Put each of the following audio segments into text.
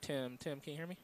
Tim. Tim, can you hear me?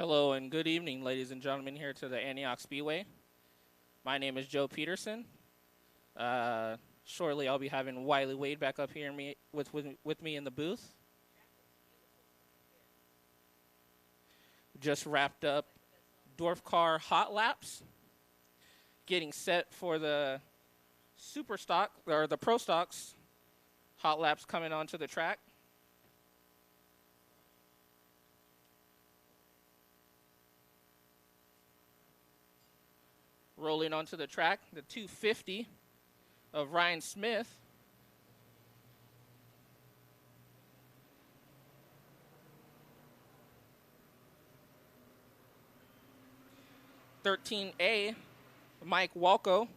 Hello and good evening, ladies and gentlemen, here to the Antioch Speedway. My name is Joe Peterson. Shortly, I'll be having Wiley Wade back up here with me in the booth. Just wrapped up Dwarf car hot laps, getting set for the super stock or the pro stocks hot laps coming onto the track. Rolling onto the track, the 250 of Ryan Smith. (13A) Mike Walko.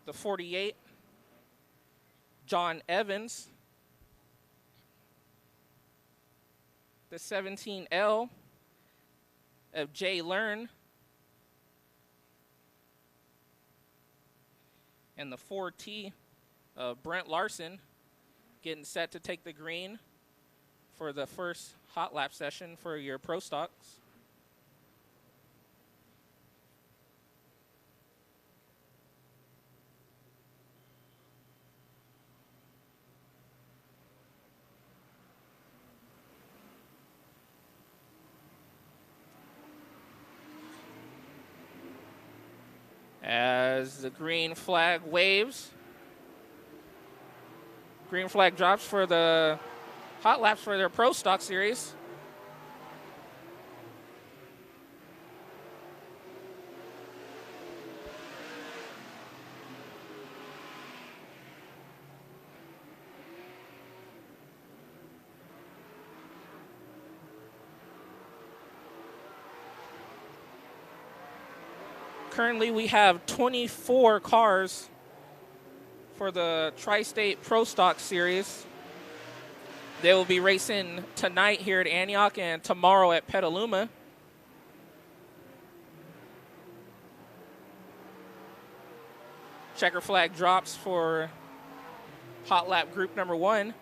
The 48 John Evans. The 17L of Jay Learn. And the 4T of Brent Larson getting set to take the green for the first hot lap session for your pro stocks. As the green flag waves, green flag drops for the hot laps for their Pro Stock Series. Currently, we have 24 cars for the Tri-State Pro Stock Series. They will be racing tonight here at Antioch and tomorrow at Petaluma. Checker flag drops for hot lap group number 1.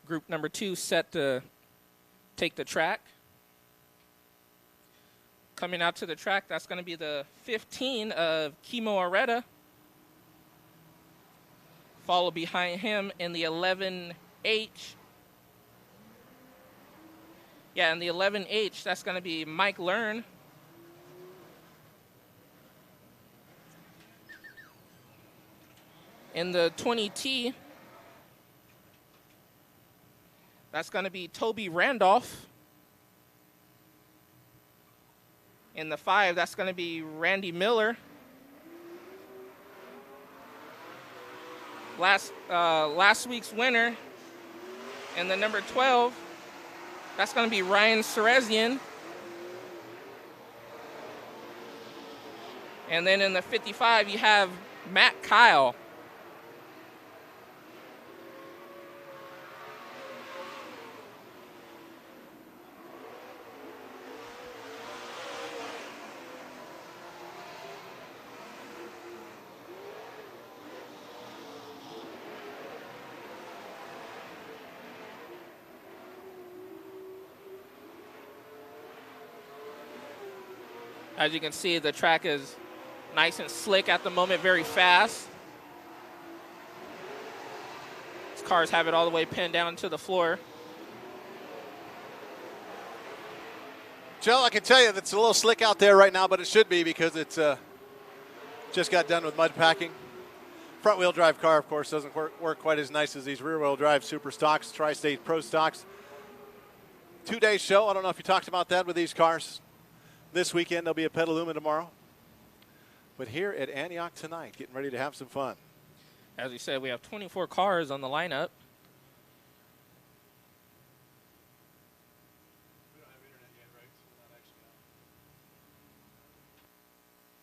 Group number 2 set to take the track. Coming out to the track, that's going to be the 15 of Kimo Areta. Followed behind him in the 11H. Yeah, in the 11H, that's going to be Mike Learn. In the 20T, that's going to be Toby Randolph. In the 5, that's going to be Randy Miller. Last week's winner in the number 12, that's going to be Ryan Serezian. And then in the 55, you have Matt Kyle. As you can see, the track is nice and slick at the moment, very fast. These cars have it all the way pinned down to the floor. Joe, I can tell you that's a little slick out there right now, but it should be because it's just got done with mud packing. Front-wheel drive car, of course, doesn't work quite as nice as these rear-wheel drive Super Stocks, Tri-State Pro Stocks. 2-day show. I don't know if you talked about that with these cars. This weekend, there'll be a Petaluma tomorrow. But here at Antioch tonight, getting ready to have some fun. As we said, we have 24 cars on the lineup. We don't have internet yet, right? So we're not actually on.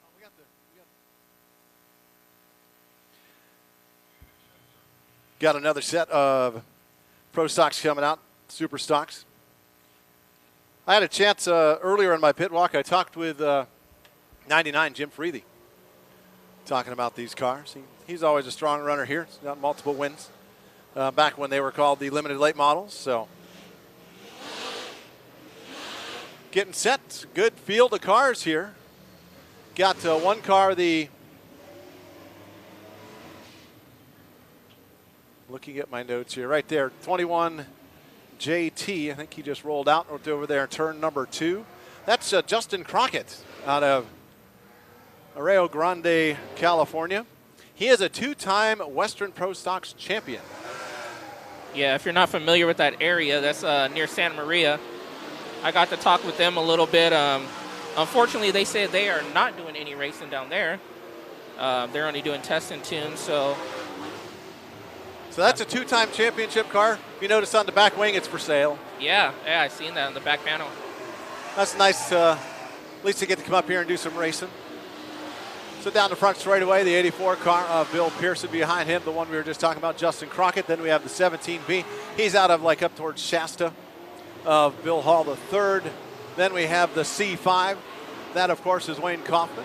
Oh, we got Got another set of Pro Stocks coming out, Super Stocks. I had a chance earlier in my pit walk. I talked with 99 Jim Freethy, talking about these cars. He's always a strong runner here. He's got multiple wins back when they were called the limited late models. So getting set. Good field of cars here. Got one car, looking at my notes here, right there, 21 JT. I think he just rolled out over there in turn number 2. That's Justin Crockett out of Arroyo Grande, California. He is a 2-time Western Pro Stocks champion. Yeah, if you're not familiar with that area, that's near Santa Maria. I got to talk with them a little bit. Unfortunately, they said they are not doing any racing down there. They're only doing test and tunes, so that's a 2-time championship car. If you notice on the back wing, it's for sale. Yeah, I've seen that on the back panel. That's nice. At least to get to come up here and do some racing. So down the front straightaway, the 84 car of Bill Pearson behind him, the one we were just talking about, Justin Crockett. Then we have the 17B. He's out of up towards Shasta of Bill Hall III. Then we have the C5. That, of course, is Wayne Kaufman.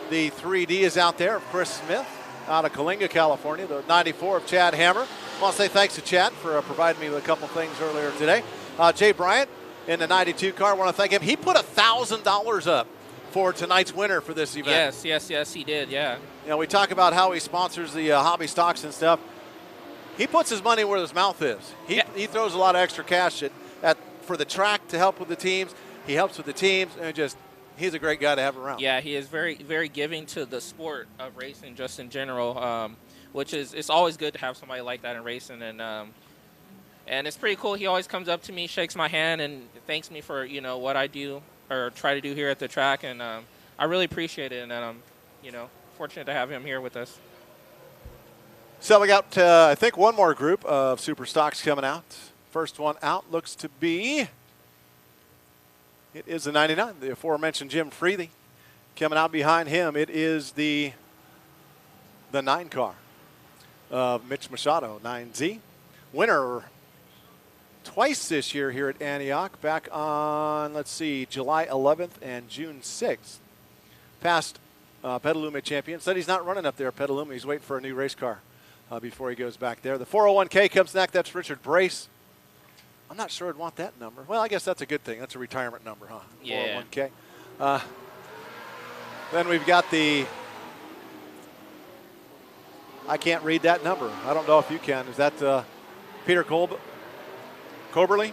The 3D is out there of Chris Smith out of Coalinga, California. The 94 of Chad Hammer. I want to say thanks to Chad for providing me with a couple things earlier today. Jay Bryant in the 92 car. I want to thank him. He put $1,000 up for tonight's winner for this event. Yes, he did, yeah. We talk about how he sponsors the hobby stocks and stuff. He puts his money where his mouth is. He throws a lot of extra cash for the track to help with the teams. He helps with the teams, and he's a great guy to have around. Yeah, he is very, very giving to the sport of racing just in general, which is, it's always good to have somebody like that in racing. And it's pretty cool. He always comes up to me, shakes my hand, and thanks me for, what I do or try to do here at the track. And I really appreciate it, and I'm, fortunate to have him here with us. So we got, I think, one more group of Super Stocks coming out. First one out looks to be, it is the 99, the aforementioned Jim Freethy. Coming out behind him, it is the 9 car of Mitch Machado, 9Z. Winner twice this year here at Antioch, back on, July 11th and June 6th. Past Petaluma champion. Said he's not running up there at Petaluma. He's waiting for a new race car before he goes back there. The 401K comes next. That's Richard Brace. I'm not sure I'd want that number. Well, I guess that's a good thing. That's a retirement number, huh? Yeah. 401K. Then we've got I can't read that number. I don't know if you can. Is that Peter Coberly?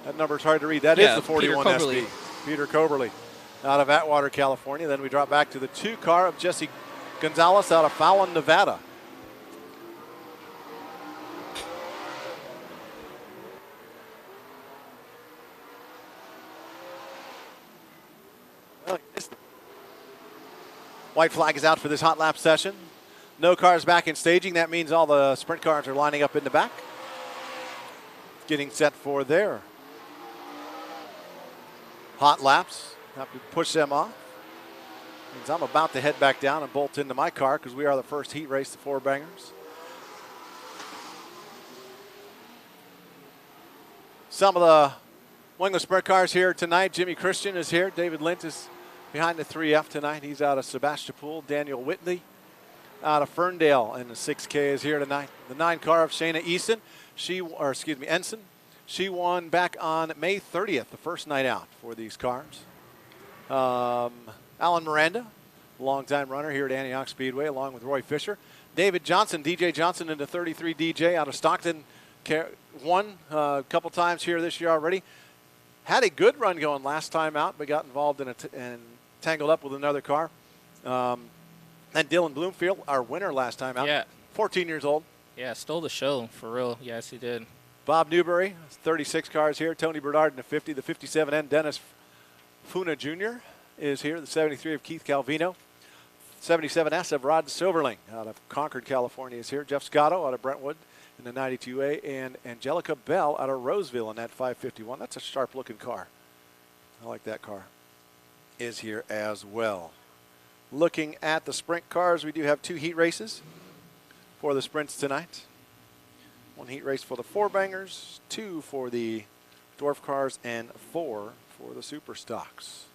That number's hard to read. That is the 41 SP. Peter Coberly out of Atwater, California. Then we drop back to the 2 car of Jesse Gonzalez out of Fallon, Nevada. White flag is out for this hot lap session. No cars back in staging. That means all the sprint cars are lining up in the back, getting set for their hot laps. Have to push them off. Means I'm about to head back down and bolt into my car because we are the first heat race, the 4 bangers. Some of the wingless sprint cars here tonight. Jimmy Christian is here. David Lint is behind the 3F tonight. He's out of Sebastopol. Daniel Whitley out of Ferndale, and the 6K is here tonight. The 9 car of Shayna Ensign. Ensign. She won back on May 30th, the first night out for these cars. Alan Miranda, longtime runner here at Antioch Speedway, along with Roy Fisher. David Johnson, DJ Johnson in the 33 DJ out of Stockton. Won a couple times here this year already. Had a good run going last time out, but got involved and tangled up with another car. And Dylan Bloomfield, our winner last time out, Yeah. 14 years old. Yeah, stole the show, for real. Yes, he did. Bob Newberry, 36 cars here. Tony Bernard in the 50, the 57N. Dennis Funa Jr. is here. The 73 of Keith Calvino. 77S of Rod Silverling out of Concord, California is here. Jeff Scotto out of Brentwood in the 92A. And Angelica Bell out of Roseville in that 551. That's a sharp-looking car. I like that car. Is here as well. Looking at the sprint cars, we do have 2 heat races for the sprints tonight. 1 heat race for the 4-bangers, 2 for the dwarf cars, and 4 for the super stocks.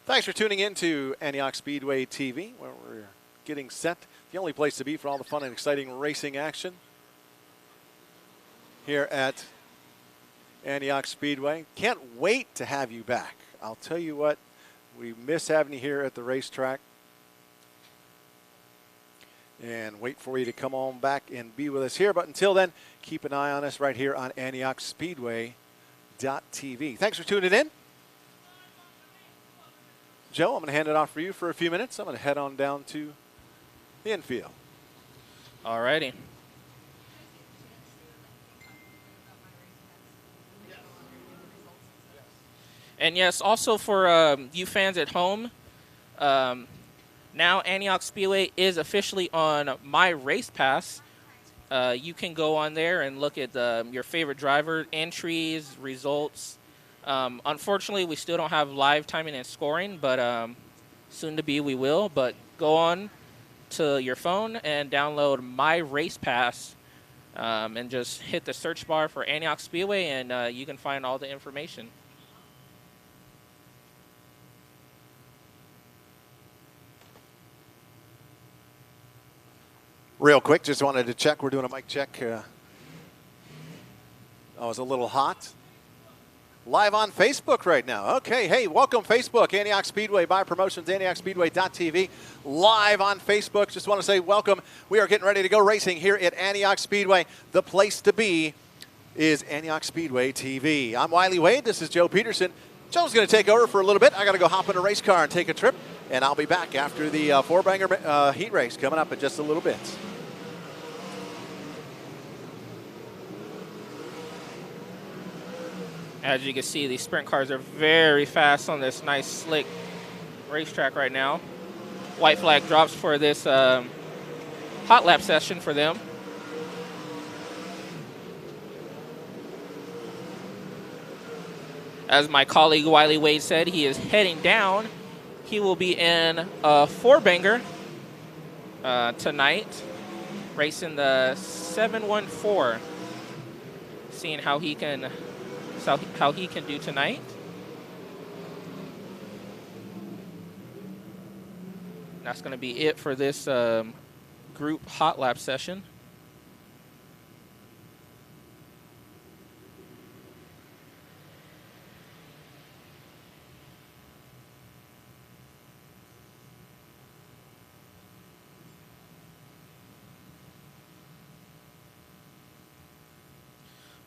Thanks for tuning in to Antioch Speedway TV, where we're getting set. The only place to be for all the fun and exciting racing action here at Antioch Speedway. Can't wait to have you back. I'll tell you what, we miss having you here at the racetrack. And wait for you to come on back and be with us here. But until then, keep an eye on us right here on AntiochSpeedway.tv. Thanks for tuning in. Joe, I'm going to hand it off for you for a few minutes. I'm going to head on down to the infield. All righty. And yes, also for you fans at home, now Antioch Speedway is officially on My Race Pass. You can go on there and look at your favorite driver entries, results. Unfortunately, we still don't have live timing and scoring, but soon to be we will. But go on to your phone and download My Race Pass and just hit the search bar for Antioch Speedway, and you can find all the information. Real quick, just wanted to check. We're doing a mic check. Oh, it's a little hot. Live on Facebook right now. Okay, hey, welcome Facebook, Antioch Speedway, Buy Promotions, AntiochSpeedway.tv. Live on Facebook. Just want to say welcome. We are getting ready to go racing here at Antioch Speedway. The place to be is Antioch Speedway TV. I'm Wiley Wade. This is Joe Peterson. Joe's going to take over for a little bit. I got to go hop in a race car and take a trip, and I'll be back after the 4-banger heat race coming up in just a little bit. As you can see, these sprint cars are very fast on this nice, slick racetrack right now. White flag drops for this hot lap session for them. As my colleague Wiley Wade said, he is heading down. He will be in a 4-banger tonight, racing the 714, seeing how he can do tonight. That's going to be it for this group hot lap session.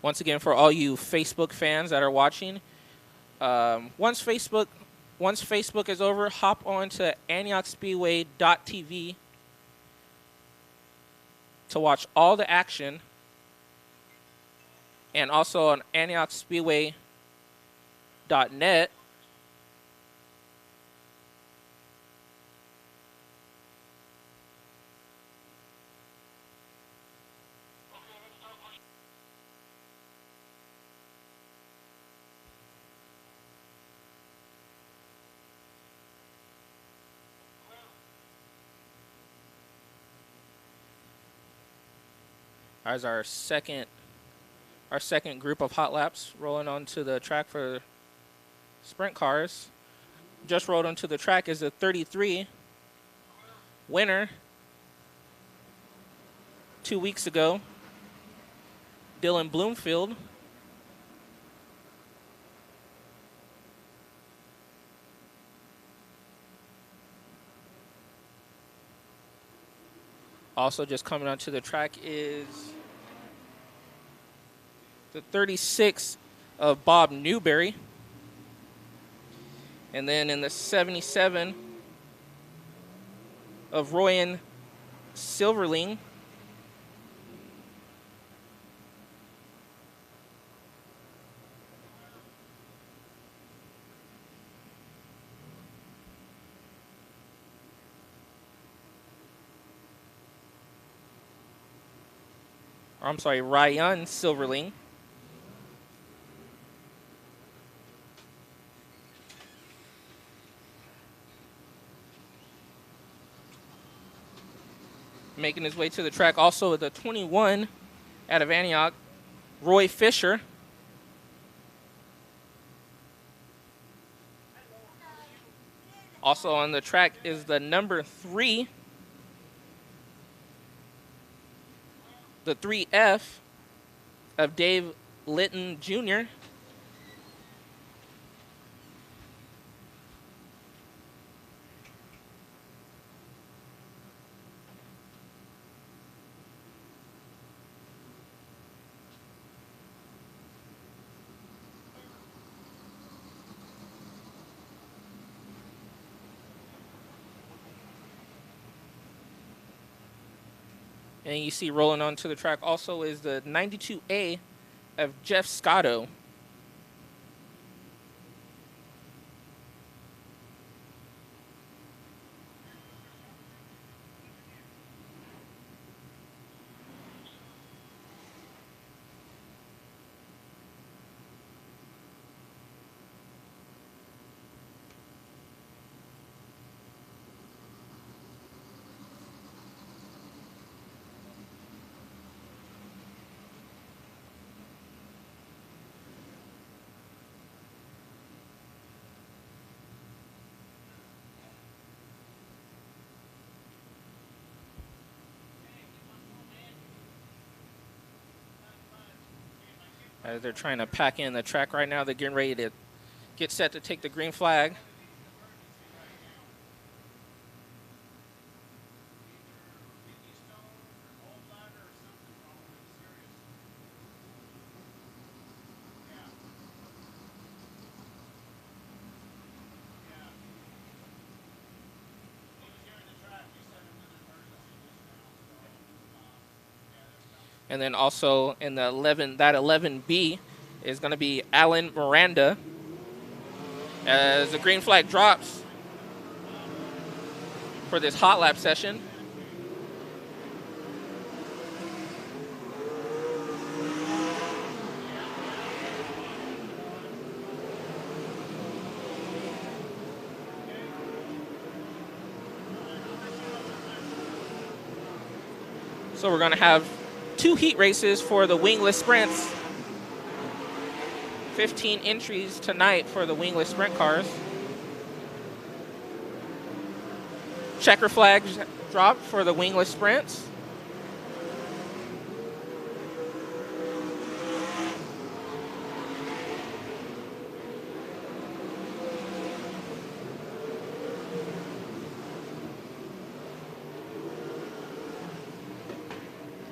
Once again, for all you Facebook fans that are watching, once Facebook is over, hop on to AntiochSpeedway.tv to watch all the action, and also on AntiochSpeedway.net. As our second group of hot laps rolling onto the track for sprint cars. Just rolled onto the track is the 33 winner 2 weeks ago, Dylan Bloomfield. Also just coming onto the track is the 36 of Bob Newberry. And then in the 77 of Royan Silverling. I'm sorry, Ryan Silverling. Making his way to the track also the 21 out of Antioch, Roy Fisher. Also on the track is the number 3, the 3F of Dave Litton Jr. And you see rolling onto the track also is the 92A of Jeff Scotto. As they're trying to pack in the track right now, they're getting ready to get set to take the green flag. And then also in the 11B is going to be Alan Miranda. As the green flag drops for this hot lap session. So we're going to have 2 heat races for the wingless sprints. 15 entries tonight for the wingless sprint cars. Checker flags dropped for the wingless sprints.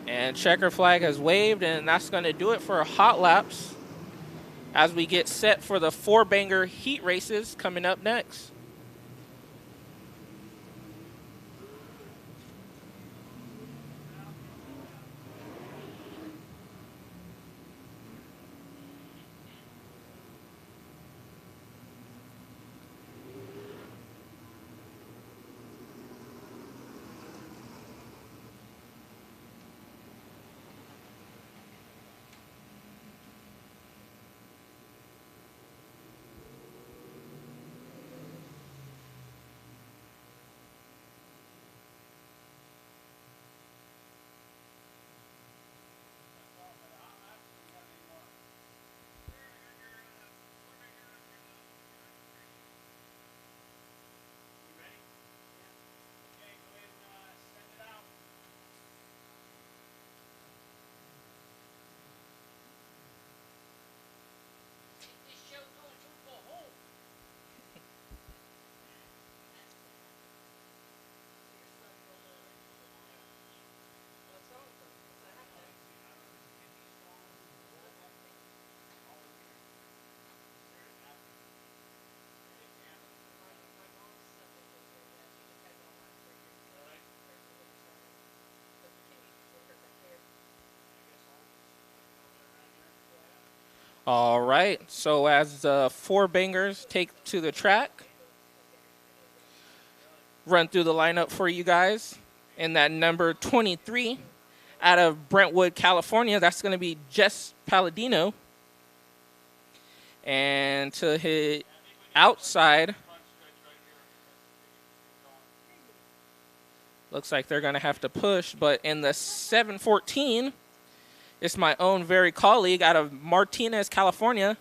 And checker flag has waved, and that's going to do it for hot laps as we get set for the 4-banger heat races coming up next. All right. So as the four bangers take to the track, run through the lineup for you guys. In that number 23, out of Brentwood, California, that's going to be Jess Palladino. And to hit outside, looks like they're going to have to push. But in the 714, it's my own very colleague out of Martinez, California,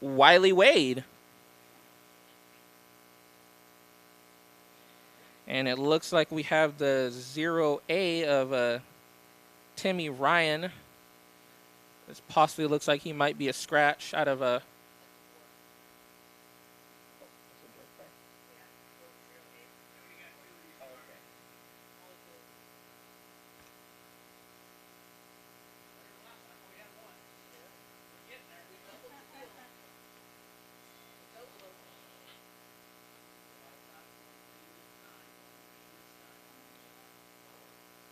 Wiley Wade. And it looks like we have the 0A of Timmy Ryan. This possibly looks like he might be a scratch out of a...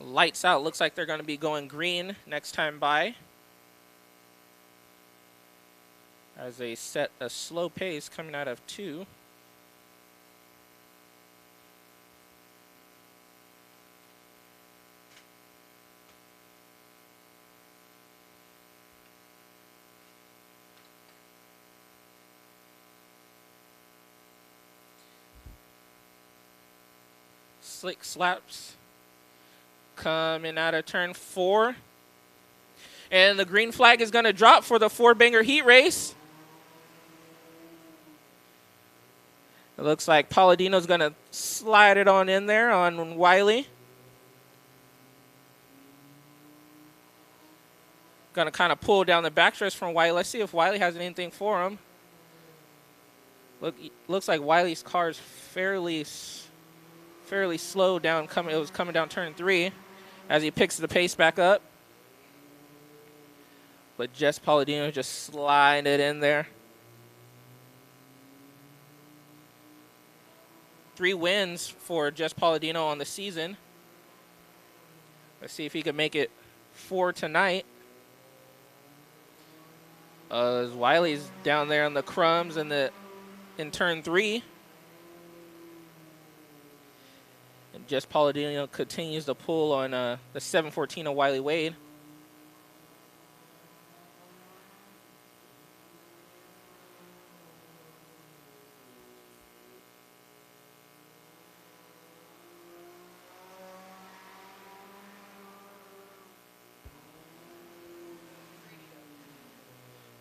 Lights out. Looks like they're going to be going green next time by. As they set a slow pace coming out of 2. Slick slaps coming out of turn 4. And the green flag is going to drop for the four-banger heat race. It looks like Palladino's going to slide it on in there on Wiley. Going to kind of pull down the backstretch from Wiley. Let's see if Wiley has anything for him. Looks like Wiley's car is fairly slow down. It was coming down turn 3 as he picks the pace back up. But Jess Palladino just sliding it in there. 3 wins for Jess Palladino on the season. Let's see if he can make it 4 tonight. As Wiley's down there on the crumbs in turn 3. And Jess Palladino continues to pull on the 714 of Wiley Wade.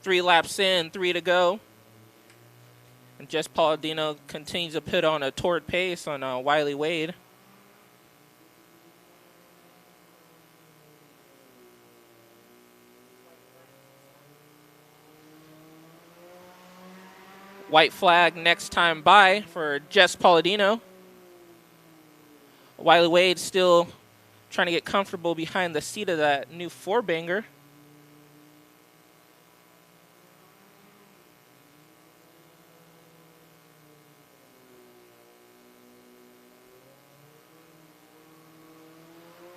Three laps in, 3 to go. And Jess Palladino continues to put on a torrid pace on Wiley Wade. White flag next time by for Jess Palladino. Wiley Wade still trying to get comfortable behind the seat of that new four-banger.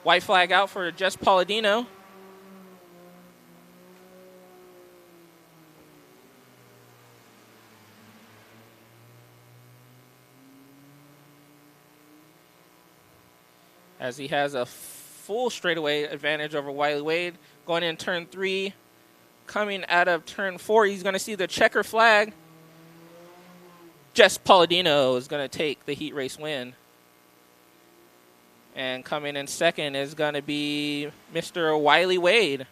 White flag out for Jess Palladino. As he has a full straightaway advantage over Wiley Wade. Going in turn 3. Coming out of turn 4, he's going to see the checker flag. Jess Palladino is going to take the heat race win. And coming in second is going to be Mr. Wiley Wade.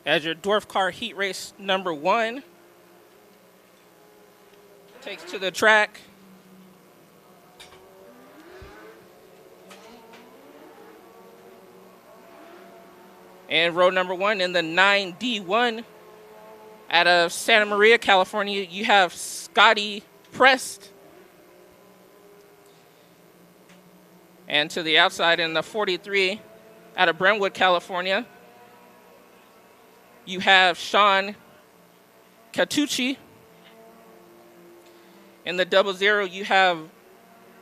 As your Dwarf car heat race number 1 takes to the track. And row number 1 in the 9D1 out of Santa Maria, California, you have Scotty Prest. And to the outside in the 43 out of Brentwood, California, you have Sean Catucci. In the 00, you have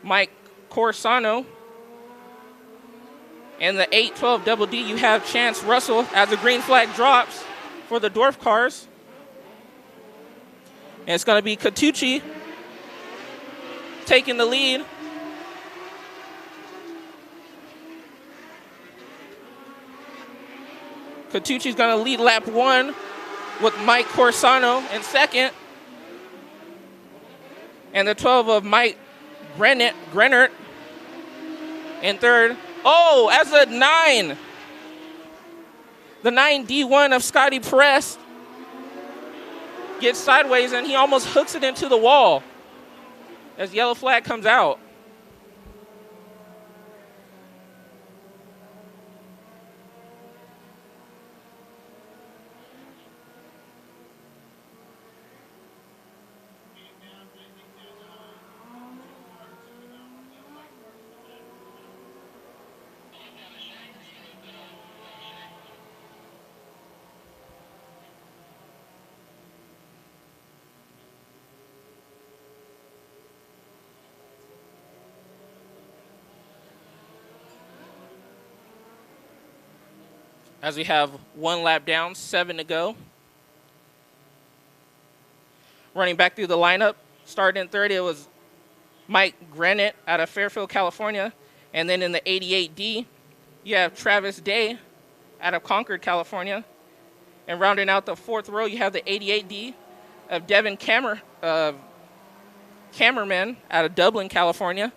Mike Corsano. In the 812 Double D, you have Chance Russell as the green flag drops for the Dwarf cars. And it's going to be Catucci taking the lead. Catucci's going to lead lap 1 with Mike Corsano in second. And the 12 of Mike Grennert in third. Oh, as a 9. The 9D1 of Scotty Prest gets sideways and he almost hooks it into the wall as yellow flag comes out. As we have 1 lap down, 7 to go. Running back through the lineup, starting in third, it was Mike Grennett out of Fairfield, California. And then in the 88D, you have Travis Day out of Concord, California. And rounding out the 4th row, you have the 88D of Devin Cameraman out of Dublin, California.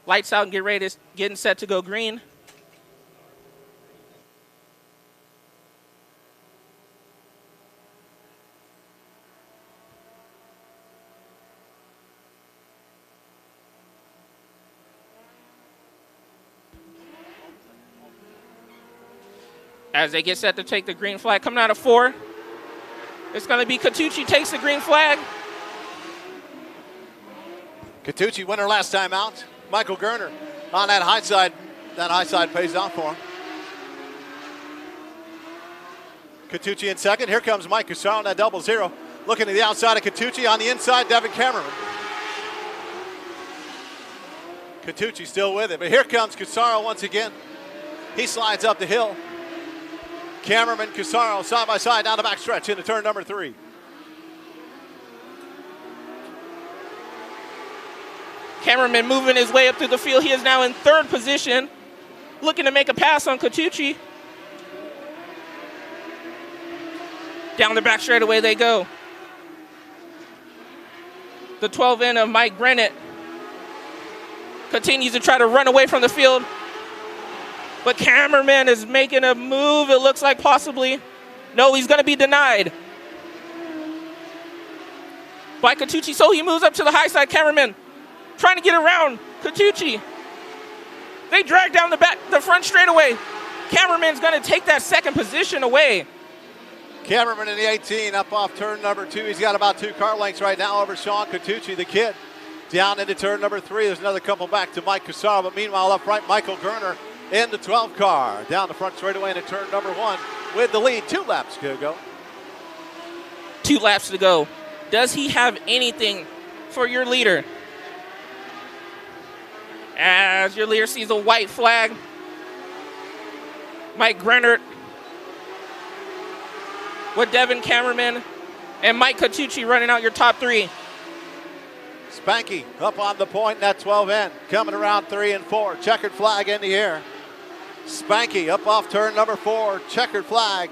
Lights out and getting set to go green. As they get set to take the green flag, coming out of 4, it's going to be Catucci takes the green flag. Catucci winner last time out. Michael Gerner on that high side. That high side pays off for him. Catucci in second. Here comes Mike Cusaro on that 00. Looking to the outside of Catucci. On the inside, Devin Cameron. Catucci still with it, but here comes Cusaro once again. He slides up the hill. Cameraman, Cusaro, side by side down the back stretch into turn number 3. Cameraman moving his way up through the field. He is now in 3rd position, looking to make a pass on Catucci. Down the back straightaway they go. The 12N of Mike Grennett continues to try to run away from the field. But Cameraman is making a move, it looks like possibly. No, he's going to be denied by Catucci. So he moves up to the high side. Cameraman trying to get around Catucci. They drag down the front straightaway. Cameraman's going to take that 2nd position away. Cameraman in the 18 up off turn number 2. He's got about 2 car lengths right now over Sean Catucci, the kid. Down into turn number 3. There's another couple back to Mike Cusaro, but meanwhile up right, Michael Gerner in the 12 car. Down the front straightaway into turn number 1 with the lead. 2 laps to go. 2 laps to go. Does he have anything for your leader? As your leader sees a white flag, Mike Grennert with Devin Cameraman and Mike Catucci running out your top 3. Spanky up on the point in that 12N. Coming around 3 and 4. Checkered flag in the air. Spanky up off turn number 4. Checkered flag.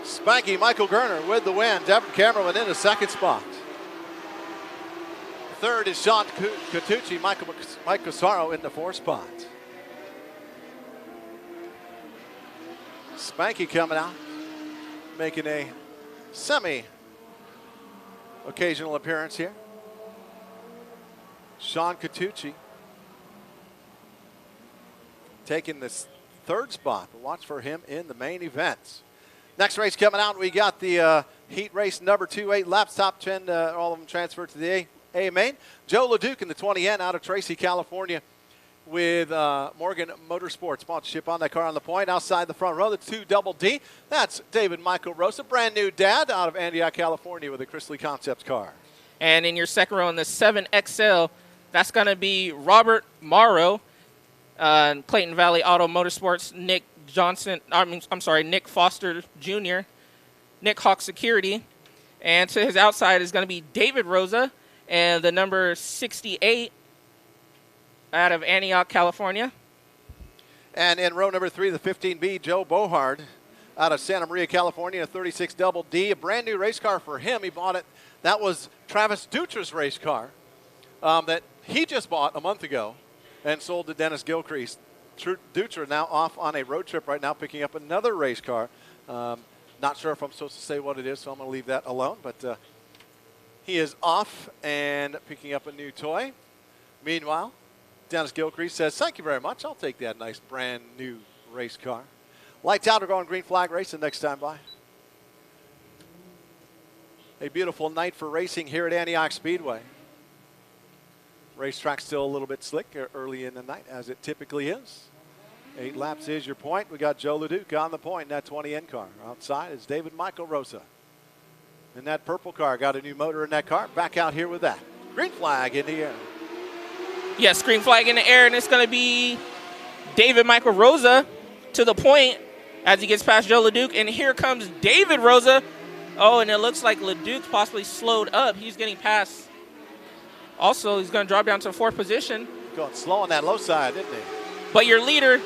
Spanky, Michael Gerner with the win. Devin Cameraman in the 2nd spot. 3rd is Sean Catucci. Mike Cusaro in the 4th spot. Spanky coming out, making a semi-occasional appearance here. Sean Catucci taking this third spot, but watch for him in the main events. Next race coming out, we got the heat race number 2, 8 laps, top 10, all of them transferred to the A main. Joe LeDuc in the 20N out of Tracy, California with Morgan Motorsports sponsorship on that car on the point. Outside the front row, the 2 Double D. That's David Michael Rosa, brand new dad out of Antioch, California with a Chrisley Concepts car. And in your second row in the 7XL, that's going to be Robert Morrow, Clayton Valley Auto Motorsports, Nick Foster Jr., Nick Hawk Security. And to his outside is going to be David Rosa and the number 68 out of Antioch, California. And in row number 3, the 15B, Joe Bohard out of Santa Maria, California, a 36 Double D, a brand new race car for him. He bought it. That was Travis Dutra's race car that he just bought a month ago and sold to Dennis Gilcrease. Dutra now off on a road trip right now, picking up another race car. Not sure if I'm supposed to say what it is, so I'm going to leave that alone. But he is off and picking up a new toy. Meanwhile, Dennis Gilcrease says, thank you very much. I'll take that nice brand new race car. Lights out, we're going green flag racing next time by. A beautiful night for racing here at Antioch Speedway. Racetrack still a little bit slick early in the night, as it typically is. 8 laps is your point. We got Joe LeDuc on the point in that 20N car. Outside is David Michael Rosa. In that purple car, got a new motor in that car. Back out here with that. Green flag in the air. Yes, green flag in the air, and it's going to be David Michael Rosa to the point as he gets past Joe LeDuc. And here comes David Rosa. Oh, and it looks like LeDuc possibly slowed up. He's getting past. Also, he's going to drop down to 4th position. Going slow on that low side, didn't he? But your leader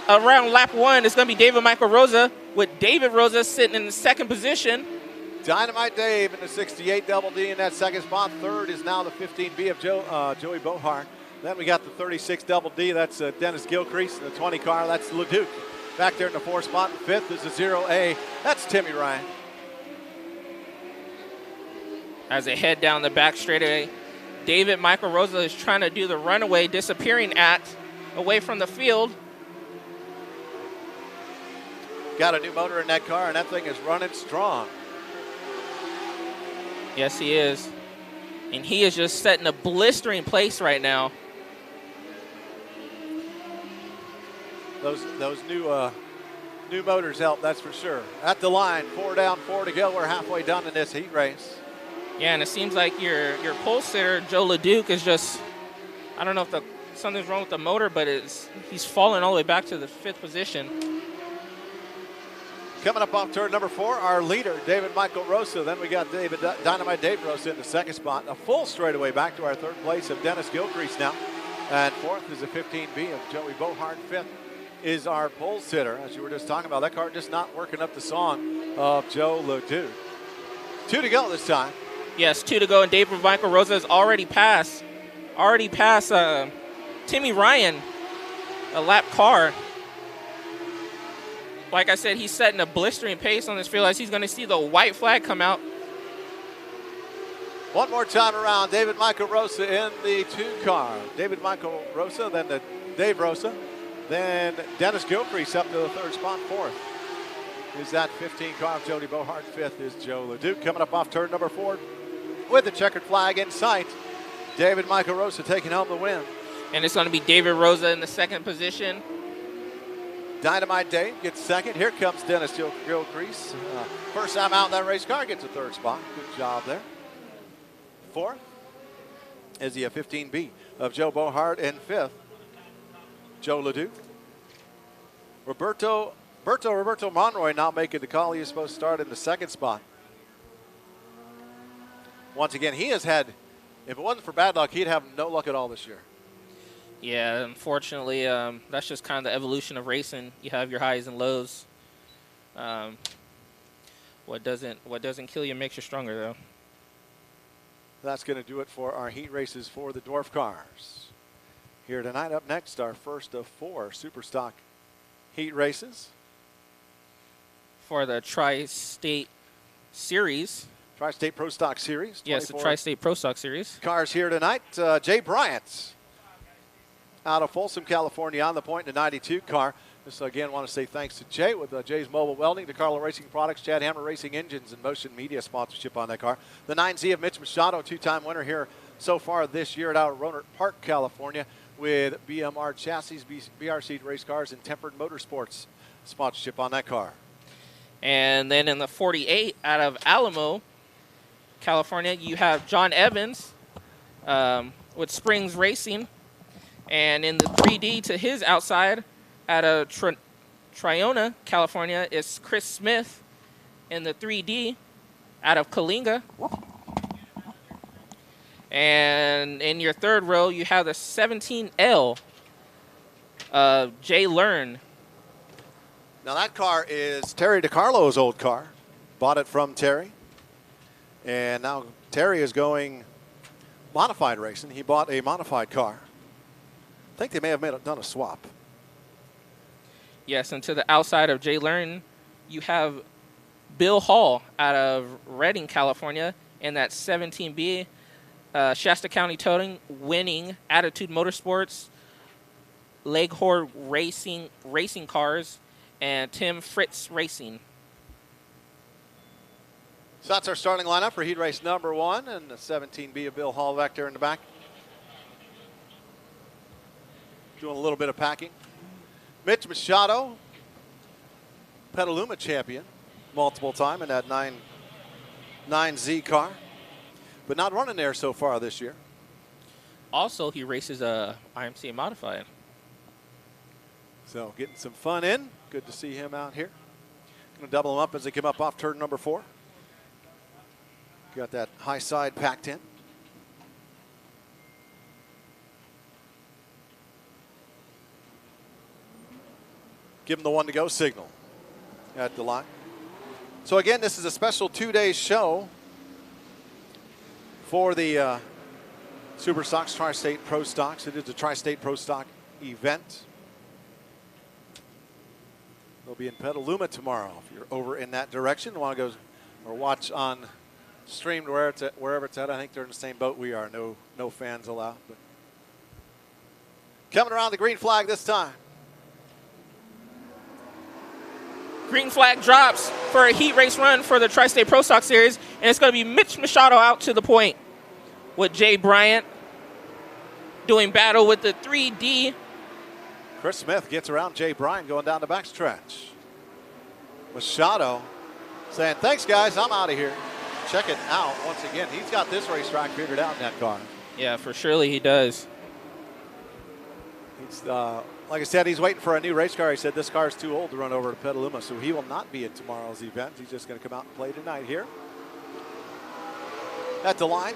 around lap 1 is going to be David Michael Rosa, with David Rosa sitting in the 2nd position. Dynamite Dave in the 68 Double D in that 2nd spot. 3rd is now the 15B of Joey Bohart. Then we got the 36 Double D. That's Dennis Gilcrease. In the 20 car, that's LeDuc. Back there in the 4th spot. 5th is the 0A. That's Timmy Ryan. As they head down the back straightaway, David Michael Rosa is trying to do the runaway disappearing act away from the field. Got a new motor in that car, and that thing is running strong. Yes, he is. And he is just setting a blistering pace right now. Those new motors help, that's for sure. At the line, 4 down, 4 to go. We're halfway done in this heat race. Yeah, and it seems like your pole sitter, Joe LeDuc, is just, I don't know if something's wrong with the motor, but he's falling all the way back to the 5th position. Coming up off turn number 4, our leader, David Michael Rosa. Then we got Dynamite Dave Rosa in the 2nd spot. A full straightaway back to our 3rd place of Dennis Gilcrease now. And 4th is a 15B of Joey Bohart. 5th is our pole sitter, as you were just talking about. That car just not working up the song of Joe LeDuc. 2 to go this time. Yes, 2 to go, and David Michael Rosa has already passed Timmy Ryan, a lap car. Like I said, he's setting a blistering pace on this field as he's going to see the white flag come out. One more time around, David Michael Rosa in the 2 car. David Michael Rosa, then the Dave Rosa, then Dennis Gilcrease up to the 3rd spot. 4th is that 15 car of Jody Bohart. 5th is Joe LeDuc. Coming up off turn number 4 with the checkered flag in sight. David Michael Rosa taking home the win. And it's going to be David Rosa in the 2nd position. Dynamite Dave gets 2nd. Here comes Dennis Gilcrease. First time out in that race car, gets a 3rd spot. Good job there. 4th is the 15B of Joe Bohart, and 5th, Joe LeDuc. Roberto Monroy now making the call. He is supposed to start in the 2nd spot. Once again, he has had, if it wasn't for bad luck, he'd have no luck at all this year. Yeah, unfortunately, that's just kind of the evolution of racing. You have your highs and lows. What doesn't kill you makes you stronger, though. That's going to do it for our heat races for the Dwarf cars. Here tonight, up next, our first of 4 Superstock heat races. for the Tri-State Series. Tri-State Pro Stock Series. Yes, the Tri-State Pro Stock Series. Cars here tonight. Jay Bryant out of Folsom, California, on the point in a 92 car. Just again want to say thanks to Jay with Jay's Mobile Welding, DeCarlo Racing Products, Chad Hammer Racing Engines, and Motion Media sponsorship on that car. The 9Z of Mitch Machado, two-time winner here so far this year out of Rohnert Park, California, with BMR Chassis, BRC Race Cars, and Tempered Motorsports sponsorship on that car. And then in the 48 out of Alamo, California, you have John Evans with Springs Racing. And in the 3D to his outside out of Triona, California, is Chris Smith. In the 3D out of Kalinga. And in your third row, you have the 17L, Jay Learn. Now that car is Terry DeCarlo's old car. Bought it from Terry. And now Terry is going modified racing. He bought a modified car. I think they may have done a swap. Yes, and to the outside of Jay Learn, you have Bill Hall out of Redding, California, in that 17B. Shasta County Towing winning Attitude Motorsports, Leghorn Racing Cars, and Tim Fritz Racing. So that's our starting lineup for heat race number 1, and the 17B of Bill Hall back there in the back. Doing a little bit of packing. Mitch Machado, Petaluma champion, multiple time in that 9Z car, but not running there so far this year. Also, he races a IMCA modified. So getting some fun in. Good to see him out here. Going to double him up as they come up off turn number 4. Got that high side packed in. Give him the 1 to go signal at the line. So again, this is a special 2-day show for the Super Stocks Tri-State Pro Stocks. It is a Tri-State Pro Stock event. They'll be in Petaluma tomorrow. If you're over in that direction, want to go or watch on streamed wherever it's at. I think they're in the same boat we are. No fans allowed. But coming around the green flag this time. Green flag drops for a heat race run for the Tri-State Pro Stock Series, and it's going to be Mitch Machado out to the point with Jay Bryant doing battle with the 3D. Chris Smith gets around Jay Bryant going down the backstretch. Machado saying, thanks, guys, I'm out of here. Check it out once again. He's got this racetrack figured out in that car. Yeah, for surely he does. He's, like I said, he's waiting for a new race car. He said this car is too old to run over to Petaluma, so he will not be at tomorrow's event. He's just going to come out and play tonight here. At the line,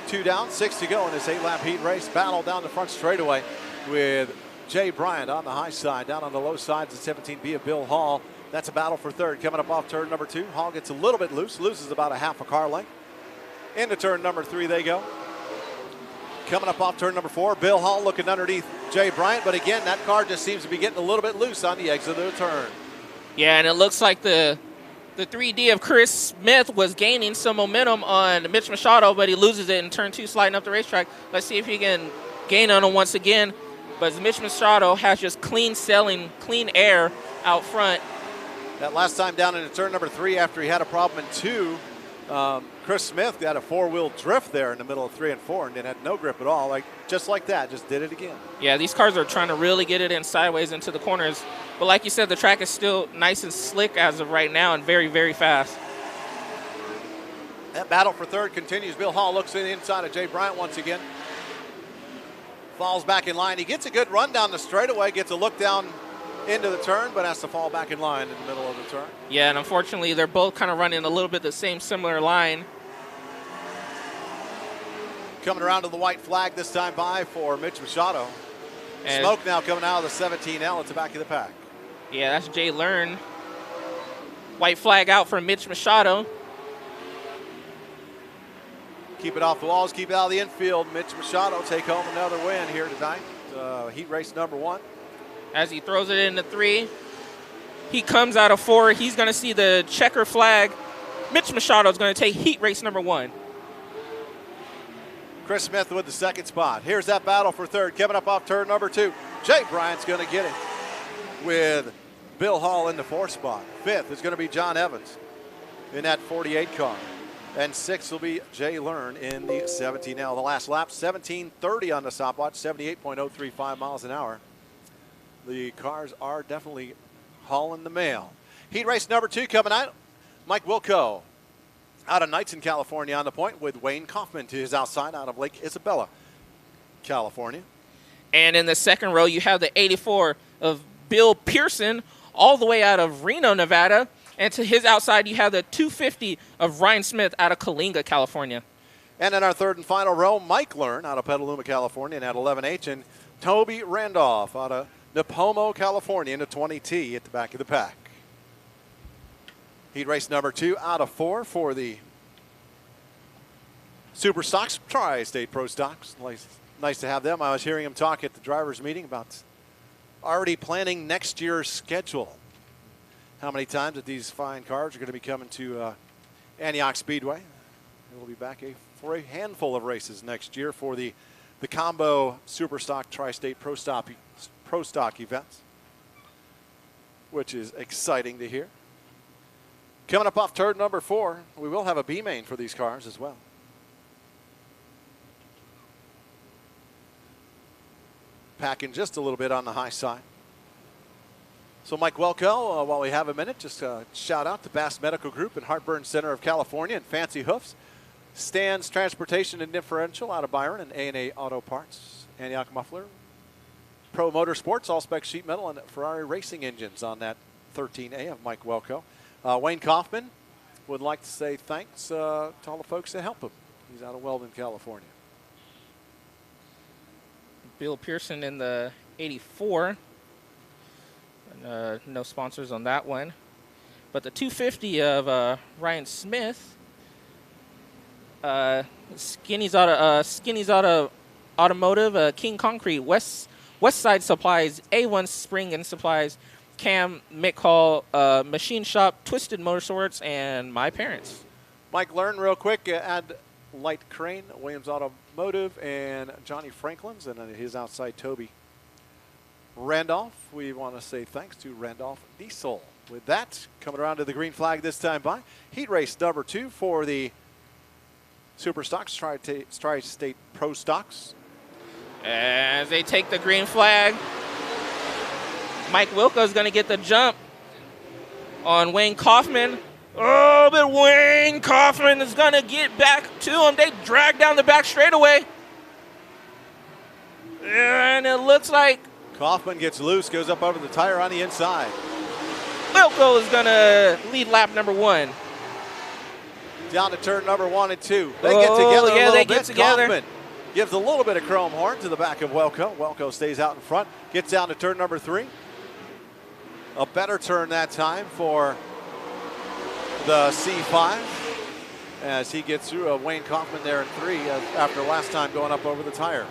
2 down, 6 to go in this 8-lap heat race. Battle down the front straightaway with Jay Bryant on the high side. Down on the low sides, the 17B of Bill Hall. That's a battle for third. Coming up off turn number 2. Hall gets a little bit loose, loses about a half a car length. Into turn number 3 they go. Coming up off turn number 4, Bill Hall looking underneath Jay Bryant, but again, that car just seems to be getting a little bit loose on the exit of the turn. Yeah, and it looks like the 3D of Chris Smith was gaining some momentum on Mitch Machado, but he loses it in turn 2, sliding up the racetrack. Let's see if he can gain on him once again. But Mitch Machado has just clean air out front. That last time down into turn number 3 after he had a problem in 2, Chris Smith got a 4-wheel drift there in the middle of 3 and 4 and then had no grip at all. Just like that, just did it again. Yeah, these cars are trying to really get it in sideways into the corners. But like you said, the track is still nice and slick as of right now and very, very fast. That battle for third continues. Bill Hall looks in the inside of Jay Bryant once again. Falls back in line. He gets a good run down the straightaway, gets a look down into the turn, but has to fall back in line in the middle of the turn. Yeah, and unfortunately, they're both kind of running a little bit the same similar line. Coming around to the white flag this time by for Mitch Machado. And smoke now coming out of the 17L at the back of the pack. Yeah, that's Jay Learn. White flag out for Mitch Machado. Keep it off the walls, keep it out of the infield. Mitch Machado take home another win here tonight. Heat race number 1. As he throws it into 3. he comes out of 4, he's going to see the checker flag. Mitch Machado is going to take heat race number 1. Chris Smith with the second spot. Here's that battle for third. Coming up off turn number 2. Jay Bryant's going to get it with Bill Hall in the 4th spot. 5th is going to be John Evans in that 48 car. And 6th will be Jay Learn in the 17L. The last lap, 17:30 on the stopwatch, 78.035 miles an hour. The cars are definitely hauling the mail. Heat race number 2 coming out. Mike Wilco out of Knighton, California on the point with Wayne Kaufman to his outside out of Lake Isabella, California. And in the second row, you have the 84 of Bill Pearson all the way out of Reno, Nevada. And to his outside, you have the 250 of Ryan Smith out of Coalinga, California. And in our third and final row, Mike Learn out of Petaluma, California, and at 11H, and Toby Randolph out of Nipomo, California, in the 20T at the back of the pack. Heat race number 2 out of 4 for the Super Stocks, Tri-State Pro Stocks. Nice to have them. I was hearing him talk at the drivers' meeting about already planning next year's schedule. How many times that these fine cars are going to be coming to Antioch Speedway. We'll be back for a handful of races next year for the combo Super Stock Tri-State Pro Stock events, which is exciting to hear. Coming up off turn number 4, we will have a B-main for these cars as well. Packing just a little bit on the high side. So Mike Welko, while we have a minute, just shout out to Bass Medical Group and Heartburn Center of California and Fancy Hoofs. Stan's Transportation and Differential out of Byron and A&A Auto Parts. Antioch Muffler. Pro Motorsports, all-spec sheet metal and Ferrari racing engines on that 13A of Mike Welko. Wayne Kaufman would like to say thanks to all the folks that help him. He's out of Weldon, California. Bill Pearson in the 84. No sponsors on that one. But the 250 of Ryan Smith. Skinny's out of Automotive, King Concrete, West Side Supplies, A1 Spring and Supplies, Cam, Mick Hall, Machine Shop, Twisted Motorsports, and my parents. Mike Learn, real quick, add Light Crane, Williams Automotive, and Johnny Franklin's, and his outside Toby Randolph. We want to say thanks to Randolph Diesel. With that, coming around to the green flag this time by heat race number 2 for the Super Stocks, Tri-State Pro Stocks. As they take the green flag, Mike Wilco is going to get the jump on Wayne Kaufman. Oh, but Wayne Kaufman is going to get back to him. They drag down the back straightaway. And it looks like Kaufman gets loose, goes up over the tire on the inside. Wilco is going to lead lap number 1. Down to turn number 1 and 2. They get together a little they bit. get together. Kaufman gives a little bit of chrome horn to the back of Welko. Welko stays out in front, gets down to turn number 3. A better turn that time for the C5 as he gets through Wayne Kaufman there in 3 after last time going up over the tire.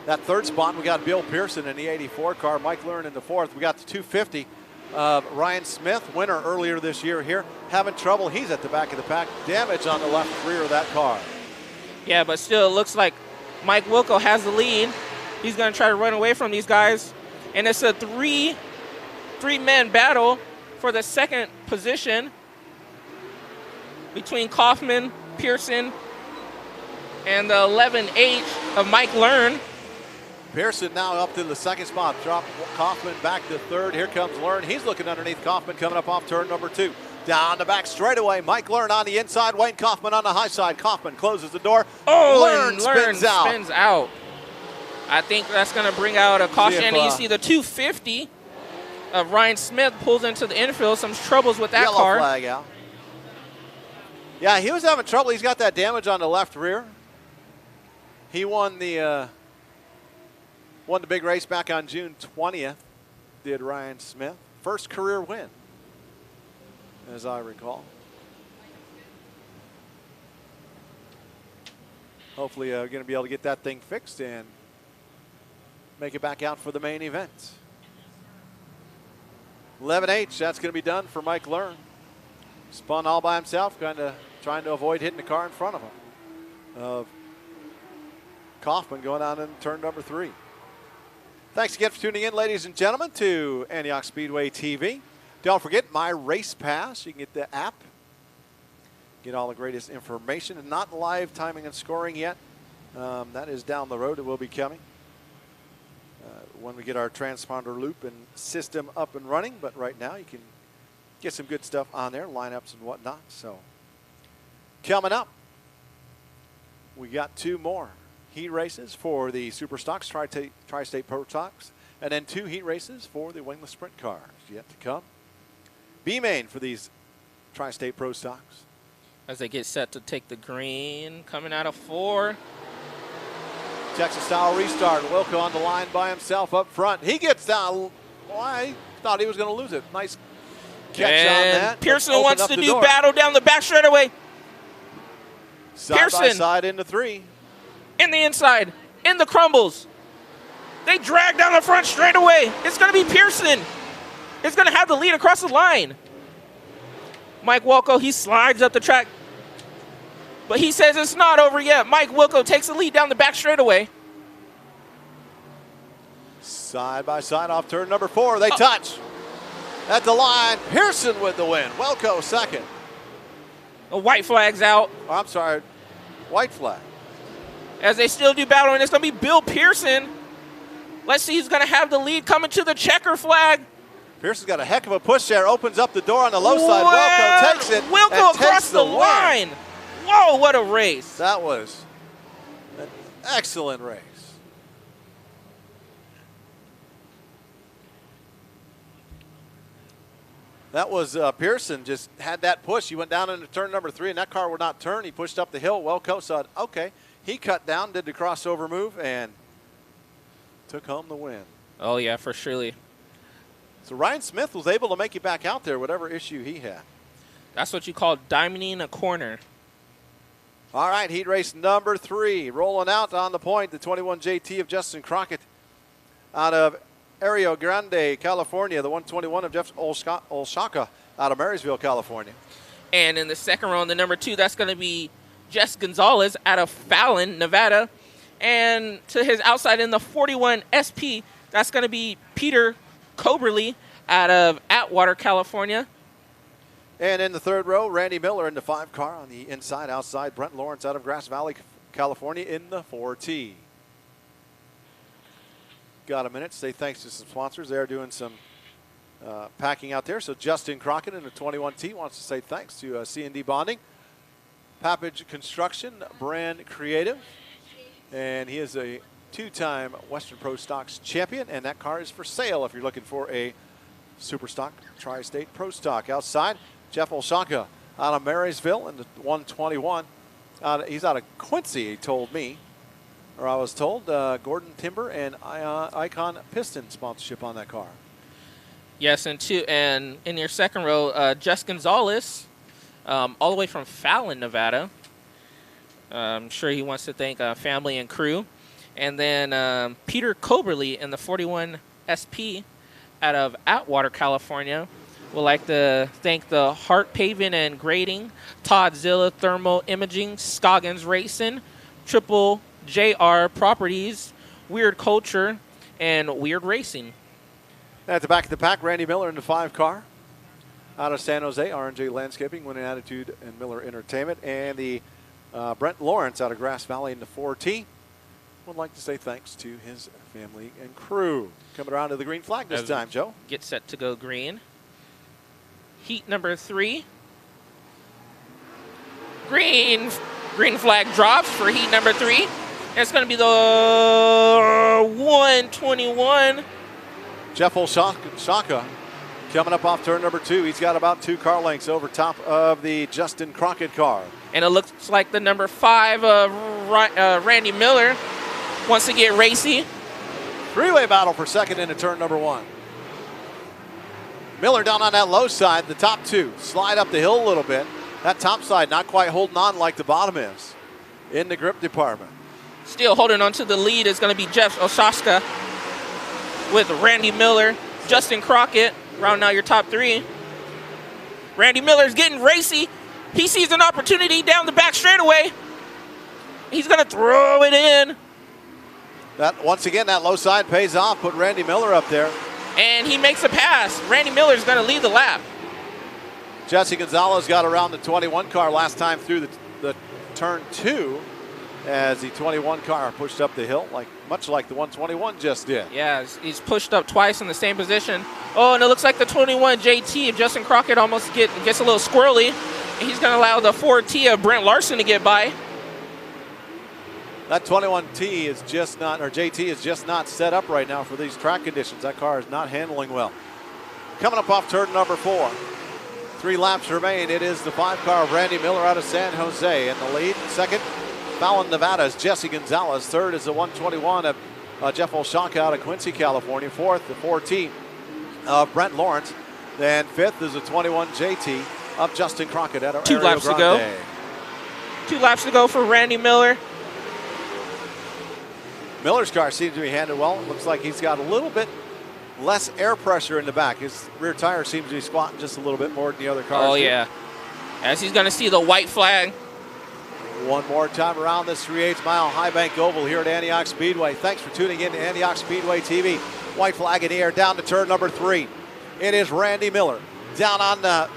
That third spot, we got Bill Pearson in the 84 car, Mike Learn in the 4th. We got the 250. Ryan Smith, winner earlier this year here, having trouble. He's at the back of the pack. Damage on the left rear of that car. Yeah, but still it looks like Mike Wilco has the lead. He's going to try to run away from these guys. And it's a three-man battle for the second position between Kaufman, Pearson, and the 11H of Mike Learn. Pearson now up to the second spot. Drop Kaufman back to 3rd. Here comes Learn. He's looking underneath Kaufman coming up off turn number 2. Down the back straightaway. Mike Learn on the inside. Wayne Kaufman on the high side. Kaufman closes the door. Learn spins out. I think that's going to bring out a caution. And you see the 250 of Ryan Smith pulls into the infield. Some troubles with that car. Yellow flag out. Yeah, he was having trouble. He's got that damage on the left rear. He won the big race back on June 20th, did Ryan Smith. First career win, as I recall. Hopefully going to be able to get that thing fixed and make it back out for the main event. 11H, that's going to be done for Mike Learn. Spun all by himself, kind of trying to avoid hitting the car in front of him. Kaufman going on in turn number 3. Thanks again for tuning in, ladies and gentlemen, to Antioch Speedway TV. Don't forget my Race Pass. You can get the app, get all the greatest information, and not live timing and scoring yet. That is down the road. It will be coming when we get our transponder loop and system up and running. But right now, you can get some good stuff on there, lineups and whatnot. So coming up, we got 2 more heat races for the Super Stocks, Tri-State Pro Stocks, and then 2 heat races for the wingless sprint cars yet to come. B-main for these Tri-State Pro Stocks. As they get set to take the green, coming out of 4. Texas-style restart. Wilco on the line by himself up front. He gets down. Well, I thought he was going to lose it. Nice catch on that. Pearson wants to do battle down the back straightaway. Side by side into 3. In the inside, in the crumbles. They drag down the front straightaway. It's going to be Pearson. It's going to have the lead across the line. Mike Wilco, he slides up the track. But he says it's not over yet. Mike Wilco takes the lead down the back straightaway. Side by side off turn number 4. They touch. At the line, Pearson with the win. Wilco second. A white flag's out. Oh, I'm sorry, white flag. As they still do battle, and it's going to be Bill Pearson. Let's see who's going to have the lead coming to the checker flag. Pearson's got a heck of a push there. Opens up the door on the low side. Wilco takes it. Wilco across the line. Whoa, what a race. That was an excellent race. That was Pearson just had that push. He went down into turn number 3, and that car would not turn. He pushed up the hill. Wilco said, okay. He cut down, did the crossover move, and took home the win. Oh, yeah, for surely. So Ryan Smith was able to make it back out there, whatever issue he had. That's what you call diamonding a corner. All right, heat race number 3. Rolling out on the point, the 21 JT of Justin Crockett out of Rio Grande, California. The 121 of Jeff Olshaka out of Marysville, California. And in the second row, the number 2, that's going to be Jess Gonzalez out of Fallon, Nevada. And to his outside in the 41 SP, that's going to be Peter Coberly out of Atwater, California. And in the third row, Randy Miller in the 5 car on the inside outside. Brent Lawrence out of Grass Valley, California in the 4T. Got a minute to say thanks to some sponsors. They're doing some packing out there. So Justin Crockett in the 21T wants to say thanks to C&D Bonding, Papage Construction, Brand Creative, and he is a 2-time Western Pro Stocks champion, and that car is for sale if you're looking for a Super Stock Tri-State Pro Stock. Outside, Jeff Olshaka out of Marysville in the 121. He's out of Quincy, he told me, or I was told. Gordon Timber and Icon Piston sponsorship on that car. Yes, and in your second row, Jess Gonzalez, all the way from Fallon, Nevada. I'm sure he wants to thank family and crew. And then Peter Coberly in the 41 SP out of Atwater, California. Would like to thank the Hart Paving and Grading, Todd Zilla Thermal Imaging, Scoggins Racing, Triple JR Properties, Weird Culture, and Weird Racing. At the back of the pack, Randy Miller in the 5 car. Out of San Jose, R&J Landscaping, Winning Attitude, and Miller Entertainment. And the Brent Lawrence out of Grass Valley in the 4T. Would like to say thanks to his family and crew. Coming around to the green flag this time, Joe. Get set to go green. Heat number 3. Green flag drops for heat number 3. It's going to be the 121. Jeff Olshaka coming up off turn number 2. He's got about 2 car lengths over top of the Justin Crockett car. And it looks like the number 5 Randy Miller wants to get racy. 3-way battle for second into turn number 1. Miller down on that low side. The top 2 slide up the hill a little bit. That top side not quite holding on like the bottom is in the grip department. Still holding on to the lead is going to be Jeff Olshaka with Randy Miller, Justin Crockett, rounding out your top 3. Randy Miller's getting racy. He sees an opportunity down the back straightaway. He's going to throw it in. That once again, that low side pays off. Put Randy Miller up there. And he makes a pass. Randy Miller's going to lead the lap. Jesse Gonzalez got around the 21 car last time through the turn 2 as the 21 car pushed up the hill, much like the 121 just did. Yeah, he's pushed up twice in the same position. Oh, and it looks like the 21 JT of Justin Crockett almost gets a little squirrely. He's going to allow the 4T of Brent Larson to get by. That 21T is just not, or JT is just not set up right now for these track conditions. That car is not handling well. Coming up off turn number 4. 3 laps remain. It is the 5 car of Randy Miller out of San Jose in the lead. Second, Fallon, Nevada's Jesse Gonzalez. Third is the 121 of Jeff Olshaka out of Quincy, California. Fourth, the 4T of Brent Lawrence. Then fifth is the 21 JT of Justin Crockett out of 2 laps to go. 2 laps to go for Randy Miller. Miller's car seems to be handled well. It looks like he's got a little bit less air pressure in the back. His rear tire seems to be squatting just a little bit more than the other cars. Oh, yeah. As he's going to see the white flag. One more time around this 3/8 mile high bank oval here at Antioch Speedway. Thanks for tuning in to Antioch Speedway TV. White flag in the air down to turn number 3. It is Randy Miller down on the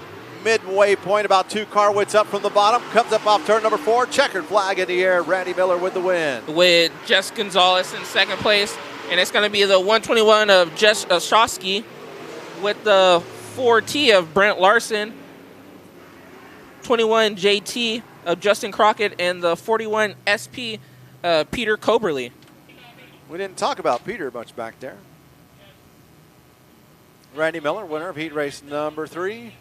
midway point, about 2 car widths up from the bottom. Comes up off turn number 4. Checkered flag in the air. Randy Miller with the win. With Jess Gonzalez in second place. And it's going to be the 121 of Jess Ostrowski with the 4T of Brent Larson. 21 JT of Justin Crockett and the 41 SP Peter Coberly. We didn't talk about Peter much back there. Randy Miller, winner of heat race number 3.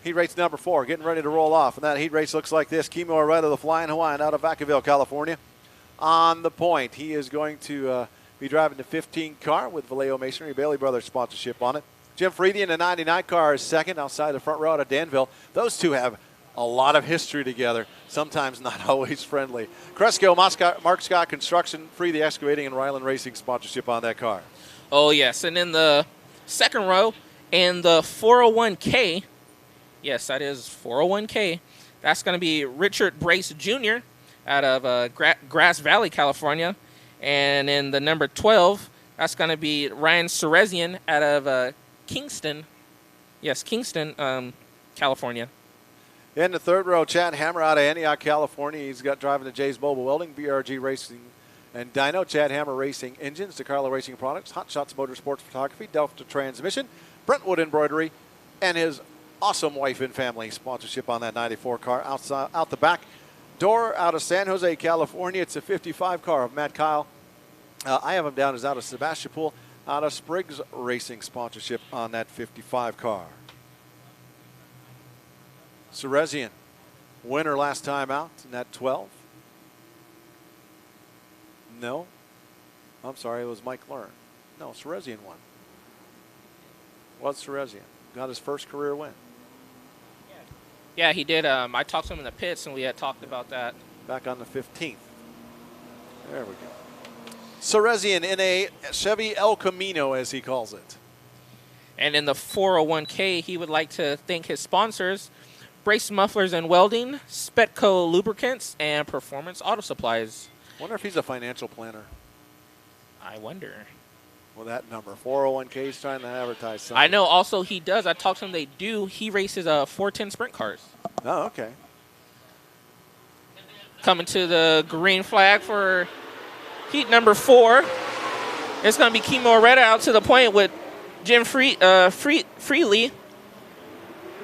Heat race number 4, getting ready to roll off. And that heat race looks like this. Kimo Areta, the Flying Hawaiian out of Vacaville, California, on the point. He is going to be driving the 15 car with Vallejo Masonry, Bailey Brothers sponsorship on it. Jim Freedy in the 99 car is second outside the front row out of Danville. Those two have a lot of history together, sometimes not always friendly. Cresco, Mark Scott Construction, Freedy Excavating, and Ryland Racing sponsorship on that car. Oh, yes. And in the second row, and the 401K, yes, that is 401K. That's going to be Richard Brace Jr. out of Grass Valley, California. And in the number 12, that's going to be Ryan Serezian out of Kingston. Yes, Kingston, California. In the third row, Chad Hammer out of Antioch, California. He's got driving the Jay's Mobile Welding, BRG Racing, and Dyno. Chad Hammer Racing Engines, DeCarlo Racing Products, Hot Shots Motorsports Photography, Delta Transmission, Brentwood Embroidery, and his awesome wife and family sponsorship on that 94 car. Out the back door out of San Jose, California, it's a 55 car of Matt Kyle. I have him down as out of Sebastopol, out of Spriggs Racing sponsorship on that 55 car. Serezian, winner last time out in that 12. No. I'm sorry, it was Mike Learn. No, Serezian won. Was Serezian. Got his first career win. Yeah, he did. I talked to him in the pits, and we had talked about that. Back on the 15th. There we go. Serezian in a Chevy El Camino, as he calls it. And in the 401K, he would like to thank his sponsors, Brace Mufflers and Welding, Spetco Lubricants, and Performance Auto Supplies. Wonder if he's a financial planner. I wonder. Well, that number, 401K, he's trying to advertise something. I know also he does. I talked to him, they do. He races 410 sprint cars. Oh, okay. Coming to the green flag for heat number 4. It's going to be Kimo Areta out to the point with Jim Freely.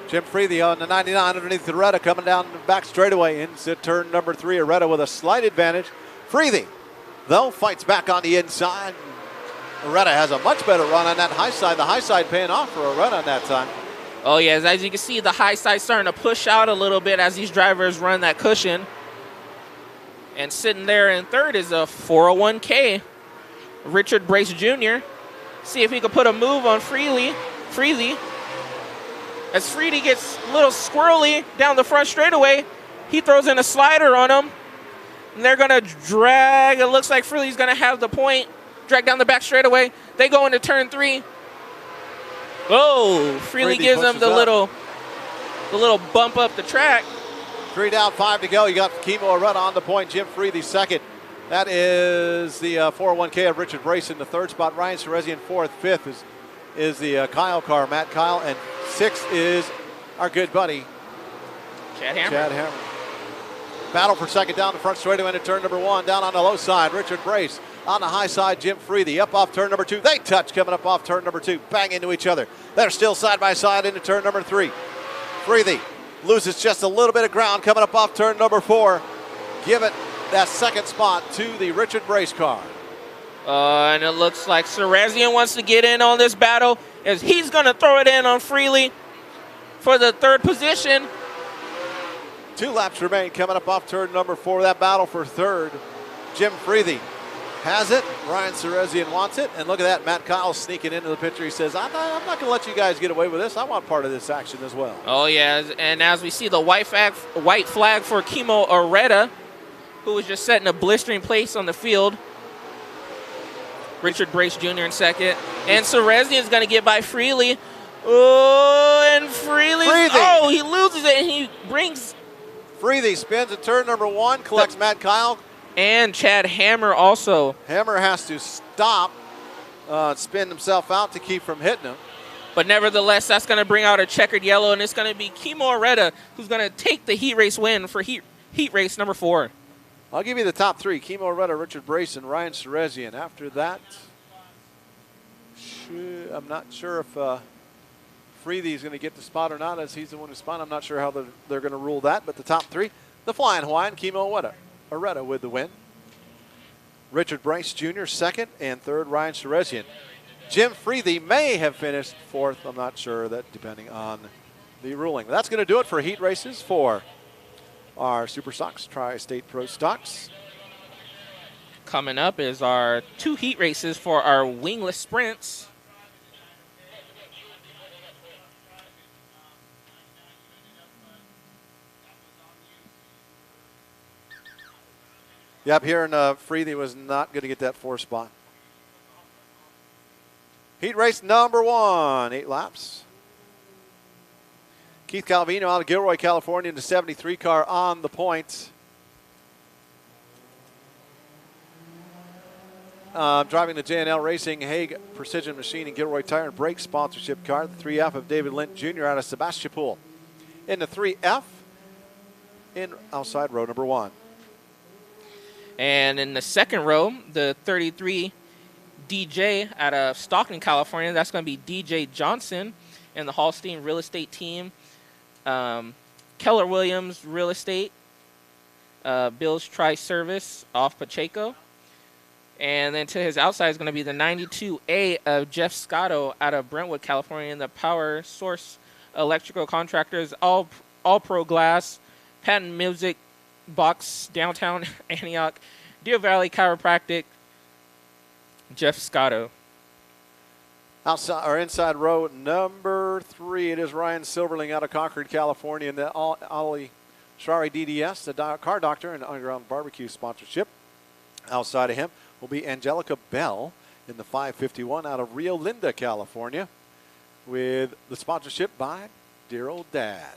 Jim Freely on the 99 underneath the Areta, coming down the back straightaway into turn number 3. Areta with a slight advantage. Freely, though, fights back on the inside. Areta has a much better run on that high side. The high side paying off for Areta on that time. Oh, yes. As you can see, the high side starting to push out a little bit as these drivers run that cushion. And sitting there in third is a 401K, Richard Brace Jr. See if he can put a move on Freely. As Freely gets a little squirrely down the front straightaway, he throws in a slider on him. And they're going to drag. It looks like Freely's going to have the point. Drag down the back straightaway. They go into turn 3. Oh, Freely gives them the little bump up the track. 3 down, 5 to go. You got Kimo Areta on the point. Jim Freely second. That is the 401K of Richard Brace in the third spot. Ryan Serezian fourth. Fifth is the Kyle car, Matt Kyle. And sixth is our good buddy, Chad Hammer. Battle for second down the front straightaway into turn number 1. Down on the low side, Richard Brace. On the high side, Jim Freely. Up off turn number 2. They touch coming up off turn number 2. Bang into each other. They're still side by side into turn number 3. Freely loses just a little bit of ground coming up off turn number 4. Give it that second spot to the Richard Brace car. And it looks like Serezian wants to get in on this battle as he's going to throw it in on Freely for the third position. 2 laps remain coming up off turn number 4. That battle for third. Jim Freely has it. Ryan Serezian wants it. And look at that. Matt Kyle sneaking into the picture. He says, I'm not going to let you guys get away with this. I want part of this action as well. Oh, yeah. And as we see the white flag for Kimo Areta, who was just setting a blistering place on the field. Richard Brace Jr. in second. And Serezian is going to get by Freely. Oh, and Freely. Oh, he loses it, and he brings. Freely spins at turn number 1, collects Matt Kyle. And Chad Hammer also. Hammer has to stop, spin himself out to keep from hitting him. But nevertheless, that's going to bring out a checkered yellow, and it's going to be Kimo Areta who's going to take the heat race win for heat race number 4. I'll give you the top 3. Kimo Areta, Richard Brace, and Ryan Serezian. After that, I'm not sure if Freely's going to get the spot or not, as he's the one who spun. I'm not sure how they're going to rule that. But the top 3, the Flying Hawaiian, Kimo Areta with the win. Richard Brace Jr. second, and third, Ryan Serezian. Jim Freely may have finished 4th. I'm not sure, that depending on the ruling. That's going to do it for heat races for our Super Stocks, Tri-State Pro Stocks. Coming up is our 2 heat races for our wingless sprints. Yep, here in Freely was not going to get that 4th spot. Heat race number 1, 8 laps. Keith Calvino out of Gilroy, California in the 73 car on the point. Driving the J&L Racing Hague Precision Machining Gilroy Tire and Brake sponsorship car. The 3F of David Lint Jr. out of Sebastopol. In the 3F in outside row number 1. And in the second row, the 33 DJ out of Stockton, California. That's going to be DJ Johnson and the Hallstein Real Estate team. Keller Williams Real Estate. Bill's Tri-Service off Pacheco. And then to his outside is going to be the 92A of Jeff Scotto out of Brentwood, California. And the Power Source Electrical Contractors, All Pro Glass, Patent Music Box, Downtown Antioch, Deer Valley Chiropractic, Jeff Scotto. Outside or inside row number 3, it is Ryan Silverling out of Concord, California, and the Ollie Shari DDS, the car doctor and Underground Barbecue sponsorship. Outside of him will be Angelica Bell in the 551 out of Rio Linda, California, with the sponsorship by Dear Old Dad.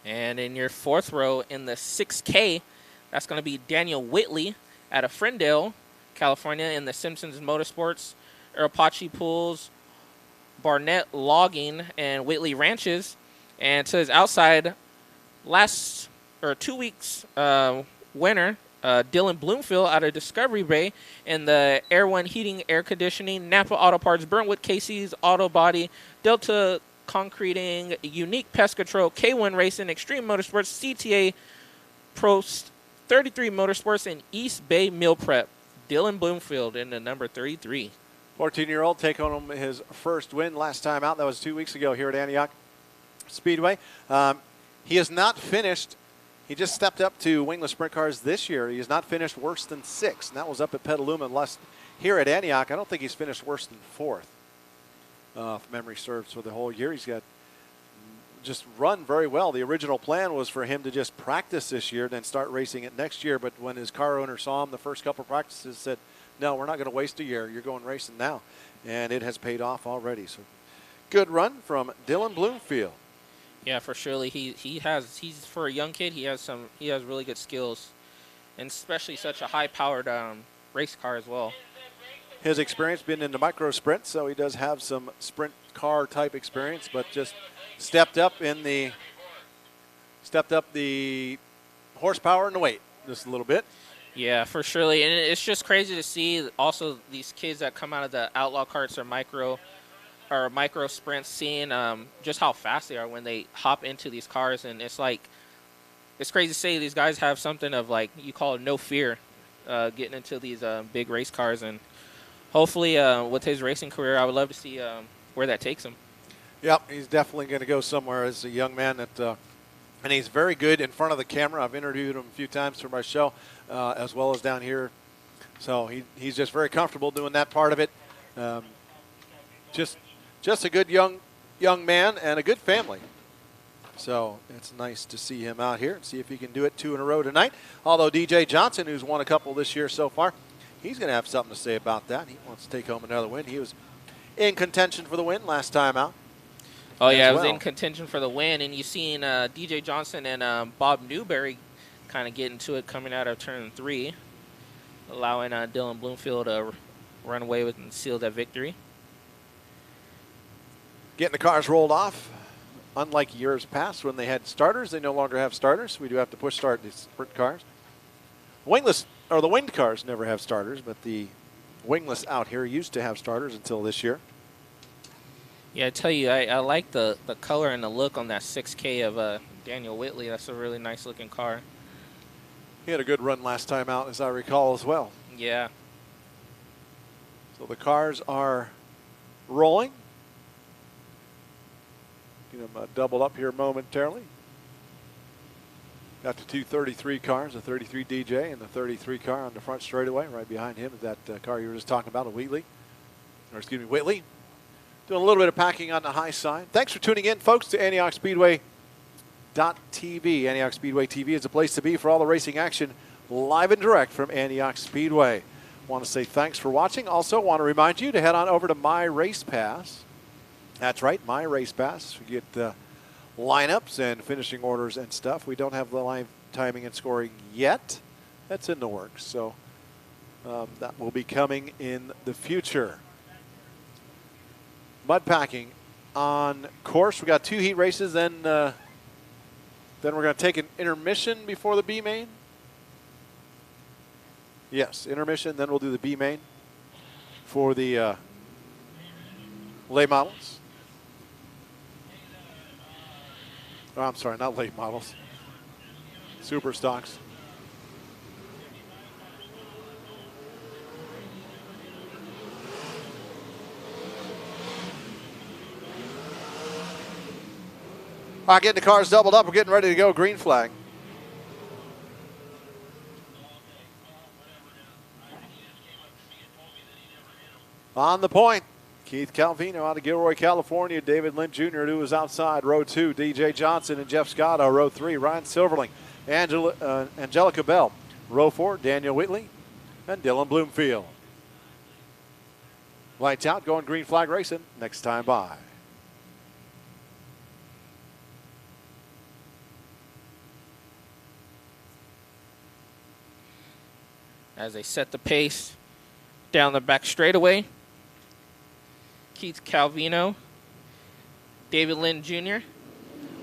And in your 4th row in the 6K, that's going to be Daniel Whitley out of Frendale, California in the Simpsons Motorsports, Apache Pools, Barnett Logging, and Whitley Ranches. And to his outside, 2 weeks winner, Dylan Bloomfield out of Discovery Bay in the Air One Heating, Air Conditioning, Napa Auto Parts, Brentwood Casey's Auto Body, Delta Concreting, Unique Pest Control, K1 Racing, Extreme Motorsports, CTA Pro 33 Motorsports, and East Bay Meal Prep. Dylan Bloomfield in the number 33. 14-year-old take home his first win last time out. That was 2 weeks ago here at Antioch Speedway. He has not finished. He just stepped up to wingless sprint cars this year. He has not finished worse than 6th, and that was up at Petaluma. Last here at Antioch, I don't think he's finished worse than 4th. If memory serves for the whole year. He's got just run very well. The original plan was for him to just practice this year and then start racing it next year. But when his car owner saw him the first couple of practices, said, no, we're not going to waste a year. You're going racing now. And it has paid off already. So good run from Dylan Bloomfield. Yeah, for surely he's for a young kid, he has really good skills, and especially such a high-powered race car as well. His experience been in the micro sprint, so he does have some sprint car type experience, but just stepped up the horsepower and the weight just a little bit. Yeah, for surely, and it's just crazy to see also these kids that come out of the outlaw karts or micro sprints, seeing just how fast they are when they hop into these cars, and it's crazy to say these guys have something of, like, you call it no fear getting into these big race cars, and hopefully with his racing career, I would love to see where that takes him. Yep, he's definitely going to go somewhere as a young man and he's very good in front of the camera. I've interviewed him a few times for my show, as well as down here. So he's just very comfortable doing that part of it. Just a good young man and a good family. So it's nice to see him out here and see if he can do it 2 in a row tonight. Although DJ Johnson, who's won a couple this year so far, he's going to have something to say about that. He wants to take home another win. He was in contention for the win last time out. Oh, yeah, I was in contention for the win. And you've seen DJ Johnson and Bob Newberry kind of get into it coming out of turn 3, allowing Dylan Bloomfield to run away with and seal that victory. Getting the cars rolled off. Unlike years past when they had starters, they no longer have starters. We do have to push start these sprint cars. The winged cars never have starters, but the wingless out here used to have starters until this year. Yeah, I tell you, I like the color and the look on that 6K of Daniel Whitley. That's a really nice looking car. He had a good run last time out, as I recall, as well. Yeah. So the cars are rolling. Get them doubled up here momentarily. Got the 233 cars, the 33 DJ and the 33 car on the front straightaway. Right behind him is that car you were just talking about, a Whitley. Doing a little bit of packing on the high side. Thanks for tuning in, folks, to Antioch Speedway.tv. Antioch Speedway TV is a place to be for all the racing action live and direct from Antioch Speedway. Want to say thanks for watching. Also want to remind you to head on over to My Race Pass. That's right, My Race Pass. We get lineups and finishing orders and stuff. We don't have the live timing and scoring yet. That's in the works, so that will be coming in the future. Mud packing on course. We got 2 heat races, then we're going to take an intermission before the B main. Yes, intermission, then we'll do the B main for the late models. Oh, I'm sorry, not late models. Super stocks. All right, getting the cars doubled up. We're getting ready to go. Green flag. On the point, Keith Calvino out of Gilroy, California. David Lynn Jr., who was outside. Row 2, DJ Johnson and Jeff Scotto. Row 3, Ryan Silverling, Angelica Bell. Row 4, Daniel Whitley and Dylan Bloomfield. Lights out, going green flag racing. Next time by. As they set the pace down the back straightaway, Keith Calvino, David Lynn Jr.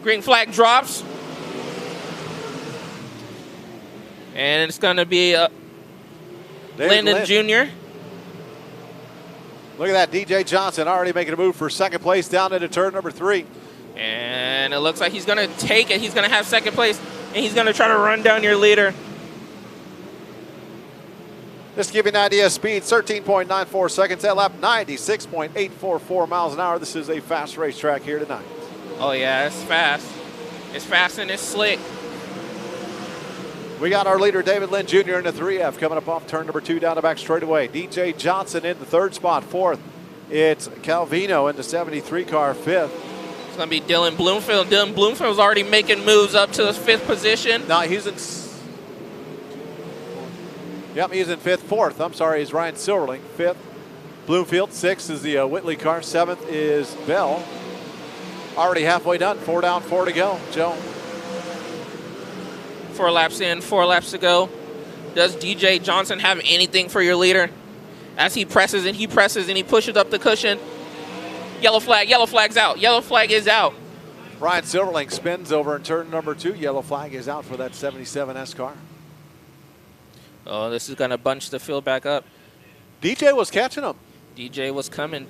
Green flag drops. And it's going to be Lyndon Jr. Look at that, DJ Johnson already making a move for second place down into turn number 3. And it looks like he's going to take it. He's going to have second place, and he's going to try to run down your leader. Just to give you an idea of speed, 13.94 seconds. That lap, 96.844 miles an hour. This is a fast racetrack here tonight. Oh, yeah, it's fast. It's fast and it's slick. We got our leader, David Lynn Jr. in the 3F coming up off turn number 2 down the back straightaway. DJ Johnson in the 3rd spot, 4th. It's Calvino in the 73 car, 5th. It's going to be Dylan Bloomfield. Dylan Bloomfield's already making moves up to the 5th position. No, he's in. Yep, he's in 5th. 4th, I'm sorry, is Ryan Silverling. 5th, Bloomfield. 6th is the Whitley car. 7th is Bell. Already halfway done. 4 down, 4 to go. Joe. 4 laps in, 4 laps to go. Does DJ Johnson have anything for your leader? As he presses and he pushes up the cushion. Yellow flag's out. Yellow flag is out. Ryan Silverling spins over in turn number 2. Yellow flag is out for that 77S car. Oh, this is going to bunch the field back up. DJ was catching him. DJ was coming.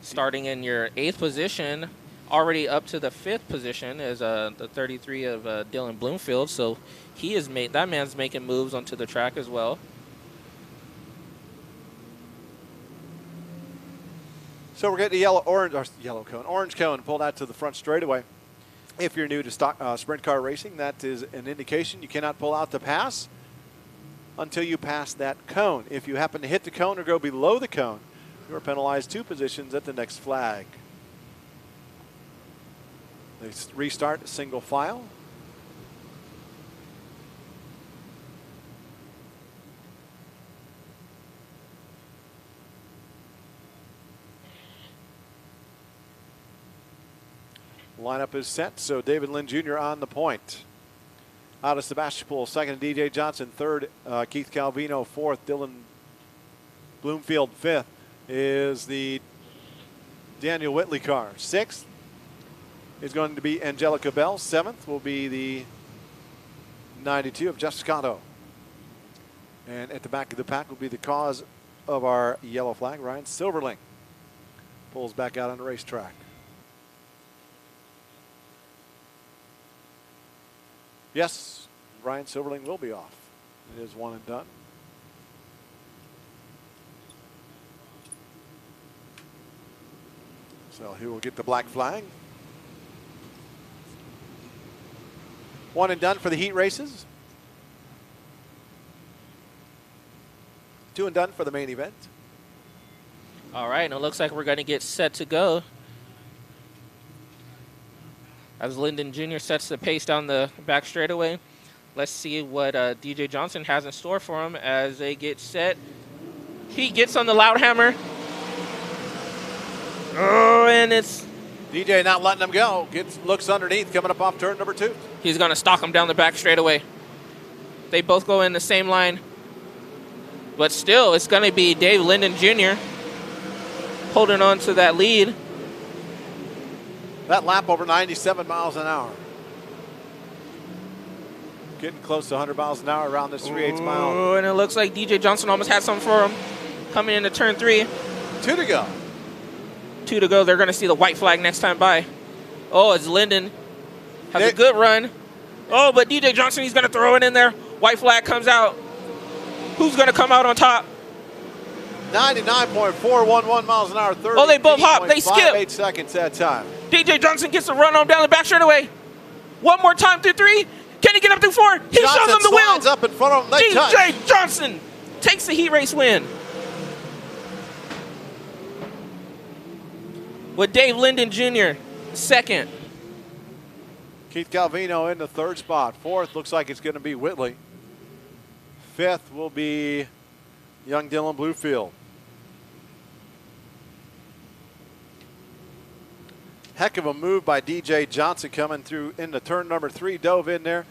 Starting in your 8th position, already up to the 5th position is the 33 of Dylan Bloomfield. So that man's making moves onto the track as well. So we're getting the orange cone pulled out to the front straightaway. If you're new to sprint car racing, that is an indication you cannot pull out the pass until you pass that cone. If you happen to hit the cone or go below the cone, you are penalized 2 positions at the next flag. They restart single file. Lineup is set, so David Lynn Jr. on the point. Out of Sebastopol, 2nd DJ Johnson, 3rd Keith Calvino, 4th Dylan Bloomfield, 5th is the Daniel Whitley car. 6th is going to be Angelica Bell. 7th will be the 92 of Jeff Scotto. And at the back of the pack will be the cause of our yellow flag, Ryan Silverling. Pulls back out on the racetrack. Yes, Ryan Silverling will be off. It is 1 and done. So he will get the black flag. 1 and done for the heat races. 2 and done for the main event. All right, and it looks like we're going to get set to go. As Lyndon Jr. sets the pace down the back straightaway. Let's see what DJ Johnson has in store for him as they get set. He gets on the loud hammer. Oh, and it's... DJ not letting him go. Looks underneath, coming up off turn number 2. He's going to stalk him down the back straightaway. They both go in the same line. But still, it's going to be Dave Lyndon Jr. holding on to that lead. That lap over 97 miles an hour. Getting close to 100 miles an hour around this 3/8 mile. Oh, and it looks like DJ Johnson almost had something for him coming into turn 3. 2 to go. 2 to go. They're going to see the white flag next time by. Oh, it's Lyndon. Has a good run. Oh, but DJ Johnson, he's going to throw it in there. White flag comes out. Who's going to come out on top? 99.411 miles an hour. 30. Oh, they both hop. They skip. 8 seconds that time. DJ Johnson gets a run on down the back straightaway. One more time through 3. Can he get up through 4? He Johnson shows him the slides wheel. Up in front of him. They DJ touch. Johnson takes the heat race win. With Dave Lyndon Jr. second. Keith Calvino in the 3rd spot. 4th looks like it's going to be Whitley. 5th will be young Dylan Bluefield. Heck of a move by DJ Johnson coming through into turn number 3, dove in there,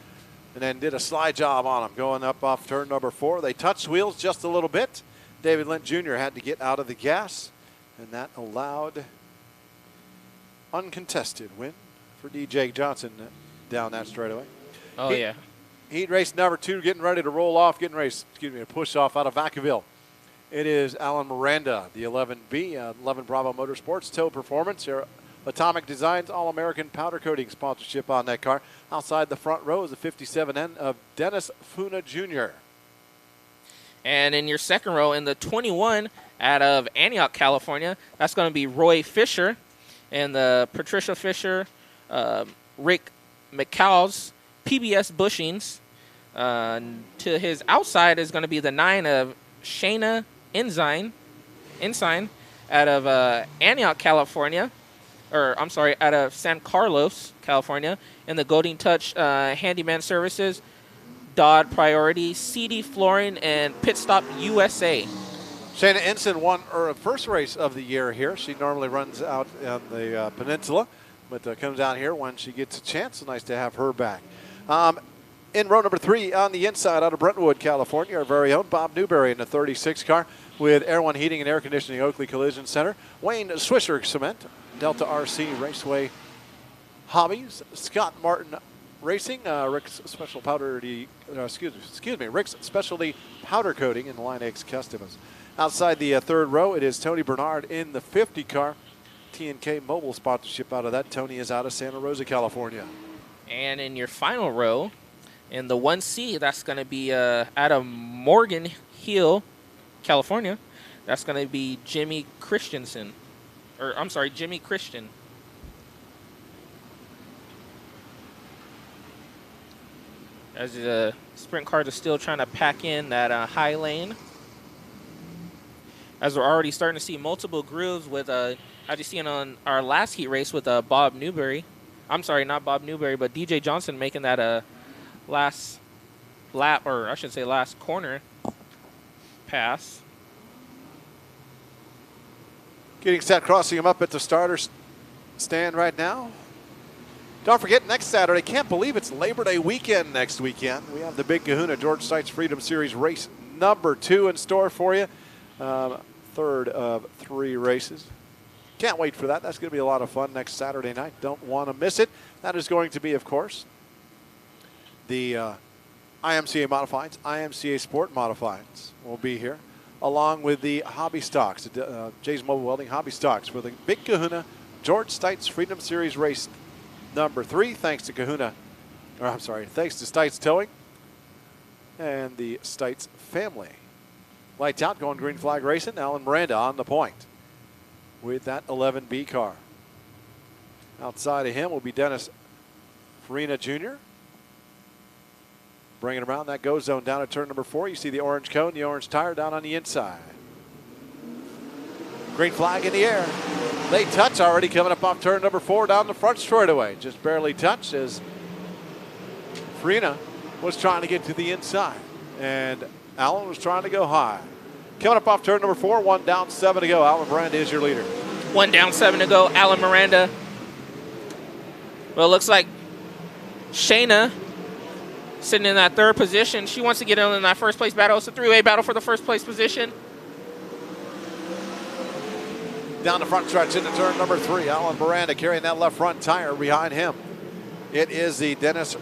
and then did a slide job on him going up off turn number 4. They touched wheels just a little bit. David Lynch Jr. had to get out of the gas, and that allowed uncontested win for DJ Johnson down that straightaway. Oh, yeah. Heat race number 2 getting ready to roll off, to push off out of Vacaville. It is Alan Miranda, the 11B, 11 Bravo Motorsports Tow Performance. Atomic Designs All-American Powder Coating sponsorship on that car. Outside the front row is the 57N of Dennis Funa Jr. And in your second row, in the 21 out of Antioch, California, that's going to be Roy Fisher. And the Patricia Fisher, Rick McCall's PBS bushings. To his outside is going to be the 9 of Shayna Ensign out of Antioch, California. Out of San Carlos, California. In the Golding Touch Handyman Services, Dodd Priority, CD Flooring, and Pit Stop USA. Shayna Ensign won her first race of the year here. She normally runs out on the peninsula, but comes out here when she gets a chance. Nice to have her back. In row number 3 on the inside out of Brentwood, California, our very own Bob Newberry in the 36 car with Air One Heating and Air Conditioning, Oakley Collision Center. Wayne Swisher Cement, Delta RC Raceway Hobbies, Scott Martin Racing, Rick's Specialty Powder Coating in Line X Customers. Outside the third row, it is Tony Bernard in the 50 car. T&K Mobile sponsorship out of that. Tony is out of Santa Rosa, California. And in your final row, in the 1C, that's going to be out of Morgan Hill, California. That's going to be Jimmy Christian. As the sprint cars are still trying to pack in that high lane. As we're already starting to see multiple grooves with, as you seen on our last heat race with Bob Newberry. I'm sorry, not Bob Newberry, but DJ Johnson making that last lap, or I should say last corner pass. Getting set, crossing him up at the starter stand right now. Don't forget, next Saturday, can't believe it's Labor Day weekend next weekend. We have the Big Kahuna George Stites Freedom Series race number 2 in store for you. Third of 3 races. Can't wait for that. That's going to be a lot of fun next Saturday night. Don't want to miss it. That is going to be, of course, the IMCA Modifieds, IMCA Sport Modifieds will be here, along with the Hobby Stocks, Jay's Mobile Welding Hobby Stocks for the Big Kahuna George Stites Freedom Series race number 3. Thanks to thanks to Stites Towing and the Stites family. Lights out, going green flag racing. Alan Miranda on the point with that 11B car. Outside of him will be Dennis Farina Jr. Bringing around that go zone down at turn number 4. You see the orange cone, the orange tire down on the inside. Green flag in the air. They touch already coming up off turn number 4 down the front straightaway. Just barely touched as Farina was trying to get to the inside. And Allen was trying to go high. Coming up off turn number 4, 1 down, 7 to go. Alan Miranda is your leader. 1 down, 7 to go. Alan Miranda. Well, it looks like Shayna sitting in that 3rd position. She wants to get in that first place battle. It's a 3-way battle for the first place position. Down the front stretch into turn number 3. Alan Miranda carrying that left front tire behind him. It is the Dennis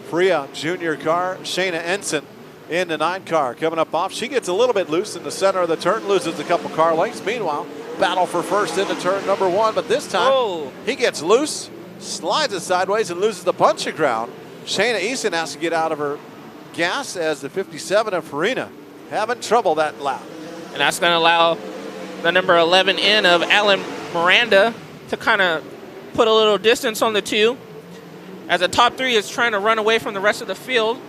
Freya Jr. car. Shayna Ensign in the 9 car coming up off. She gets a little bit loose in the center of the turn, loses a couple car lengths. Meanwhile, battle for first into turn number 1, but this time he gets loose, slides it sideways, and loses the punch of ground. Shayna Easton has to get out of her gas as the 57 of Farina having trouble that lap. And that's going to allow the number 11 in of Alan Miranda to kind of put a little distance on the 2, as the top 3 is trying to run away from the rest of the field.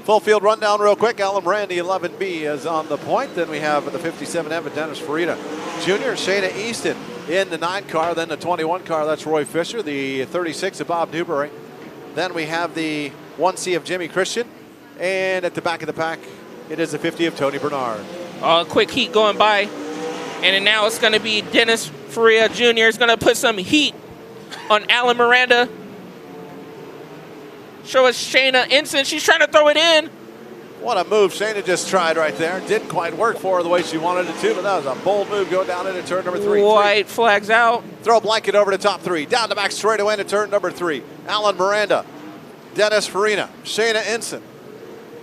Full field rundown real quick. Alan Miranda, 11B, is on the point. Then we have the 57 Evan Dennis Farina Jr., Shayna Easton in the 9 car, then the 21 car, that's Roy Fisher, the 36 of Bob Newberry. Then we have the 1C of Jimmy Christian, and at the back of the pack, it is the 50 of Tony Bernard. Quick heat going by, and then now it's going to be Dennis Faria Jr. is going to put some heat on Alan Miranda. Show us Shayna Ensign. She's trying to throw it in. What a move Shayna just tried right there. Didn't quite work for her the way she wanted it to, but that was a bold move going down into turn number 3. White flags out. Throw a blanket over the top 3. Down the back straightaway into turn number 3. Alan Miranda, Dennis Farina, Shayna Ensign.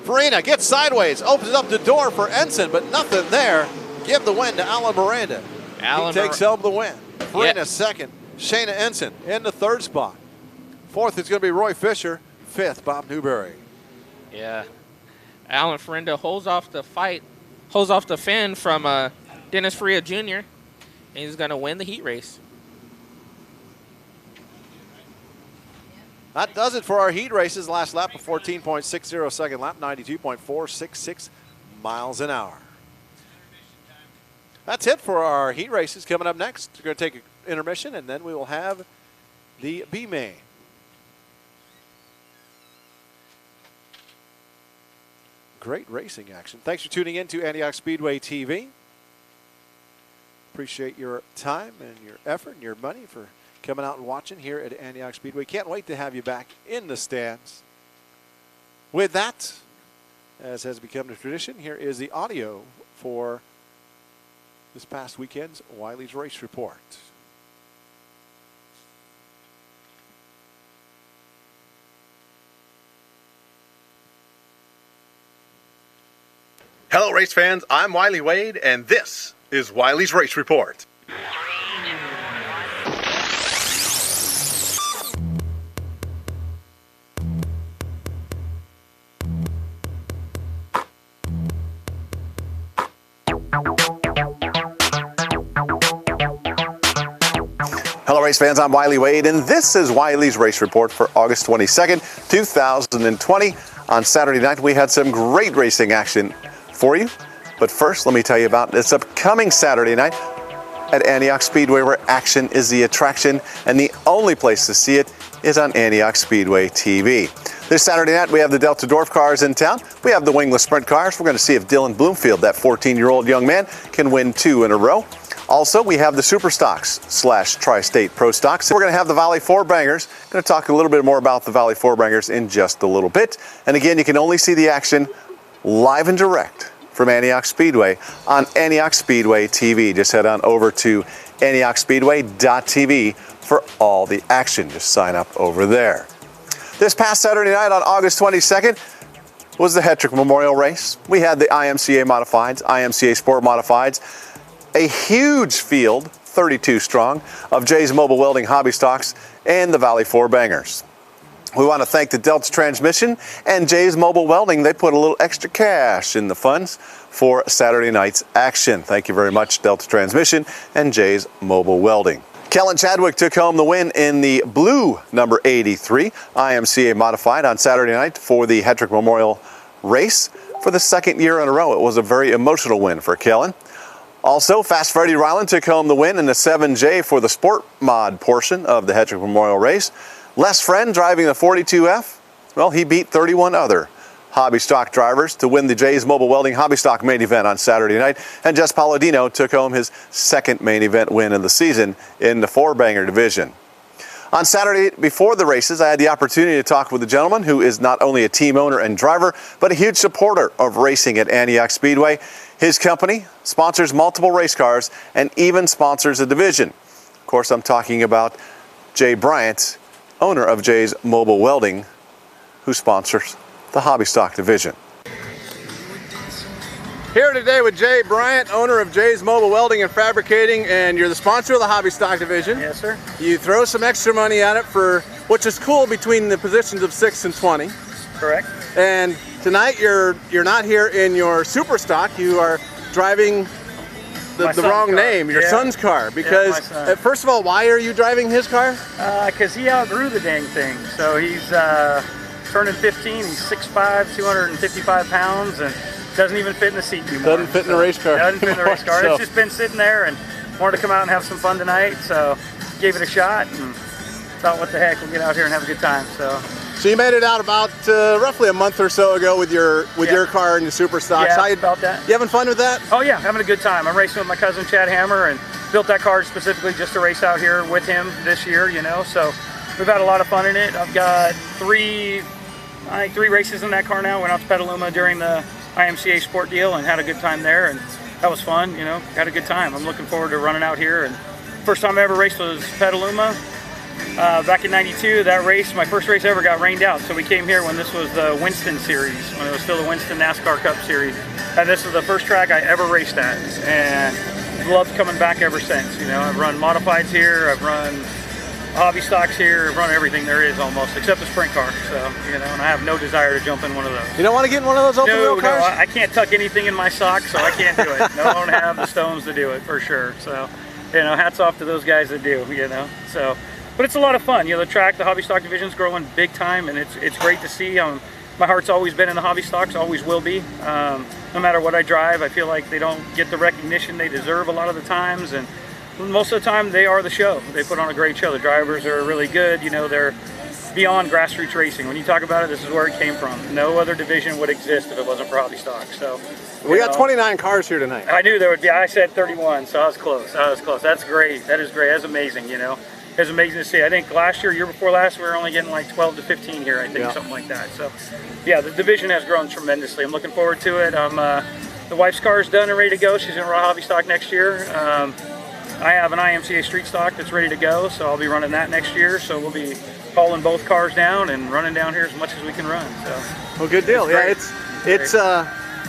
Farina gets sideways, opens up the door for Ensign, but nothing there. Give the win to Alan Miranda. He takes home the win. Farina second, Shayna Ensign in the 3rd spot. 4th is going to be Roy Fisher. 5th, Bob Newberry. Yeah. Alan Farina holds off the fin from Dennis Faria Jr., and he's going to win the heat race. That does it for our heat races. Last lap, a 14.60 second lap, 92.466 miles an hour. That's it for our heat races. Coming up next, we're going to take an intermission, and then we will have the B main. Great racing action. Thanks for tuning in to Antioch Speedway TV. Appreciate your time and your effort and your money for coming out and watching here at Antioch Speedway. Can't wait to have you back in the stands. With that, as has become a tradition, here is the audio for this past weekend's Wiley's Race Report. Hello, race fans. I'm Wiley Wade, and this is Wiley's Race Report. Hello, race fans. I'm Wiley Wade, and this is Wiley's Race Report for August 22nd, 2020. On Saturday night, we had some great racing action for you. But first, let me tell you about this upcoming Saturday night at Antioch Speedway, where action is the attraction, and the only place to see it is on Antioch Speedway TV. This Saturday night, we have the Delta Dwarf cars in town. We have the wingless sprint cars. We're going to see if Dylan Bloomfield, that 14-year-old young man, can win 2 in a row. Also, we have the Super Stocks / Tri-State Pro Stocks. We're going to have the Valley Four Bangers. Going to talk a little bit more about the Valley Four Bangers in just a little bit. And again, you can only see the action live and direct from Antioch Speedway on Antioch Speedway TV. Just head on over to AntiochSpeedway.tv for all the action. Just sign up over there. This past Saturday night on August 22nd was the Hetrick Memorial Race. We had the IMCA Modifieds, IMCA Sport Modifieds, a huge field, 32 strong, of Jay's Mobile Welding Hobby Stocks and the Valley Four Bangers. We want to thank the Delta Transmission and Jay's Mobile Welding. They put a little extra cash in the funds for Saturday night's action. Thank you very much, Delta Transmission and Jay's Mobile Welding. Kellen Chadwick took home the win in the blue number 83 IMCA Modified on Saturday night for the Hetrick Memorial Race for the second year in a row. It was a very emotional win for Kellen. Also, Fast Freddie Ryland took home the win in the 7J for the Sport Mod portion of the Hetrick Memorial Race. Les Friend driving the 42F, well, he beat 31 other hobby stock drivers to win the Jay's Mobile Welding Hobby Stock main event on Saturday night. And Jess Palladino took home his second main event win of the season in the four-banger division. On Saturday before the races, I had the opportunity to talk with a gentleman who is not only a team owner and driver, but a huge supporter of racing at Antioch Speedway. His company sponsors multiple race cars and even sponsors a division. Of course, I'm talking about Jay Bryant, owner of Jay's Mobile Welding, who sponsors the Hobby Stock division. Here today with Jay Bryant, owner of Jay's Mobile Welding and Fabricating, and you're the sponsor of the Hobby Stock division. Yes, sir. You throw some extra money at it for, which is cool, between the positions of 6 and 20. Correct. And tonight you're not here in your super stock. You are driving the wrong name, your son's car. Because first of all, why are you driving his car? Because he outgrew the dang thing. So he's turning 15. He's 6'5", 255 pounds, and doesn't even fit in the seat anymore. Doesn't fit in a race car. Doesn't fit in a race car. So. It's just been sitting there and wanted to come out and have some fun tonight. So gave it a shot and thought, what the heck, we'll get out here and have a good time. So you made it out about roughly a month or so ago with your car and your super stocks. Yeah, about that. You having fun with that? Oh yeah, having a good time. I'm racing with my cousin Chad Hammer and built that car specifically just to race out here with him this year, you know. So we've had a lot of fun in it. I've got three races in that car now. Went out to Petaluma during the IMCA Sport deal and had a good time there, and that was fun, you know, had a good time. I'm looking forward to running out here. And first time I ever raced was Petaluma. Back in '92, that race, my first race ever, got rained out. So we came here when this was the Winston Series, when it was still the Winston NASCAR Cup Series. And this is the first track I ever raced at. And loved coming back ever since. You know, I've run modifieds here, I've run hobby stocks here, I've run everything there is almost, except the sprint car. So, you know, and I have no desire to jump in one of those. You don't want to get in one of those open wheel cars? No, I can't tuck anything in my socks, so I can't do it. No, I don't have the stones to do it, for sure. So, you know, hats off to those guys that do, you know. So, but it's a lot of fun. You know, the track, the hobby stock division is growing big time, and it's great to see. My heart's always been in the hobby stocks, always will be. I'm no matter what I drive, I feel like they don't get the recognition they deserve a lot of the times, and most of the time they are the show. They put on a great show. The drivers are really good. You know, they're beyond grassroots racing. When you talk about it, this is where it came from. No other division would exist if it wasn't for hobby stock. So we got 29 cars here tonight. I knew there would be. I said 31, so I was close. That's great. That is great. That's amazing. You know, it's amazing to see. I think last year before last, we were only getting like 12 to 15 here. I think something like that. So yeah, the division has grown tremendously. I'm looking forward to it. The wife's car is done and ready to go. She's gonna run hobby stock next year. I have an IMCA street stock that's ready to go, so I'll be running that next year. So we'll be hauling both cars down and running down here as much as we can run. So, well, good deal. Yeah,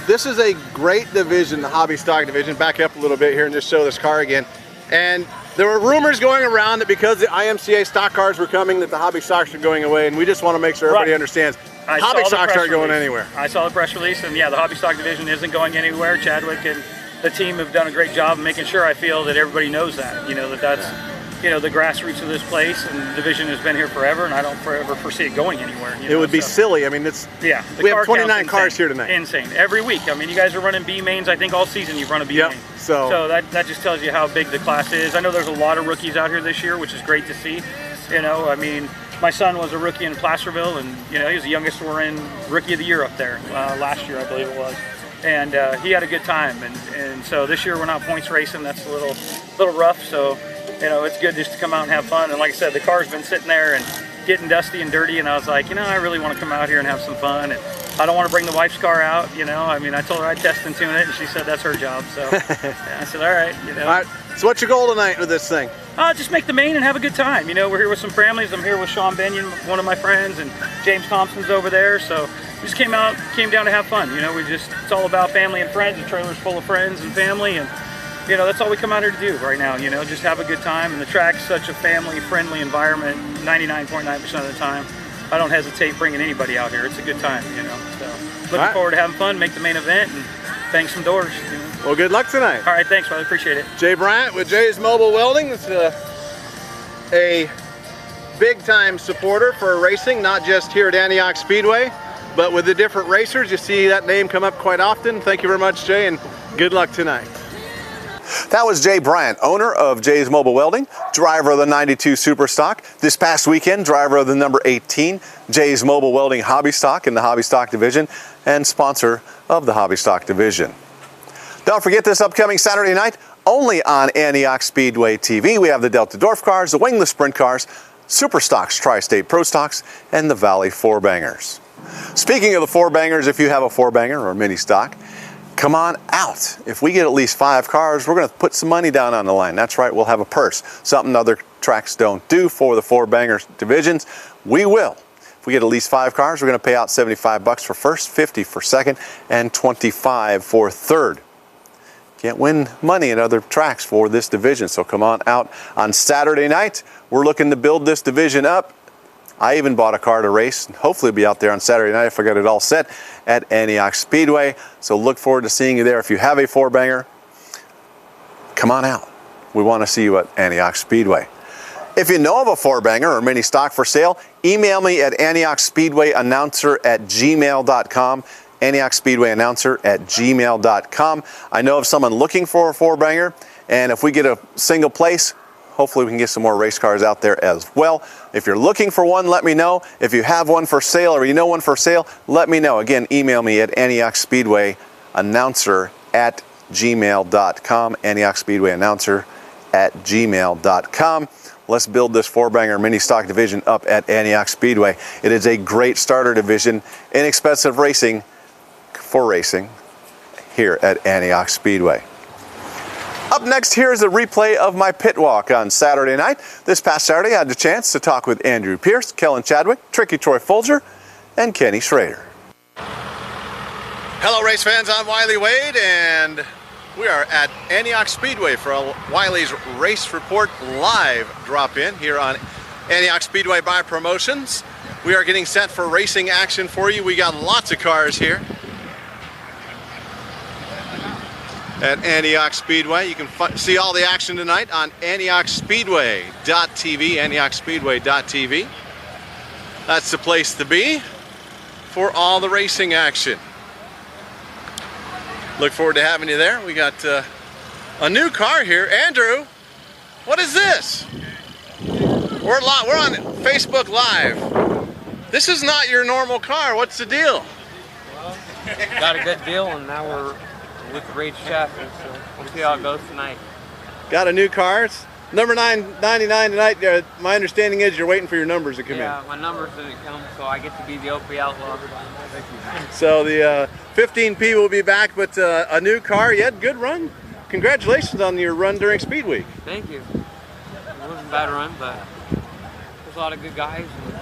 this is a great division, the hobby stock division. Back up a little bit here and just show this car again. And there were rumors going around that because the IMCA stock cars were coming, that the hobby stocks are going away. And we just want to make sure everybody understands hobby stocks aren't going anywhere. I saw the press release, and yeah, the hobby stock division isn't going anywhere. Chadwick and the team have done a great job of making sure, I feel, that everybody knows that. You know, that's you know, the grassroots of this place, and the division has been here forever, and I don't forever foresee it going anywhere. You know? It would be silly. I mean, it's we have 29 cars here tonight. Insane. Every week. I mean, you guys are running B mains. I think all season you've run a B main. So that just tells you how big the class is. I know there's a lot of rookies out here this year, which is great to see. You know, I mean, my son was a rookie in Placerville, and you know, he was the youngest to win Rookie of the Year up there last year, I believe it was. And he had a good time, and so this year we're not points racing. That's a little rough. So you know, it's good just to come out and have fun. And like I said, the car's been sitting there and getting dusty and dirty, and I was like, you know, I really want to come out here and have some fun. And I don't want to bring the wife's car out. You know, I mean, I told her I'd test and tune it, and she said that's her job. So yeah, I said, all right, you know. All right. So what's your goal tonight with this thing? Just make the main and have a good time. You know, we're here with some families. I'm here with Sean Benyon, one of my friends, and James Thompson's over there. So we just came down to have fun. You know, it's all about family and friends. The trailer's full of friends and family, and you know, that's all we come out here to do right now. You know, just have a good time. And the track's such a family-friendly environment 99.9% of the time. I don't hesitate bringing anybody out here. It's a good time, you know. So looking forward to having fun, make the main event, and bang some doors. You know? Well, good luck tonight. All right, thanks, brother. Appreciate it. Jay Bryant with Jay's Mobile Welding. It's a big-time supporter for racing, not just here at Antioch Speedway, but with the different racers. You see that name come up quite often. Thank you very much, Jay, and good luck tonight. That was Jay Bryant, owner of Jay's Mobile Welding, driver of the 92 Superstock. This past weekend, driver of the number 18 Jay's Mobile Welding Hobby Stock in the Hobby Stock Division, and sponsor of the Hobby Stock Division. Don't forget this upcoming Saturday night, only on Antioch Speedway TV, we have the Delta Dwarf cars, the Wingless Sprint cars, Superstocks, Tri-State Pro Stocks, and the Valley 4-bangers. Speaking of the 4-bangers, if you have a 4-banger or mini stock, come on out. If we get at least 5 cars, we're going to put some money down on the line. That's right, we'll have a purse. Something other tracks don't do for the 4-banger divisions. We will. If we get at least 5 cars, we're going to pay out $75 for first, $50 for second, and $25 for third. Can't win money in other tracks for this division, so come on out on Saturday night. We're looking to build this division up. I even bought a car to race, and hopefully be out there on Saturday night if I got it all set at Antioch Speedway. So look forward to seeing you there. If you have a 4-banger, come on out. We want to see you at Antioch Speedway. If you know of a 4-banger or mini stock for sale, email me at AntiochSpeedwayAnnouncer@gmail.com. AntiochSpeedwayAnnouncer@gmail.com. I know of someone looking for a 4-banger, and if we get a single place, hopefully we can get some more race cars out there as well. If you're looking for one, let me know. If you have one for sale or you know one for sale, let me know. Again, email me at AntiochSpeedwayAnnouncer@gmail.com. AntiochSpeedwayAnnouncer@gmail.com. Let's build this 4-banger mini stock division up at Antioch Speedway. It is a great starter division, inexpensive racing for racing here at Antioch Speedway. Up next, here is a replay of my pit walk on Saturday night. This past Saturday, I had the chance to talk with Andrew Pierce, Kellen Chadwick, Tricky Troy Folger, and Kenny Schrader. Hello, race fans. I'm Wiley Wade, and we are at Antioch Speedway for Wiley's Race Report live drop-in here on Antioch Speedway by Promotions. We are getting set for racing action for you. We got lots of cars here at Antioch Speedway. You can see all the action tonight on AntiochSpeedway.tv, AntiochSpeedway.tv. That's the place to be for all the racing action. Look forward to having you there. We got a new car here. Andrew, what is this? We're on Facebook Live. This is not your normal car. What's the deal? Well, got a good deal, and now we're with the race chassis, so we'll see how it goes tonight. Got a new car. It's number 999 tonight. My understanding is you're waiting for your numbers to come in. Yeah, my numbers didn't come, so I get to be the Opie Outlaw. So the 15P will be back, but a new car. You had a good run. Congratulations on your run during Speed Week. Thank you. It wasn't a bad run, but there's a lot of good guys. And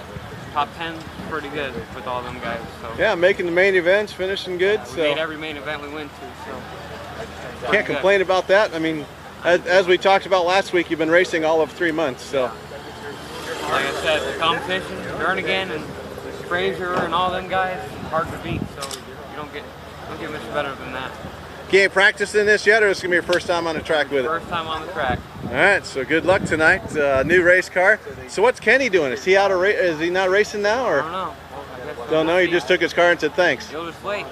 top 10 pretty good with all them guys. So yeah, making the main events, finishing good. we made every main event we went to, so can't complain about that. I mean, as we talked about last week, you've been racing all of 3 months. So like I said, the competition, Jernigan and Frazier and all them guys, hard to beat. So you don't get much better than that. You ain't practicing this yet, or is this gonna be your first time on the track with it? First time on the track. All right, so good luck tonight. New race car. So what's Kenny doing? Is he out of is he not racing now, or? I don't know. Don't know. He just took his car and said thanks. You'll just wait.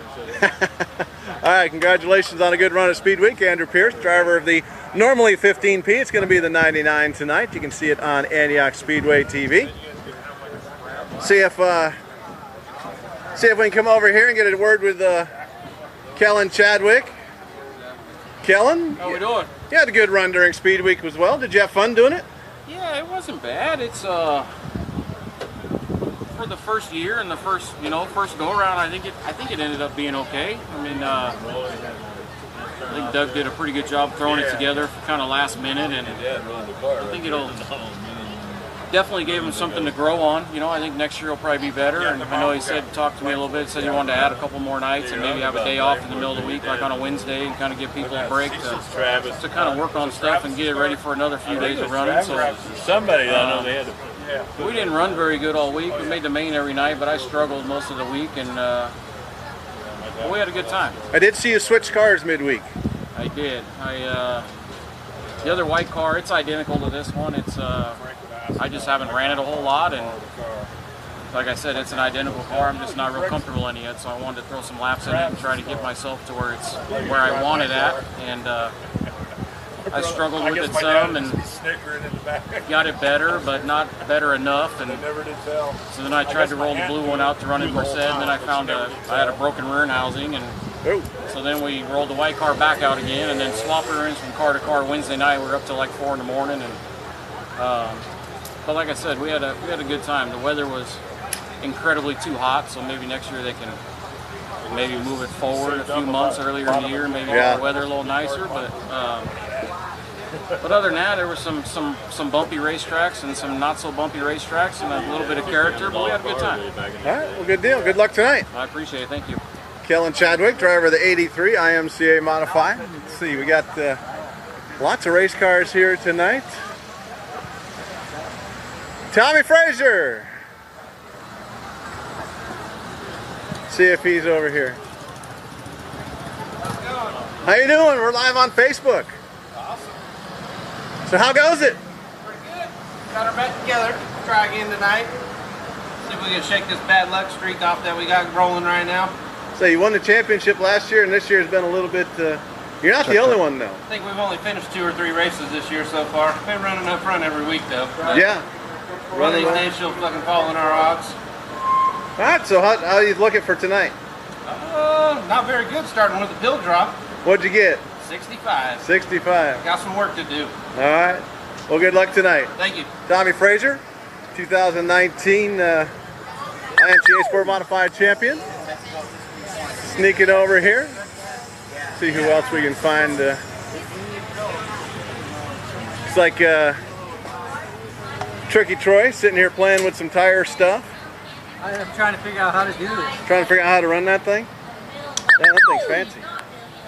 All right, congratulations on a good run at Speed Week. Andrew Pierce, driver of the normally 15P. It's going to be the 99 tonight. You can see it on Antioch Speedway TV. See if we can come over here and get a word with Kellen Chadwick. Kellen? How we doing? You had a good run during Speed Week as well. Did you have fun doing it? Yeah, it wasn't bad. It's for the first year and the first go around. I think it ended up being okay. I mean, I think Doug did a pretty good job throwing it together kind of last minute, and I think it'll definitely gave him something to grow on. You know, I think next year will probably be better. And I know he talked to me a little bit, said he wanted to add a couple more nights and maybe have a day off in the middle of the week, like on a Wednesday, and kind of give people a break to kind of work on stuff and get it ready for another few days of running. So somebody I know they had to. We didn't run very good all week. We made the main every night, but I struggled most of the week, and we had a good time. I did see you switch cars midweek. I did. The other white car, it's identical to this one. It's I just haven't ran it a whole lot, and like I said, it's an identical car. I'm just not real comfortable in it yet, so I wanted to throw some laps in it and try to get myself to where I want it at, and I struggled with it some and got it better, but not better enough. And so then I tried to roll the blue one out to run in Merced, and then I found I had a broken rear housing, and so then we rolled the white car back out again, and then swapped her in from car to car Wednesday night. We were up till like 4 in the morning, and but like I said, we had a good time. The weather was incredibly too hot, so maybe next year they can maybe move it forward a few months earlier in the year, maybe get the weather a little nicer. But other than that, there were some bumpy racetracks and some not so bumpy racetracks and a little bit of character, but we had a good time. All right, well, good deal. Good luck tonight. I appreciate it. Thank you. Kellen Chadwick, driver of the 83 IMCA Modified. Let's see, we got lots of race cars here tonight. Tommy Frazier. See if he's over here. How you doing? We're live on Facebook. Awesome. So how goes it? Pretty good. Got our bet together. Try again tonight. See if we can shake this bad luck streak off that we got rolling right now. So you won the championship last year, and this year's been a little bit. You're not the only one, though. I think we've only finished 2 or 3 races this year so far. Been running up front every week though. Yeah. One of these days she'll fucking fall in our odds. All right. So how are you looking for tonight? Not very good. Starting with the pill drop. What'd you get? 65. 65. Got some work to do. All right. Well, good luck tonight. Thank you. Tommy Frazier, 2019 IMCA Sport Modified champion. Sneaking over here. See who else we can find. It's like Tricky Troy sitting here playing with some tire stuff. I'm trying to figure out how to do this. Trying to figure out how to run that thing? Yeah, that thing's fancy.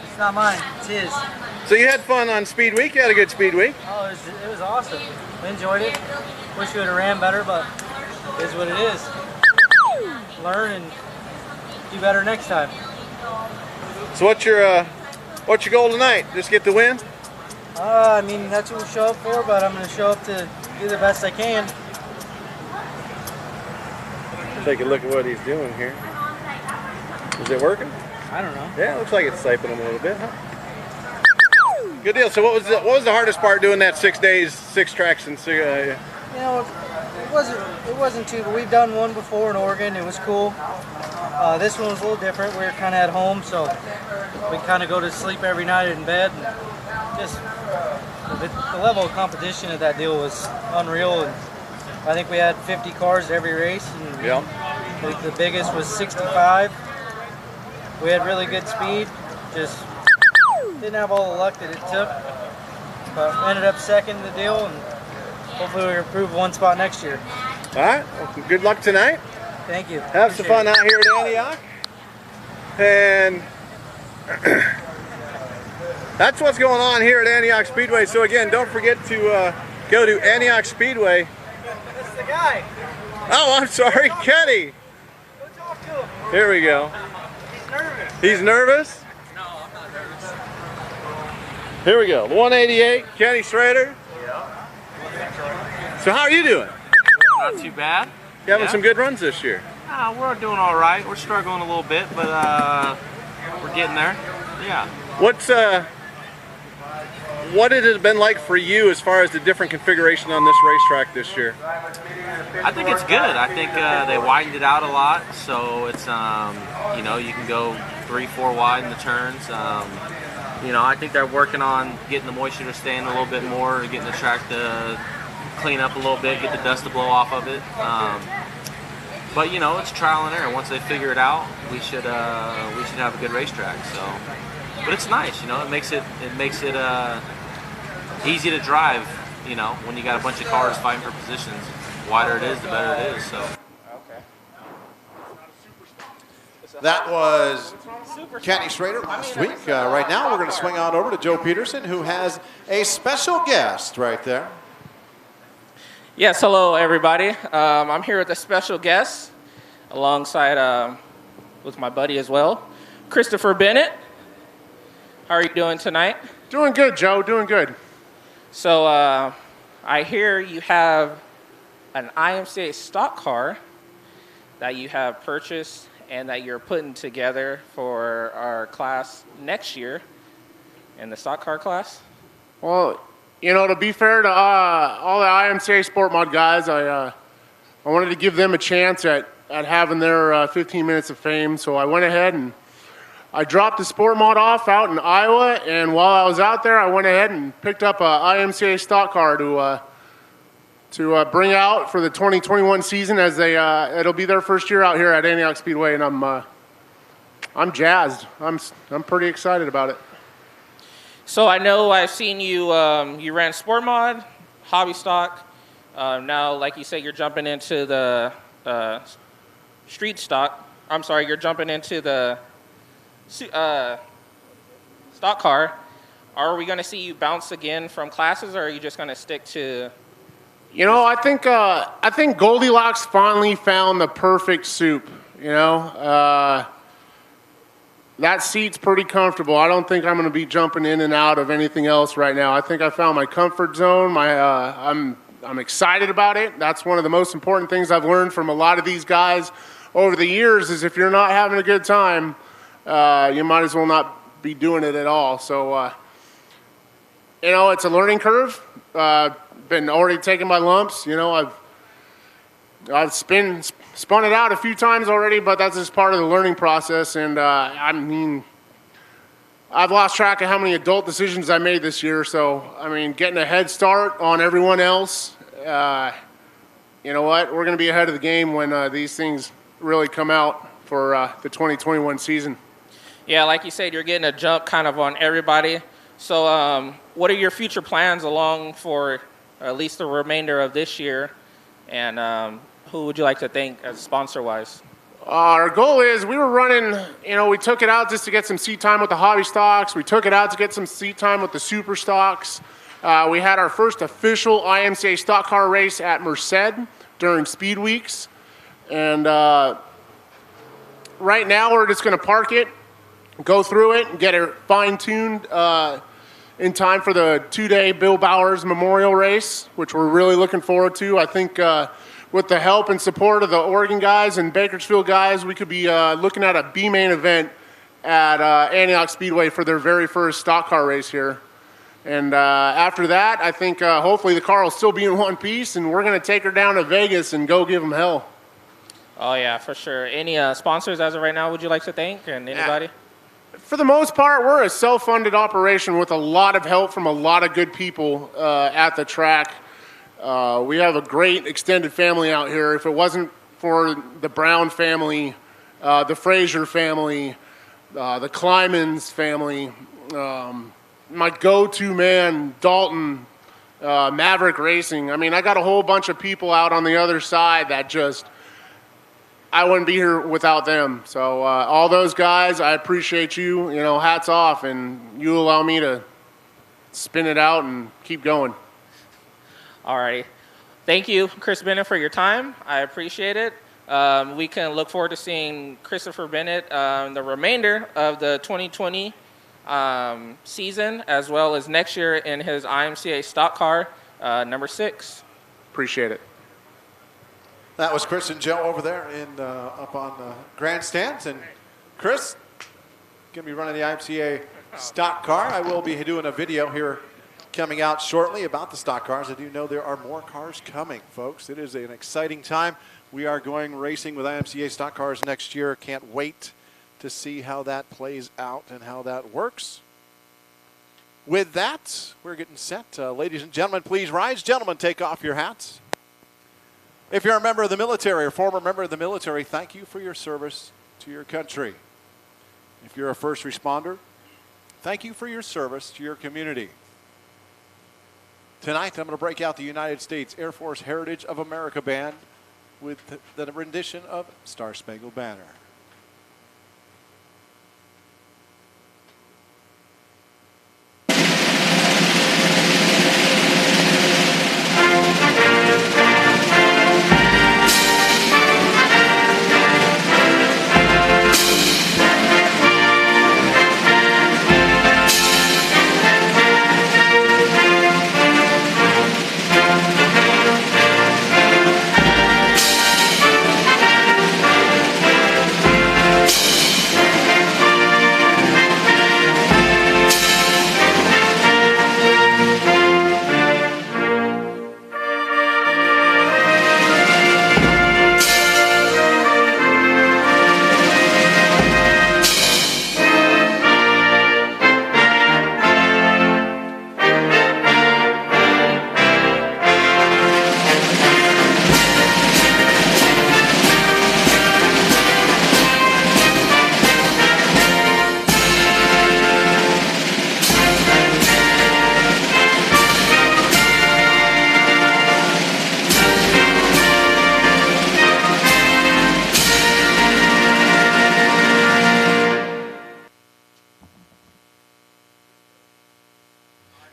It's not mine, it's his. So you had fun on Speed Week? You had a good Speed Week? Oh, it was awesome. We enjoyed it. Wish we would have ran better, but it is what it is. Learn and do better next time. So what's your goal tonight? Just get the win? I mean, that's what we show up for, but I'm going to show up to do the best I can. Take a look at what he's doing here. Is it working? I don't know. Yeah, it looks like it's siping them a little bit, huh? Good deal. So what was the hardest part doing that 6 days, 6 tracks, and You know, it wasn't too, but we've done one before in Oregon. It was cool. This one was a little different. We were kind of at home, so we kind of go to sleep every night in bed. And just the level of competition at that deal was unreal. And I think we had 50 cars at every race. And the biggest was 65. We had really good speed. Just didn't have all the luck that it took. But ended up second in the deal, and hopefully we improve one spot next year. All right. Well, good luck tonight. Thank you. Have some fun out here at Antioch. And that's what's going on here at Antioch Speedway. So again, don't forget to go to Antioch Speedway. That's the guy. Oh, I'm sorry, Kenny. Go talk to him. Here we go. He's nervous. He's nervous? No, I'm not nervous. Here we go. 188, Kenny Schrader. So how are you doing? Not too bad. You having some good runs this year? We're doing all right. We're struggling a little bit, but we're getting there. Yeah. What has it been like for you as far as the different configuration on this racetrack this year? I think it's good. I think they widened it out a lot, so it's you know, you can go 3-4 wide in the turns. You know, I think they're working on getting the moisture to stay in a little bit more, getting the track to clean up a little bit, get the dust to blow off of it. But you know, it's trial and error. Once they figure it out, we should have a good racetrack. So, but it's nice, you know. It makes it easy to drive. You know, when you got a bunch of cars fighting for positions, the wider it is, the better it is. So. That was Kenny Schrader last week. Right now, we're going to swing on over to Joe Peterson, who has a special guest right there. Yes, hello, everybody. I'm here with a special guest alongside with my buddy as well, Christopher Bennett. How are you doing tonight? Doing good, Joe. Doing good. So I hear you have an IMCA stock car that you have purchased and that you're putting together for our class next year in the stock car class? Well, you know, to be fair to all the IMCA Sport Mod guys, I wanted to give them a chance at having their 15 minutes of fame. So I went ahead and I dropped the Sport Mod off out in Iowa. And while I was out there, I went ahead and picked up a IMCA stock car to bring out for the 2021 season, as it'll be their first year out here at Antioch Speedway, and I'm jazzed. I'm pretty excited about it. So I know I've seen you. You ran Sport Mod, Hobby Stock. Now, like you said, you're jumping into the Street Stock. I'm sorry, you're jumping into the stock car. Are we going to see you bounce again from classes, or are you just going to stick to? You know, I think Goldilocks finally found the perfect soup. You know, that seat's pretty comfortable. I don't think I'm going to be jumping in and out of anything else right now. I think I found my comfort zone. I'm excited about it. That's one of the most important things I've learned from a lot of these guys over the years. Is if you're not having a good time, you might as well not be doing it at all. So, you know, it's a learning curve. Been already taking my lumps. You know, I've spun it out a few times already, but that's just part of the learning process. And I mean, I've lost track of how many adult decisions I made this year. So I mean, getting a head start on everyone else. You know what? We're going to be ahead of the game when these things really come out for the 2021 season. Yeah, like you said, you're getting a jump kind of on everybody. So what are your future plans along for at least the remainder of this year? And who would you like to thank as sponsor-wise? Our goal is we were running, you know, we took it out just to get some seat time with the hobby stocks. We took it out to get some seat time with the super stocks. We had our first official IMCA stock car race at Merced during Speed Weeks. And right now we're just going to park it, go through it, and get it fine-tuned in time for the 2-day Bill Bowers Memorial Race, which we're really looking forward to. I think with the help and support of the Oregon guys and Bakersfield guys, we could be looking at a B-main event at Antioch Speedway for their very first stock car race here. And after that, I think hopefully the car will still be in one piece, and we're going to take her down to Vegas and go give them hell. Oh, yeah, for sure. Any sponsors as of right now would you like to thank, and anybody? For the most part, we're a self-funded operation with a lot of help from a lot of good people at the track. We have a great extended family out here. If it wasn't for the Brown family, the Frazier family, the Klymans family, my go-to man, Dalton, Maverick Racing. I mean, I got a whole bunch of people out on the other side that just, I wouldn't be here without them. So all those guys, I appreciate you. You know, hats off, and you allow me to spin it out and keep going. All right. Thank you, Chris Bennett, for your time. I appreciate it. We can look forward to seeing Christopher Bennett the remainder of the 2020 season, as well as next year in his IMCA stock car, number 6. Appreciate it. That was Chris and Joe over there up on the grandstands. And Chris, going to be running the IMCA stock car. I will be doing a video here coming out shortly about the stock cars. I do know there are more cars coming, folks. It is an exciting time. We are going racing with IMCA stock cars next year. Can't wait to see how that plays out and how that works. With that, we're getting set. Ladies and gentlemen, please rise. Gentlemen, take off your hats. If you're a member of the military or former member of the military, thank you for your service to your country. If you're a first responder, thank you for your service to your community. Tonight, I'm going to break out the United States Air Force Heritage of America Band with the rendition of Star Spangled Banner.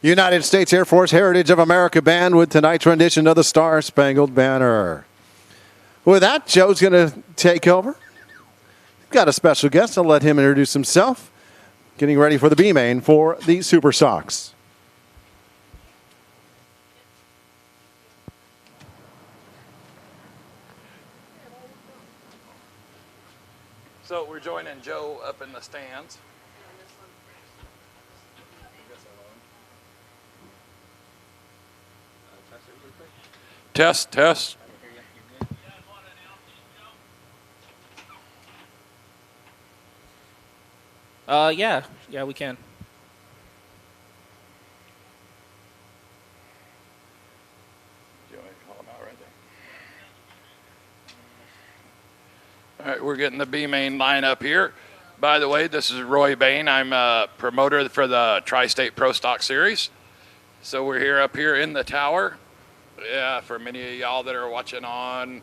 United States Air Force Heritage of America Band with tonight's rendition of the Star Spangled Banner. With that, Joe's going to take over. We've got a special guest. I'll let him introduce himself. Getting ready for the B main for the Super Sox. So we're joining Joe up in the stands. Test, test. Yeah, we can. All right, we're getting the B main lineup here. By the way, this is Roy Bain. I'm a promoter for the Tri-State Pro Stock Series. So we're here up here in the tower. Yeah, for many of y'all that are watching on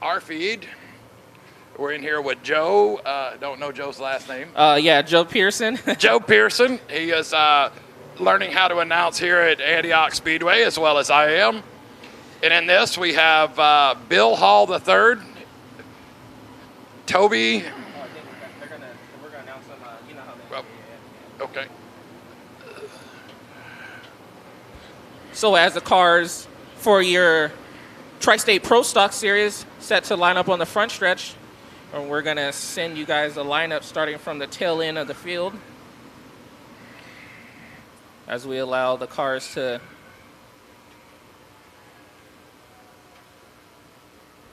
our feed, we're in here with Joe. Don't know Joe's last name. Joe Pearson. Joe Pearson. He is learning how to announce here at Antioch Speedway as well as I am. And in this, we have Bill Hall III, Toby. We're gonna announce them. You know how they. Okay. So as the cars for your Tri-State Pro Stock Series set to line up on the front stretch, And we're going to send you guys a lineup starting from the tail end of the field as we allow the cars to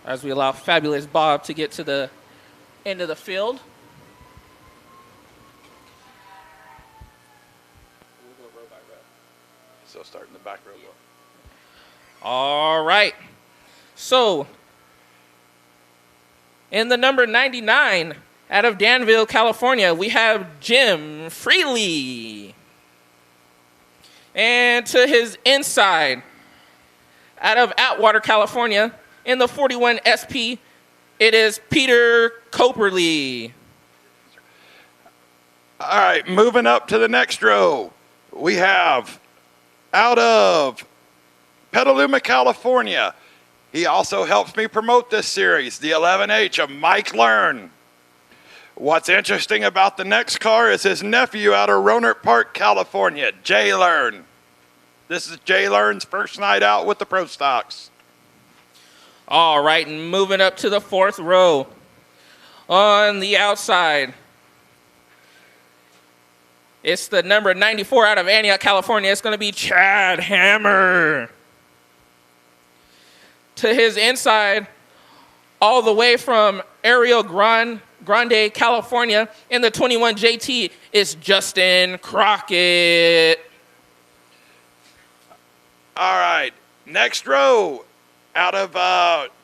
Fabulous Bob to get to the end of the field. So starting the back row. All right. So, in the number 99, out of Danville, California, we have Jim Freely. And to his inside, out of Atwater, California, in the 41 SP, it is Peter Coperly. All right, moving up to the next row, we have out of Petaluma, California. He also helps me promote this series, the 11H of Mike Learn. What's interesting about the next car is his nephew out of Rohnert Park, California, Jay Learn. This is Jay Learn's first night out with the Pro Stocks. All right, and moving up to the fourth row. On the outside, it's the number 94 out of Antioch, California. It's going to be Chad Hammer. To his inside, all the way from Ariel Grande, California, in the 21 JT, is Justin Crockett. All right, next row, out of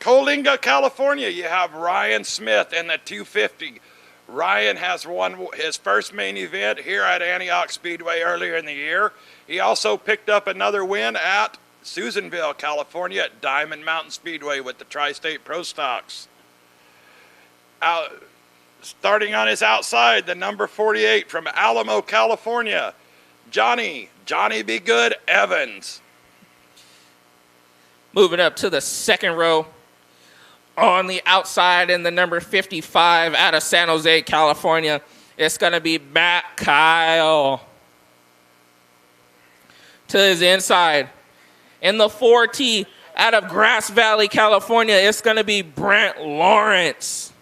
Coalinga, California, you have Ryan Smith in the 250. Ryan has won his first main event here at Antioch Speedway earlier in the year. He also picked up another win at Susanville, California at Diamond Mountain Speedway with the Tri-State Pro Stocks. Starting on his outside, the number 48 from Alamo, California, Johnny Be Good Evans. Moving up to the second row, on the outside in the number 55 out of San Jose, California, it's going to be Matt Kyle. To his inside, in the 4T out of Grass Valley, California, it's going to be Brent Lawrence.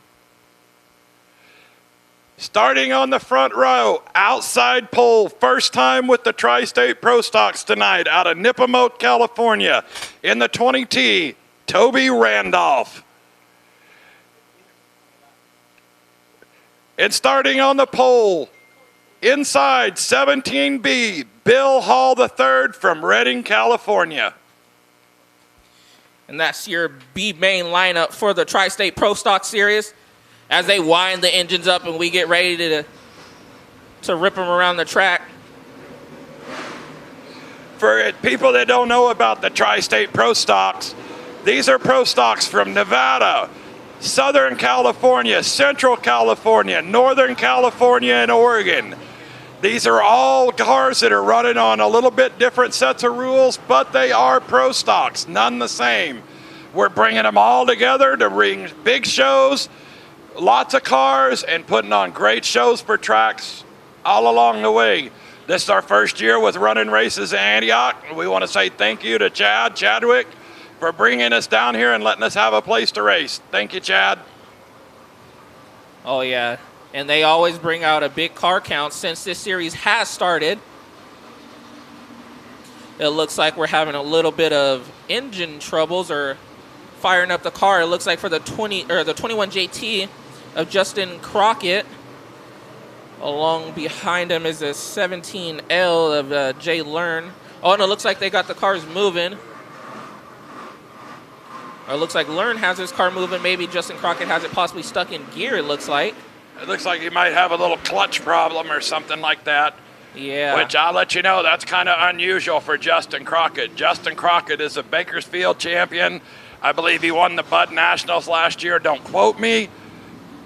Starting on the front row, outside pole, first time with the Tri-State Pro Stocks tonight out of Nippomote, California, in the 20T, Toby Randolph. And starting on the pole, inside 17B, Bill Hall III from Redding, California. And that's your B main lineup for the Tri-State Pro Stock Series as they wind the engines up and we get ready to rip them around the track. For people that don't know about the Tri-State Pro Stocks, these are Pro Stocks from Nevada, Southern California, Central California, Northern California, and Oregon. These are all cars that are running on a little bit different sets of rules, but they are Pro Stocks, none the same. We're bringing them all together to bring big shows, lots of cars, and putting on great shows for tracks all along the way. This is our first year with running races in Antioch. We want to say thank you to Chadwick, for bringing us down here and letting us have a place to race. Thank you, Chad. Oh, yeah. And they always bring out a big car count since this series has started. It looks like we're having a little bit of engine troubles or firing up the car. It looks like for the 21 JT of Justin Crockett. Along behind him is a 17L of Jay Learn. Oh, and it looks like they got the cars moving. It looks like Learn has his car moving. Maybe Justin Crockett has it possibly stuck in gear, it looks like. It looks like he might have a little clutch problem or something like that. Yeah. Which I'll let you know, that's kind of unusual for Justin Crockett. Justin Crockett is a Bakersfield champion. I believe he won the Bud Nationals last year. Don't quote me.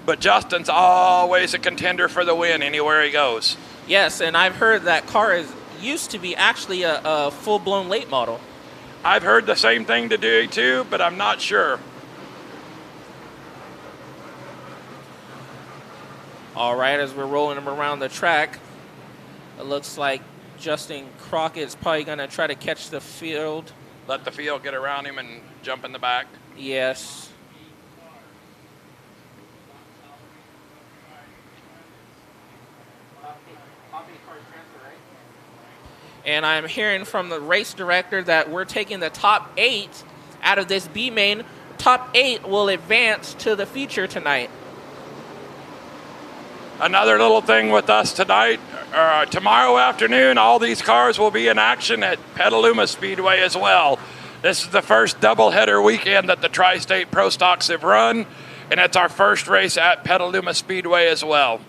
But Justin's always a contender for the win anywhere he goes. Yes, and I've heard that car used to be actually a full-blown late model. I've heard the same thing today too, but I'm not sure. All right, as we're rolling him around the track, it looks like Justin Crockett's probably going to try to catch the field. Let the field get around him and jump in the back. Yes. And I'm hearing from the race director that we're taking the top 8 out of this B main. Top 8 will advance to the feature tonight. Another little thing with us tonight, tomorrow afternoon, all these cars will be in action at Petaluma Speedway as well. This is the first doubleheader weekend that the Tri-State Pro Stocks have run, and it's our first race at Petaluma Speedway as well.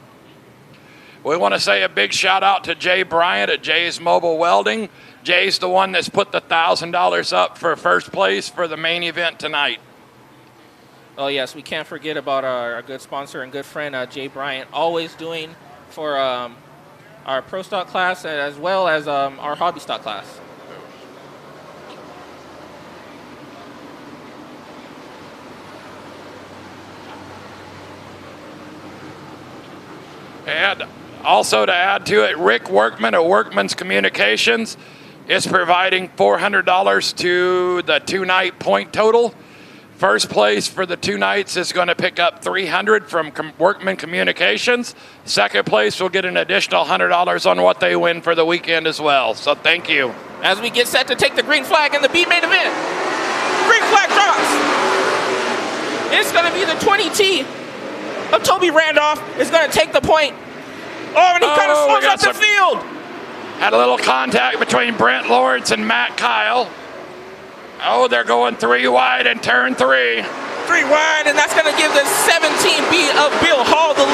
We want to say a big shout out to Jay Bryant at Jay's Mobile Welding. Jay's the one that's put the $1,000 up for first place for the main event tonight. Oh, yes, we can't forget about our good sponsor and good friend, Jay Bryant, always doing for our Pro Stock class as well as our Hobby Stock class. And also to add to it, Rick Workman at Workman's Communications is providing $400 to the 2-night point total. First place for the 2 nights is going to pick up $300 from Workman Communications. Second place will get an additional $100 on what they win for the weekend as well. So thank you. As we get set to take the green flag in the B main event, green flag drops. It's going to be the 20T of Toby Randolph is going to take the point. Oh, and he kind of slows up the field. Had a little contact between Brent Lawrence and Matt Kyle. Oh, they're going 3 wide in turn 3. 3 wide, and that's going to give the 17B of Bill Hall the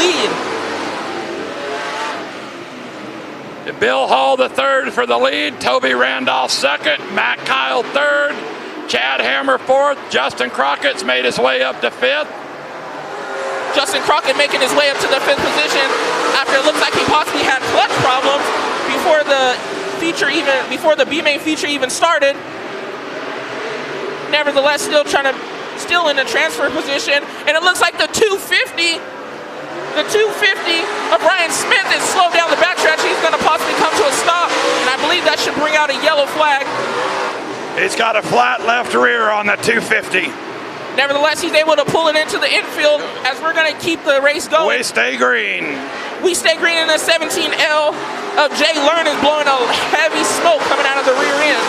lead. Bill Hall the third for the lead. Toby Randolph second. Matt Kyle third. Chad Hammer fourth. Justin Crockett's made his way up to fifth. Justin Crockett making his way up to the 5th position after it looks like he possibly had clutch problems before the B main feature even started. Nevertheless, still in the transfer position, and it looks like the 250 of Ryan Smith is slowed down the backstretch. He's going to possibly come to a stop, and I believe that should bring out a yellow flag. He's got a flat left rear on the 250. Nevertheless, he's able to pull it into the infield as we're going to keep the race going. We stay green. We stay green, in the 17L of Jay Learn is blowing a heavy smoke coming out of the rear end.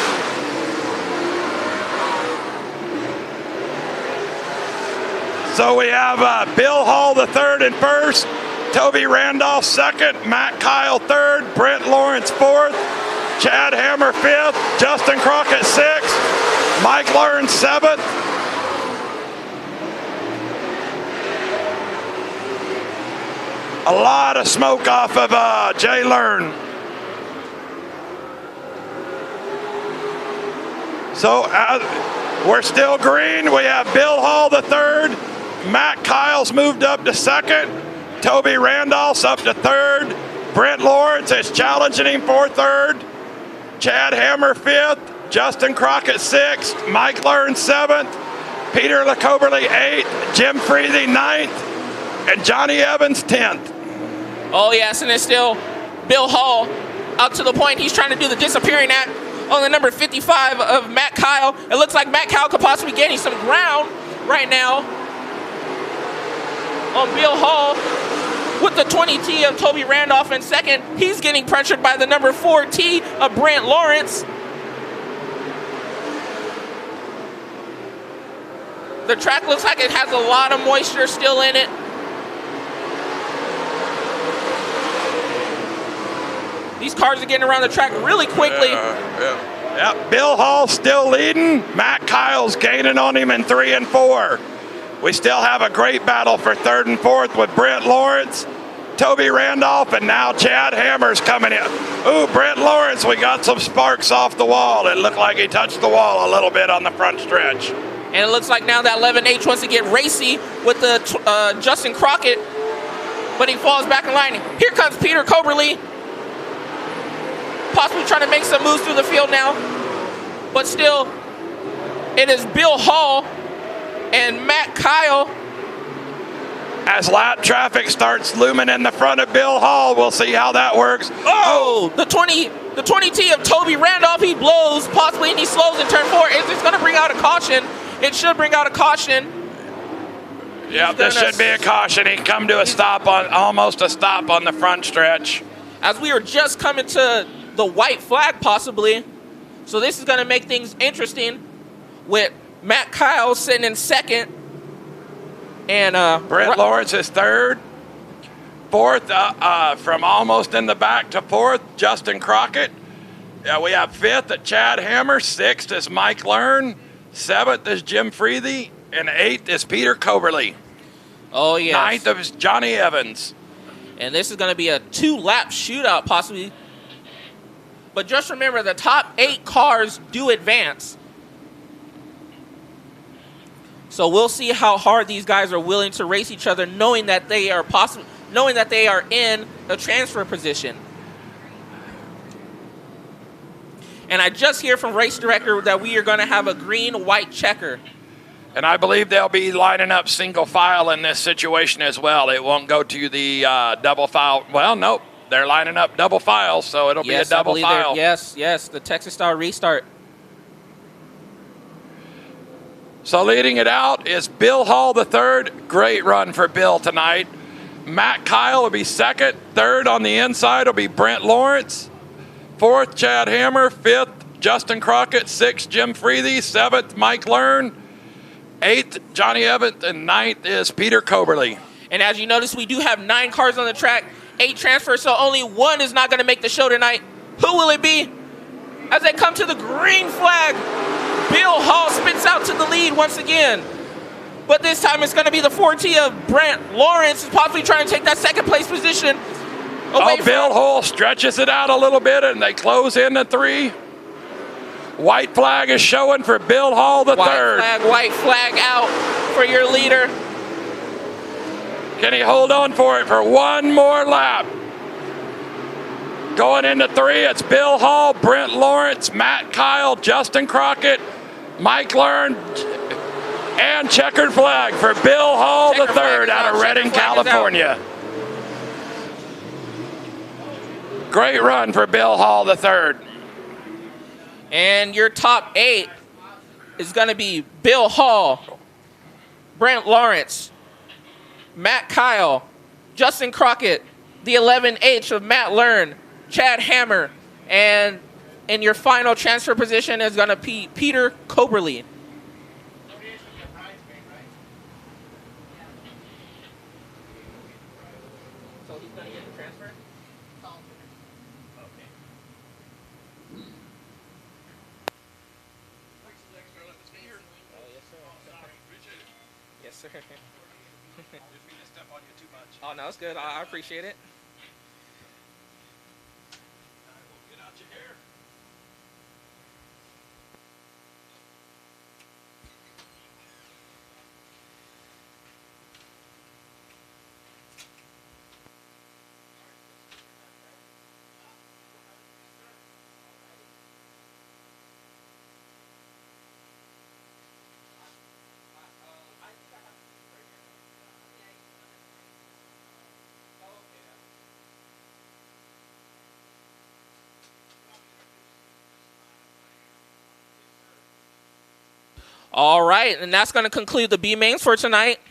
So we have Bill Hall the third in first, Toby Randolph second, Matt Kyle third, Brent Lawrence fourth, Chad Hammer fifth, Justin Crockett sixth, Mike Learn seventh. A lot of smoke off of Jay Learn. So we're still green. We have Bill Hall the third. Matt Kyle's moved up to second. Toby Randolph's up to third. Brent Lawrence is challenging him for third. Chad Hammer fifth. Justin Crockett sixth. Mike Learn seventh. Peter LeCoberly eighth. Jim Freethy ninth. And Johnny Evans 10th. Oh, yes, and it's still Bill Hall out to the point. He's trying to do the disappearing act on the number 55 of Matt Kyle. It looks like Matt Kyle could possibly gain some ground right now on Bill Hall with the 20T of Toby Randolph in second. He's getting pressured by the number 4T of Brent Lawrence. The track looks like it has a lot of moisture still in it. These cars are getting around the track really quickly. Yeah. Bill Hall still leading. Matt Kyle's gaining on him in 3 and 4. We still have a great battle for 3rd and 4th with Brent Lawrence, Toby Randolph, and now Chad Hammer's coming in. Ooh, Brent Lawrence, we got some sparks off the wall. It looked like he touched the wall a little bit on the front stretch. And it looks like now that 11H wants to get racy with the Justin Crockett, but he falls back in line. Here comes Peter Coberly, possibly trying to make some moves through the field now. But still, it is Bill Hall and Matt Kyle. As lap traffic starts looming in the front of Bill Hall, we'll see how that works. Oh, the 20T of Toby Randolph, he blows possibly, and he slows in turn 4. Is this going to bring out a caution? It should bring out a caution. Yeah, this should be a caution. He come to a stop on, almost a stop on the front stretch. As we were just coming to the white flag possibly. So this is going to make things interesting with Matt Kyle sitting in second. And Brent Lawrence is third. Fourth, from almost in the back to fourth, Justin Crockett. We have fifth at Chad Hammer. Sixth is Mike Learn. Seventh is Jim Freethy. And eighth is Peter Coberly. Oh, yes. Ninth is Johnny Evans. And this is going to be a 2-lap shootout possibly. But just remember, the top 8 cars do advance. So we'll see how hard these guys are willing to race each other, knowing that they are in a transfer position. And I just hear from race director that we are going to have a green-white checker. And I believe they'll be lining up single file in this situation as well. It won't go to the double file. Well, nope. They're lining up double file, so it'll be a double file. Yes, the Texas-style restart. So leading it out is Bill Hall III. Great run for Bill tonight. Matt Kyle will be second. Third on the inside will be Brent Lawrence. Fourth, Chad Hammer. Fifth, Justin Crockett. Sixth, Jim Freethy. Seventh, Mike Learn. Eighth, Johnny Evans. And ninth is Peter Coberly. And as you notice, we do have 9 cars on the track, 8 transfers, so only one is not going to make the show tonight. Who will it be? As they come to the green flag, Bill Hall spits out to the lead once again. But this time it's going to be the 4T of Brent Lawrence, possibly trying to take that second place position. Bill Hall stretches it out a little bit, and they close in the 3. White flag is showing for Bill Hall III. White flag out for your leader. Can he hold on for it for one more lap? Going into 3, it's Bill Hall, Brent Lawrence, Matt Kyle, Justin Crockett, Mike Learn, and checkered flag for Bill Hall III out of Redding, California. Great run for Bill Hall III. And your top 8 is going to be Bill Hall, Brent Lawrence, Matt Kyle, Justin Crockett, the 11H of Matt Learn, Chad Hammer, and in your final transfer position is going to be Peter Coberly. So he's going to get the transfer? Yes, sir. Oh, no, it's good. I appreciate it. Get out your hair. All right, and that's going to conclude the B mains for tonight.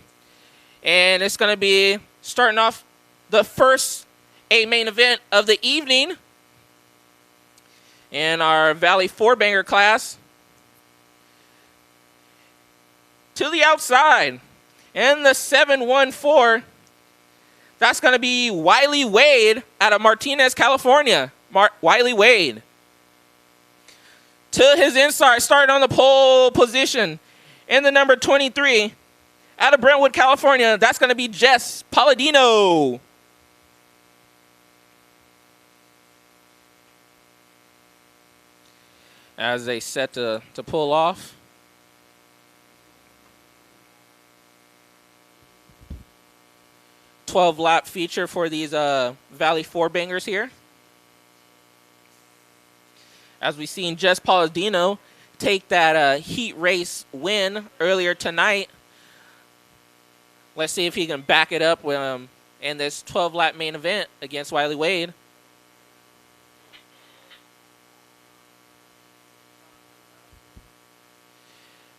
And it's going to be starting off the first A main event of the evening in our Valley 4-banger class. To the outside, and the 714, that's going to be Wiley Wade out of Martinez, California. Wiley Wade. To his inside, starting on the pole position in the number 23, out of Brentwood, California, that's going to be Jess Palladino. As they set to pull off. "12-lap feature for these Valley 4-bangers here. As we've seen Jess Palladino take that heat race win earlier tonight. Let's see if he can back it up with, in this 12-lap main event against Wiley Wade.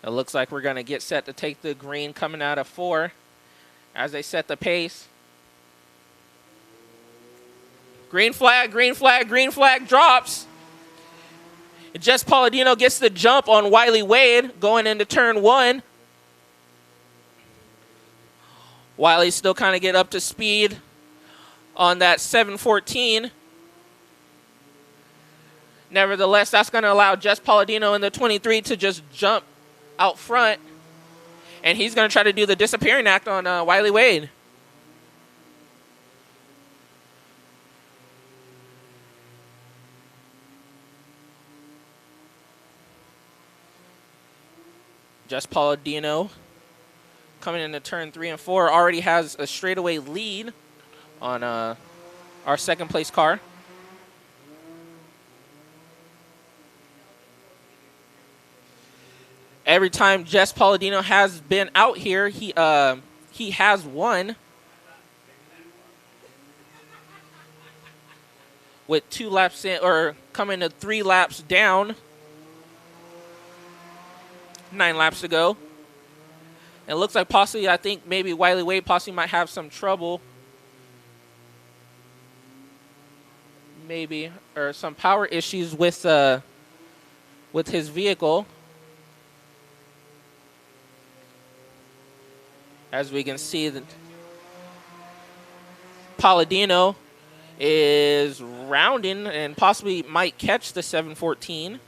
It looks like we're going to get set to take the green coming out of 4 as they set the pace. Green flag, green flag, green flag drops. Jess Palladino gets the jump on Wiley Wade going into turn 1. Wiley still kind of get up to speed on that 714. Nevertheless, that's going to allow Jess Palladino in the 23 to just jump out front. And he's going to try to do the disappearing act on Wiley Wade. Jess Palladino coming into turn 3 and 4 already has a straightaway lead on our second place car. Every time Jess Palladino has been out here, he has won with 2 laps in, or coming to 3 laps down. 9 laps to go. And it looks like possibly, I think maybe Wiley Wade possibly might have some trouble. Maybe, or some power issues with his vehicle. As we can see, that Palladino is rounding and possibly might catch the 714.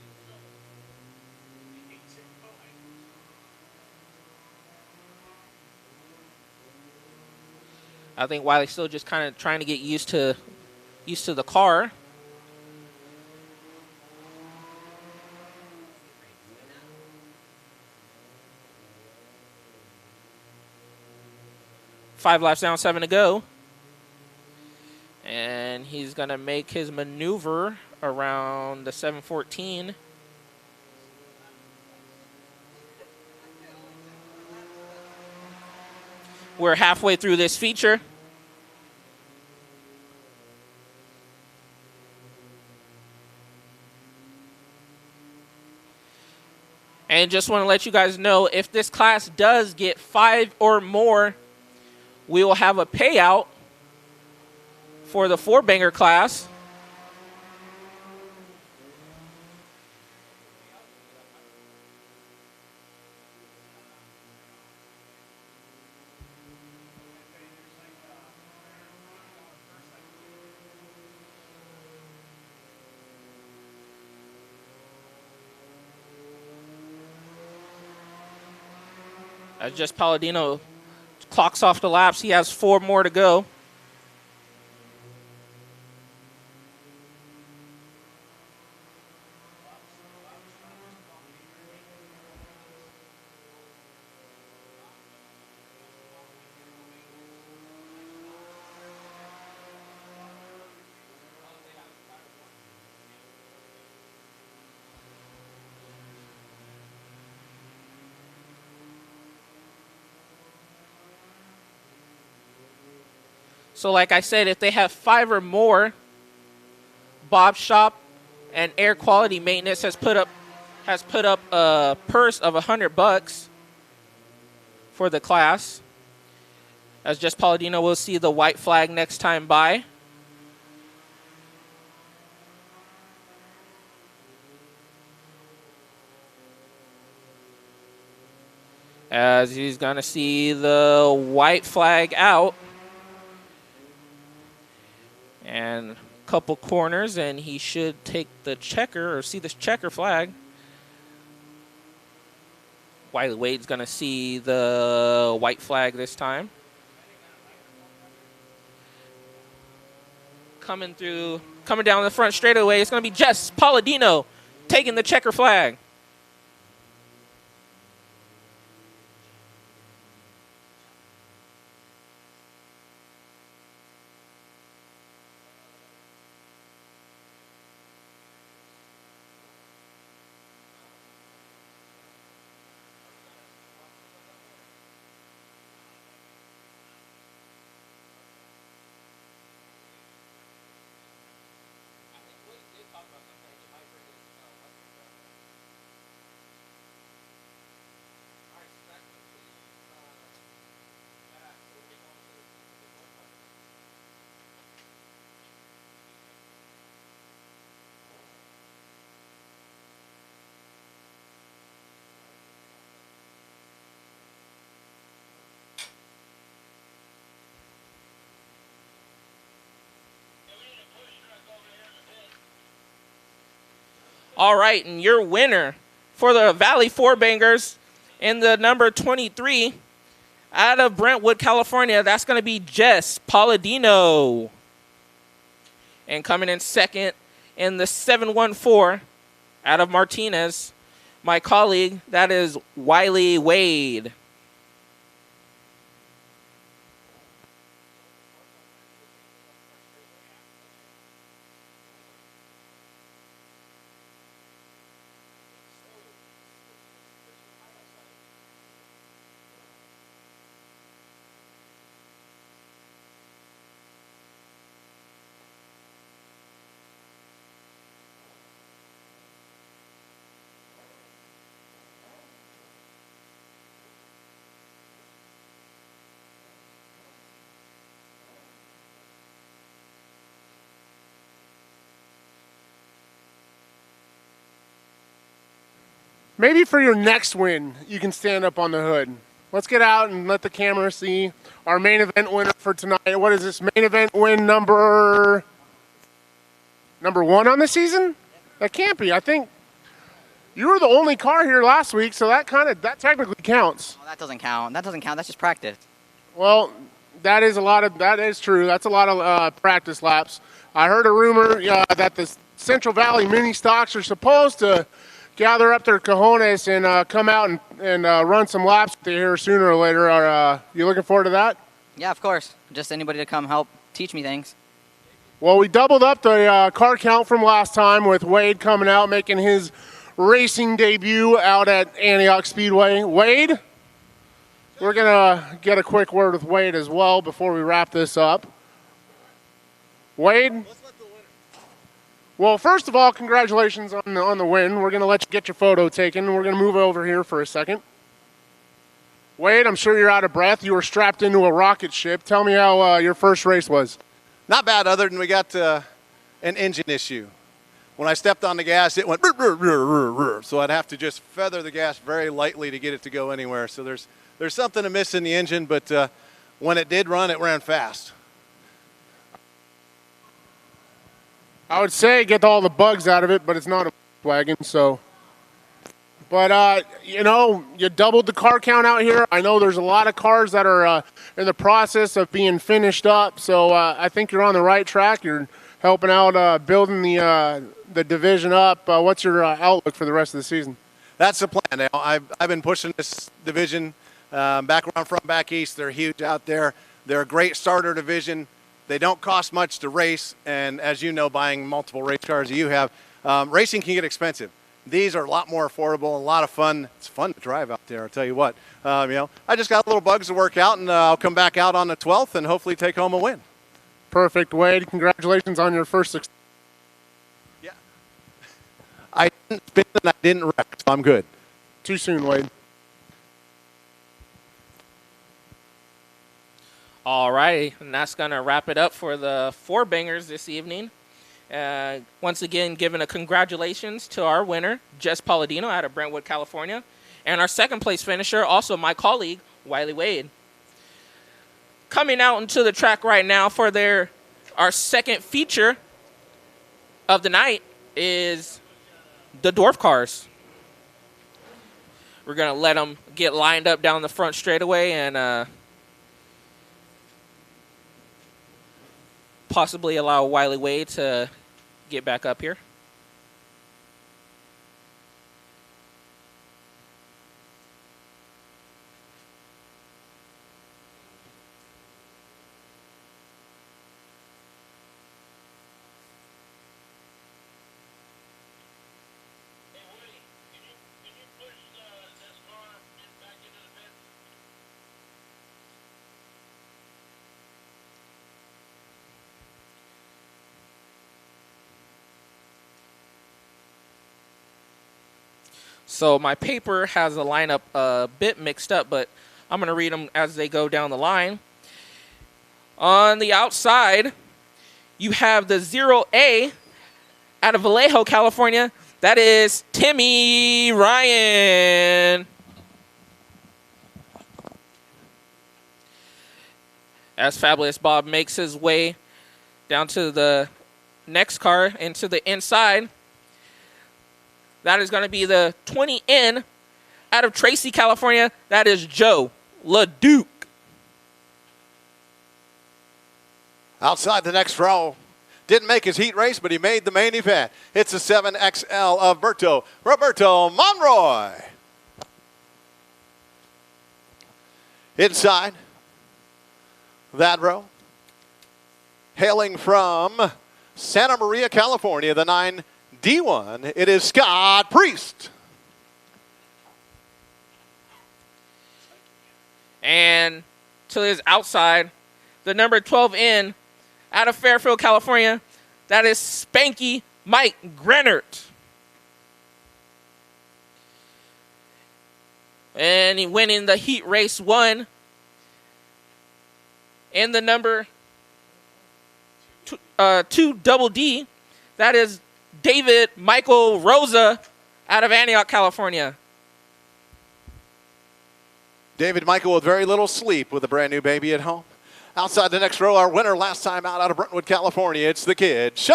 I think Wiley's still just kind of trying to get used to the car. Five laps down, 7 to go. And he's going to make his maneuver around the 714. We're halfway through this feature. And just want to let you guys know, if this class does get 5 or more, we will have a payout for the 4-banger class. As Jess Palladino clocks off the laps, he has 4 more to go. So like I said, if they have 5 or more, Bob's Shop and Air Quality Maintenance has put up a purse of $100 for the class. As Jess Palladino will see the white flag next time by. As he's going to see the white flag out. And a couple corners, and he should take the checker or see this checker flag. Wiley Wade's going to see the white flag this time. Coming down the front straightaway, it's going to be Jess Palladino taking the checker flag. All right, and your winner for the Valley Four Bangers in the number 23 out of Brentwood, California, that's going to be Jess Palladino. And coming in second in the 714 out of Martinez, my colleague, that is Wiley Wade. Maybe for your next win, you can stand up on the hood. Let's get out and let the camera see our main event winner for tonight. What is this main event win number 1 on the season? That can't be. I think you were the only car here last week, so that technically counts. Well, that doesn't count. That doesn't count. That's just practice. Well, that is true. That's a lot of practice laps. I heard a rumor that the Central Valley mini stocks are supposed to gather up their cojones and come out and run some laps here sooner or later. Are you looking forward to that? Yeah, of course. Just anybody to come help teach me things. Well, we doubled up the car count from last time with Wade coming out, making his racing debut out at Antioch Speedway. Wade, we're going to get a quick word with Wade as well before we wrap this up. Wade? Well, first of all, congratulations on the win. We're going to let you get your photo taken. We're going to move over here for a second. Wade, I'm sure you're out of breath. You were strapped into a rocket ship. Tell me how your first race was. Not bad, other than we got an engine issue. When I stepped on the gas, it went brr, brr, brr, brr, brr. So I'd have to just feather the gas very lightly to get it to go anywhere. So there's something amiss in the engine, but when it did run, it ran fast. I would say get all the bugs out of it, but it's not a wagon, so. But, you doubled the car count out here. I know there's a lot of cars that are in the process of being finished up, so I think you're on the right track. You're helping out building the division up. What's your outlook for the rest of the season? That's the plan. I've been pushing this division back around front, back east. They're huge out there. They're a great starter division. They don't cost much to race, and as you know, buying multiple race cars that you have, racing can get expensive. These are a lot more affordable, a lot of fun. It's fun to drive out there, I'll tell you what. I just got little bugs to work out, and I'll come back out on the 12th and hopefully take home a win. Perfect, Wade. Congratulations on your first success. Yeah. I didn't spin and I didn't wreck, so I'm good. Too soon, Wade. All right, and that's going to wrap it up for the four bangers this evening. Once again, giving a congratulations to our winner, Jess Palladino out of Brentwood, California, and our second place finisher, also my colleague, Wiley Wade. Coming out into the track right now for our second feature of the night is the Dwarf cars. We're going to let them get lined up down the front straightaway and possibly allow Wiley Wade to get back up here. So my paper has a lineup a bit mixed up, but I'm going to read them as they go down the line. On the outside, you have the 0A out of Vallejo, California. That is Timmy Ryan. As Fabulous Bob makes his way down to the next car into the inside, That is going to be the 20N out of Tracy, California. That is Joe LeDuc. Outside the next row. Didn't make his heat race, but he made the main event. It's a 7XL of Roberto Monroy. Inside that row, hailing from Santa Maria, California, the 9D1, it is Scott Priest. And to his outside, the number 12N out of Fairfield, California, that is Spanky Mike Grennert. And he went in the heat race 1. And the number 2 double D, that is David Michael Rosa out of Antioch, California. David Michael with very little sleep with a brand new baby at home. Outside the next row, our winner last time out of Brentwood, California, it's the kid, it's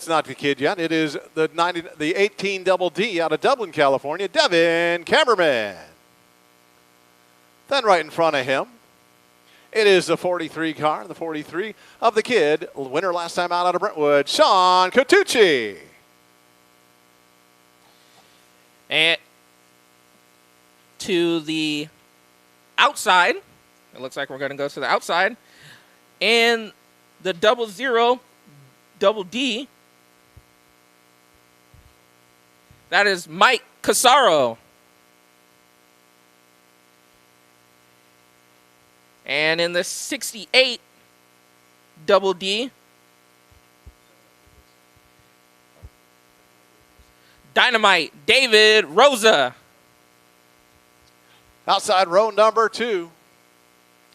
not the kid yet. It is the 18 double D out of Dublin, California, Devin Camberman. Then right in front of him, it is the 43 car, the 43 of the kid, winner last time out of Brentwood, Sean Cotucci. And to the outside, it looks like we're going to go to the outside, and the 00 double D, that is Mike Casaro. And in the 68 double D, Dynamite David Rosa. Outside row number 2,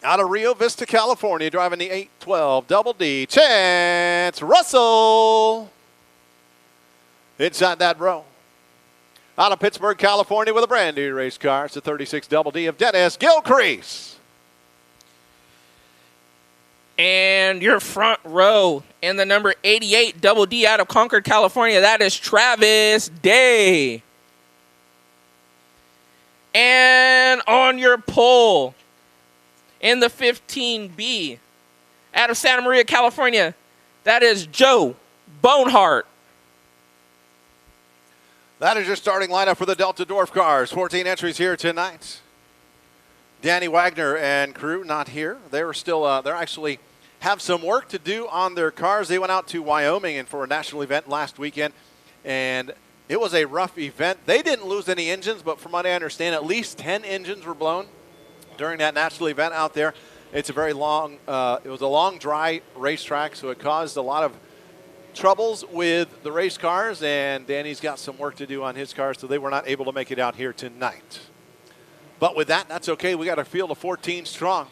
out of Rio Vista, California, driving the 812 double D, Chance Russell. Inside that row, out of Pittsburgh, California, with a brand new race car, it's the 36 double D of Dennis Gilcrease. And your front row in the number 88 double D out of Concord, California, that is Travis Day. And on your pole in the 15B out of Santa Maria, California, that is Joe Boneheart. That is your starting lineup for the Delta Dwarf cars. 14 entries here tonight. Danny Wagner and crew not here. They were still, they're actually have some work to do on their cars. They went out to Wyoming and for a national event last weekend, and it was a rough event. They didn't lose any engines, but from what I understand, at least 10 engines were blown during that national event out there. It's a very long, it was a long, dry racetrack, so it caused a lot of troubles with the race cars, and Danny's got some work to do on his cars, so they were not able to make it out here tonight. But with that, that's okay. We got a field of 14 strong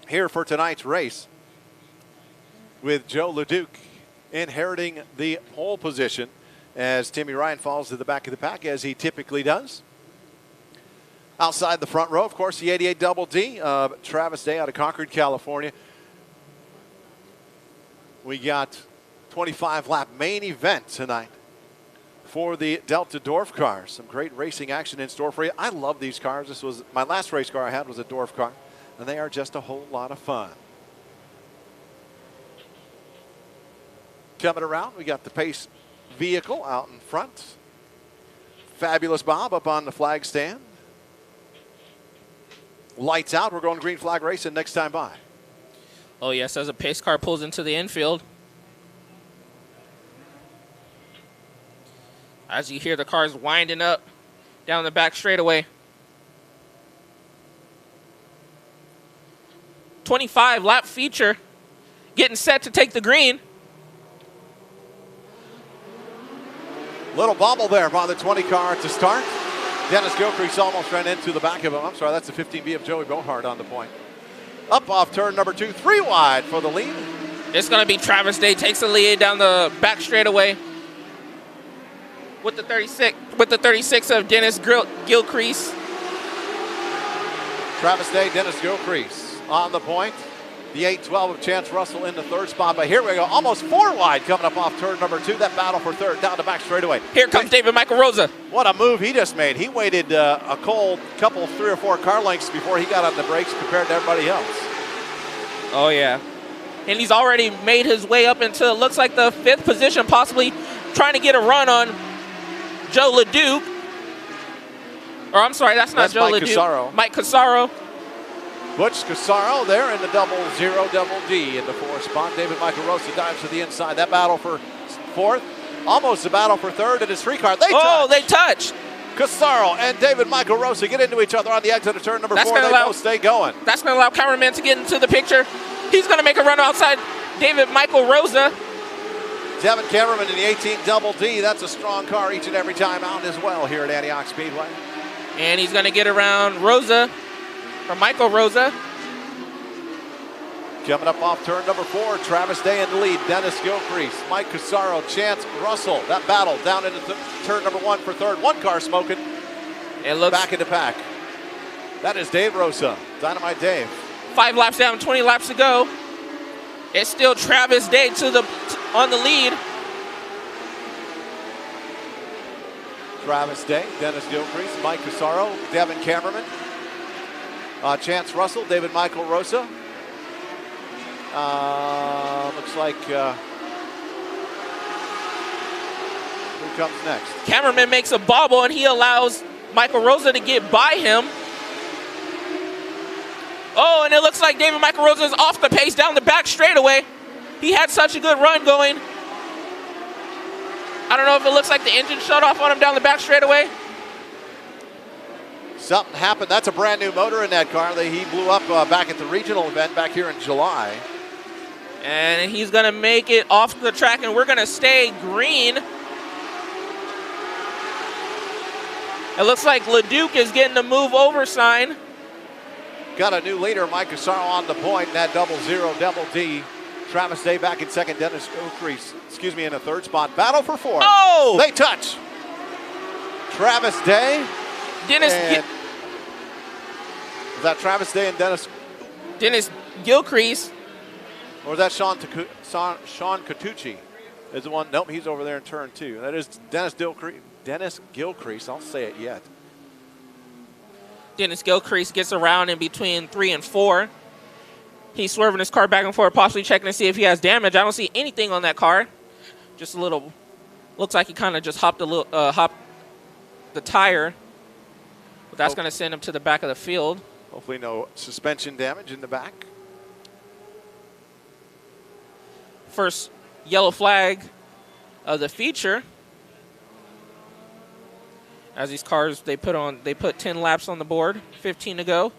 here for tonight's race, with Joe LeDuc inheriting the pole position as Timmy Ryan falls to the back of the pack, as he typically does. Outside the front row, of course, the 88 double D of Travis Day out of Concord, California. We got 25-lap main event tonight for the Delta Dwarf cars. Some great racing action in store for you. I love these cars. This was my last race car I had was a Dwarf car, and they are just a whole lot of fun. Coming around, we got the Pace vehicle out in front. Fabulous Bob up on the flag stand. Lights out. We're going green flag racing next time by. Oh, yes, as a pace car pulls into the infield. As you hear the cars winding up down the back straightaway. 25-lap feature getting set to take the green. Little bobble there by the 20 car to start. Dennis Gilcrease almost ran into the back of him. I'm sorry, that's the 15B of Joey Boneheart on the point. Up off turn number 2, 3 wide for the lead. It's going to be Travis Day takes the lead down the back straightaway with the 36 of Dennis Gilcrease. Travis Day, Dennis Gilcrease on the point. The 8-12 of Chance Russell in the third spot. But here we go. Almost 4 wide coming up off turn number 2. That battle for third down the back straightaway. Here comes David Michael Rosa. What a move he just made. He waited a cold couple, 3 or 4 car lengths before he got on the brakes compared to everybody else. Oh, yeah. And he's already made his way up into, looks like, the 5th position, possibly trying to get a run on Joe LeDuc. Or I'm sorry, that's not Joe Mike LeDuc. Casaro. Mike Casaro. Butch Casaro there in the double D in the 4th spot. David Michael Rosa dives to the inside. That battle for 4th. Almost a battle for 3rd in his 3 car. They touch. Casaro and David Michael Rosa get into each other on the exit of turn number 4. They both stay going. That's going to allow cameraman to get into the picture. He's going to make a run outside David Michael Rosa. Devin Cameraman in the 18 double D. That's a strong car each and every time out as well here at Antioch Speedway. And he's going to get around Rosa, or Michael Rosa. Coming up off turn number 4, Travis Day in the lead. Dennis Gilcrease, Mike Casaro, Chance Russell. That battle down into turn number 1 for 3rd. 1 car smoking. It looks back in the pack. That is Dave Rosa, Dynamite Dave. 5 laps down, 20 laps to go. It's still Travis Day on the lead. Travis Day, Dennis Gilcrease, Mike Casaro, Devin Cameraman, Chance Russell, David Michael Rosa. Looks like who comes next? Cameraman makes a bobble and he allows Michael Rosa to get by him. Oh, and it looks like David Michael Rosa is off the pace down the back straightaway. He had such a good run going. I don't know if it looks like the engine shut off on him down the back straightaway. Something happened. That's a brand new motor in that car. He blew up back at the regional event back here in July. And he's going to make it off the track, and we're going to stay green. It looks like LeDuc is getting the move over sign. Got a new leader, Mike Casaro on the point in that double D. Travis Day back in 2nd, Dennis Gilcrease, in the 3rd spot. Battle for 4th. Oh! They touch. Travis Day. Was that Travis Day and Dennis Gilcrease? Or was that Sean Catucci? Is the one? Nope, he's over there in turn 2. That is Dennis Gilcrease. I'll say it yet. Dennis Gilcrease gets around in between 3 and 4. He's swerving his car back and forth, possibly checking to see if he has damage. I don't see anything on that car. Just a little. Looks like he kind of just hopped the tire. But that's going to send him to the back of the field. Hopefully no suspension damage in the back. First yellow flag of the feature. As these cars, they put 10 laps on the board, 15 to go.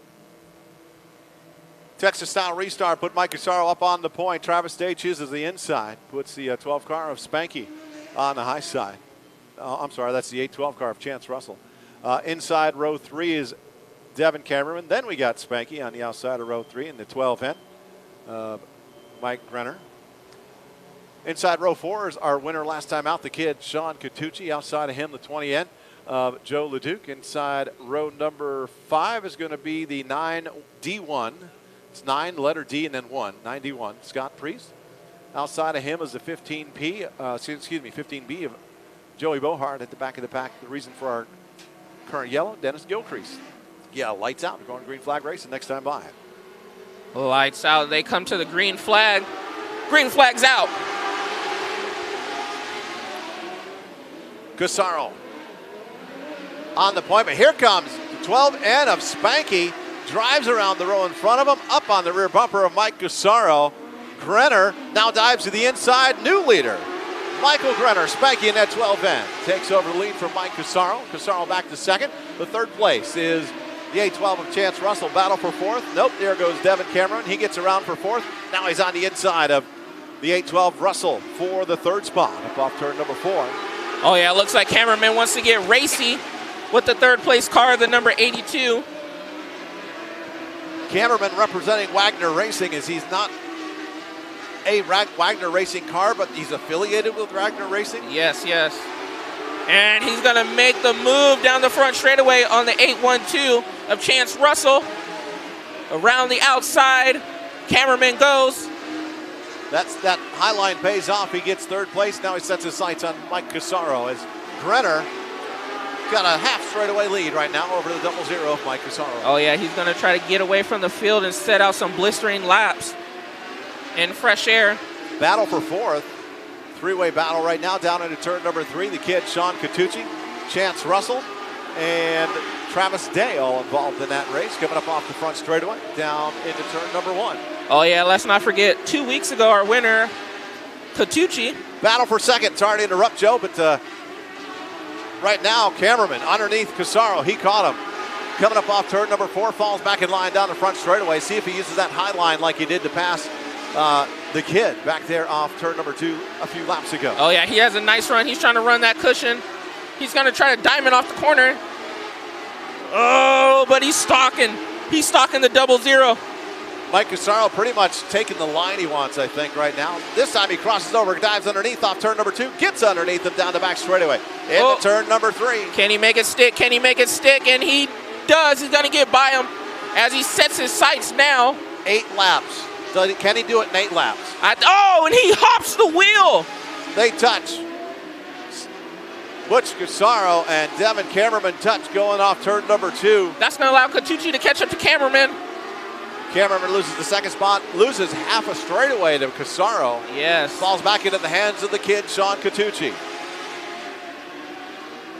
Texas style restart put Mike Casaro up on the point. Travis Day chooses the inside, puts the 12 car of Spanky on the high side. I'm sorry, that's the 8-12 car of Chance Russell. Inside row 3 is Devin Cameraman. Then we got Spanky on the outside of row 3 in the 12N. Mike Renner. Inside row 4 is our winner last time out, the kid Sean Catucci. Outside of him, the 20N. Joe LeDuc. Inside row number 5 is going to be the 9D1. It's 9, letter D, and then 1. 9D1. Scott Priest. Outside of him is the 15B of Joey Bohart at the back of the pack. The reason for our current yellow, Dennis Gilcrease. Yeah, lights out. We're going green flag racing next time by. Lights out. They come to the green flag. Green flag's out. Casaro on the point, but here comes the 12N of Spanky. Drives around the row in front of him, up on the rear bumper of Mike Casaro. Grenner now dives to the inside, new leader. Michael Grenner, Spanky in that 12N. Takes over the lead from Mike Casaro. Casaro back to 2nd. The 3rd place is the 8-12 of Chance Russell. Battle for 4th. Nope, there goes Devin Cameron. He gets around for 4th. Now he's on the inside of the 8-12 Russell for the 3rd spot, up off turn number 4. Oh, yeah, it looks like Cameraman wants to get racy with the 3rd place car, the number 82. Cameraman representing Wagner Racing, as he's not a Wagner Racing car, but he's affiliated with Wagner Racing. Yes. And he's going to make the move down the front straightaway on the 812 of Chance Russell. Around the outside Cameraman goes. That high line pays off. He gets third place. Now he sets his sights on Mike Casaro as Grenner got a half straightaway lead right now over the 00 of Mike Casaro. Oh, yeah, he's going to try to get away from the field and set out some blistering laps in fresh air. Battle for fourth. Three-way battle right now down into turn number 3. The kid, Sean Catucci, Chance Russell, and Travis Day all involved in that race. Coming up off the front straightaway down into turn number 1. Oh, yeah, let's not forget 2 weeks ago, our winner, Catucci. Battle for second. Sorry to interrupt, Joe, but right now, Cameraman underneath Casaro. He caught him. Coming up off turn number 4, falls back in line down the front straightaway. See if he uses that high line like he did to pass the kid back there off turn number 2 a few laps ago. Oh, yeah, he has a nice run. He's trying to run that cushion. He's going to try to diamond off the corner. Oh, but he's stalking. He's stalking the 00. Mike Casaro pretty much taking the line he wants, I think, right now. This time he crosses over, dives underneath off turn number 2, gets underneath him down the back straightaway. Into turn number 3. Can he make it stick? Can he make it stick? And he does. He's going to get by him as he sets his sights now. 8 laps. So can he do it in 8 laps? And he hops the wheel. They touch. Butch Casaro and Devin Cameraman touch going off turn number 2. That's going to allow Catucci to catch up to Cameraman. Cameraman loses the second spot, loses half a straightaway to Casaro. Yes. Falls back into the hands of the kid, Sean Catucci.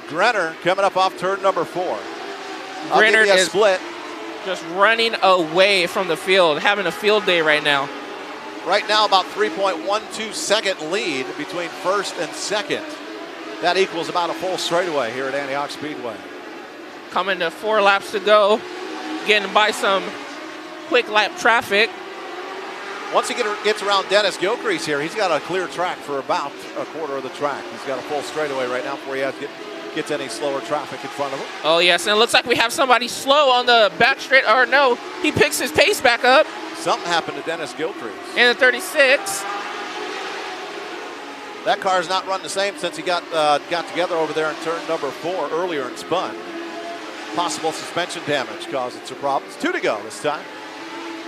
Grenner coming up off turn number 4. Grenner is split. Just running away from the field, having a field day right now. Right now, about 3.12 second lead between first and second. That equals about a full straightaway here at Antioch Speedway. Coming to 4 laps to go, getting by some quick lap traffic. Once he gets around Dennis Gilcrease here, he's got a clear track for about a quarter of the track. He's got a full straightaway right now before he gets any slower traffic in front of him. Oh, yes, and it looks like we have somebody slow on the back straight. Or no, he picks his pace back up. Something happened to Dennis Gilcrease. In the 36. That car's not run the same since he got together over there in turn number 4 earlier and spun. Possible suspension damage causing some problems. 2 to go this time.